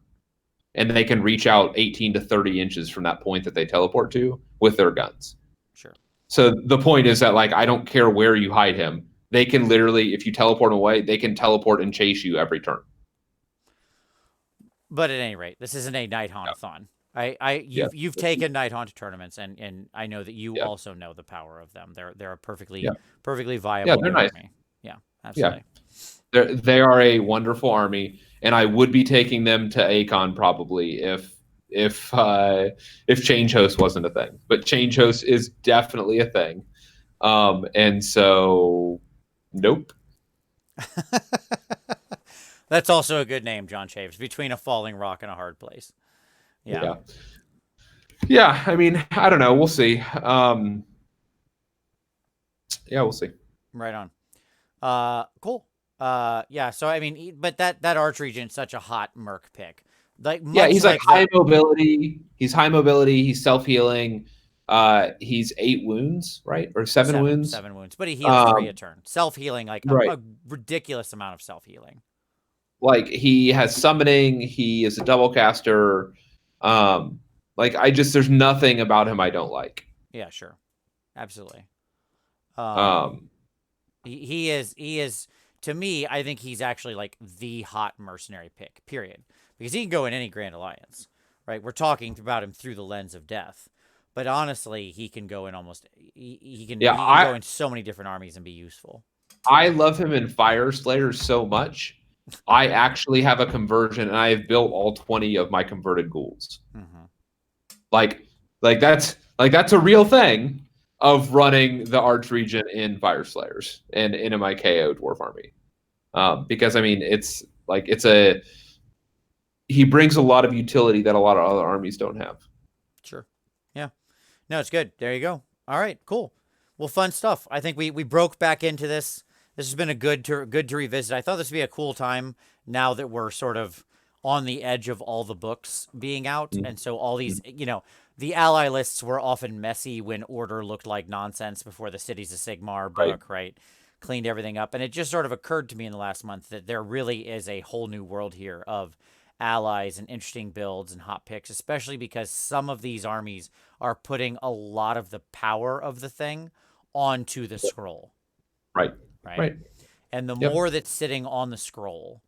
B: and they can reach out 18 to 30 inches from that point that they teleport to with their guns.
A: Sure.
B: So the point is that like I don't care where you hide him, they can literally, if you teleport away, they can teleport and chase you every turn.
A: But at any rate, this isn't a Nighthaunt-a-thon. You've taken Nighthaunt to tournaments, and I know that you also know the power of them. They're a perfectly viable.
B: Yeah, they're nice.
A: Army. Yeah. Absolutely.
B: They are a wonderful army, and I would be taking them to ACON probably if Change Host wasn't a thing. But Change Host is definitely a thing, and so nope.
A: That's also a good name, John Chaves. Between a falling rock and a hard place. Yeah.
B: Yeah. I mean, I don't know. We'll see. Yeah, we'll see.
A: Right on. Cool. Yeah. So I mean, but that Archregent's such a hot merc pick. Like
B: He's like high mobility. He's high mobility. He's self healing. He's 8 wounds, right, or 7 wounds.
A: 7 wounds, but he heals 3 a turn. Self healing, like
B: right.
A: a ridiculous amount of self healing.
B: Like he has summoning. He is a double caster. Like there's nothing about him I don't like.
A: Yeah, sure, absolutely. He is to me. I think he's actually like the hot mercenary pick. Period. Because he can go in any Grand Alliance, right? We're talking about him through the lens of death, but honestly, he can go in almost. He can go in so many different armies and be useful.
B: I love him in Fire Slayers so much. I actually have a conversion, and I have built all 20 of my converted ghouls.
A: Mm-hmm.
B: Like that's a real thing of running the Archregent in Fire Slayers and in my KO Dwarf army, because I mean he brings a lot of utility that a lot of other armies don't have.
A: Sure. Yeah. No, it's good. There you go. All right. Cool. Well, fun stuff. I think we broke back into this. This has been a good to revisit. I thought this would be a cool time now that we're sort of on the edge of all the books being out. And so all these, the ally lists were often messy when Order looked like nonsense before the Cities of Sigmar book, right? Cleaned everything up. And it just sort of occurred to me in the last month that there really is a whole new world here of allies and interesting builds and hot picks, especially because some of these armies are putting a lot of the power of the thing onto the scroll.
B: Right.
A: And the more that's sitting on the scroll,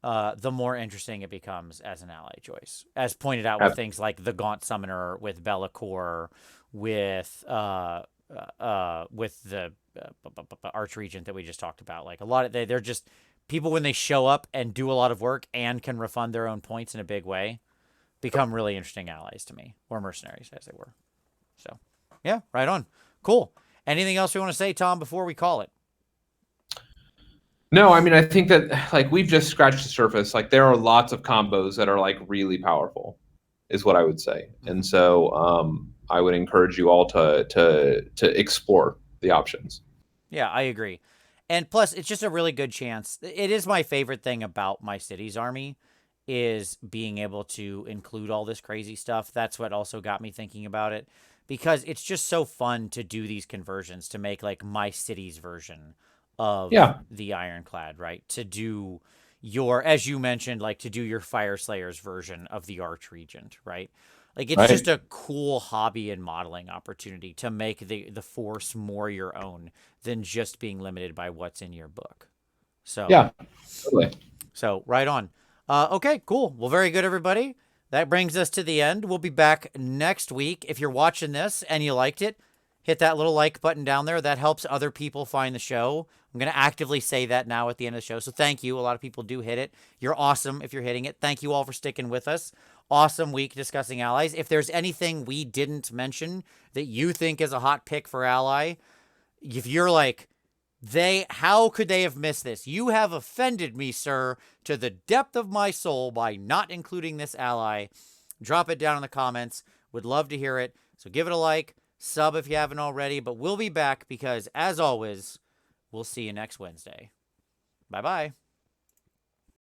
A: the more interesting it becomes as an ally choice, as pointed out with things like the Gaunt Summoner, with Belakor, with the Archregent that we just talked about. Like a lot of they're just people when they show up and do a lot of work and can refund their own points in a big way, become really interesting allies to me, or mercenaries as they were. So yeah, right on. Cool. Anything else we want to say, Tom, before we call it?
B: No, I mean, I think that like we've just scratched the surface. Like there are lots of combos that are like really powerful, is what I would say. And so I would encourage you all to explore the options.
A: Yeah, I agree. And plus, it's just a really good chance. It is my favorite thing about my city's army is being able to include all this crazy stuff. That's what also got me thinking about it, because it's just so fun to do these conversions to make like my city's version of the Ironclad, right? To do your, as you mentioned, like to do your Fire Slayers version of the Archregent, right? Like it's just a cool hobby and modeling opportunity to make the force more your own than just being limited by what's in your book. So
B: yeah, totally.
A: So right on. Okay, cool. Well, very good, everybody. That brings us to the end. We'll be back next week. If you're watching this and you liked it, hit that little like button down there. That helps other people find the show. I'm going to actively say that now at the end of the show. So thank you. A lot of people do hit it. You're awesome if you're hitting it. Thank you all for sticking with us. Awesome week discussing allies. If there's anything we didn't mention that you think is a hot pick for ally, if you're like, how could they have missed this? You have offended me, sir, to the depth of my soul by not including this ally. Drop it down in the comments. Would love to hear it. So give it a like, sub if you haven't already, but we'll be back because, as always, we'll see you next Wednesday. Bye-bye.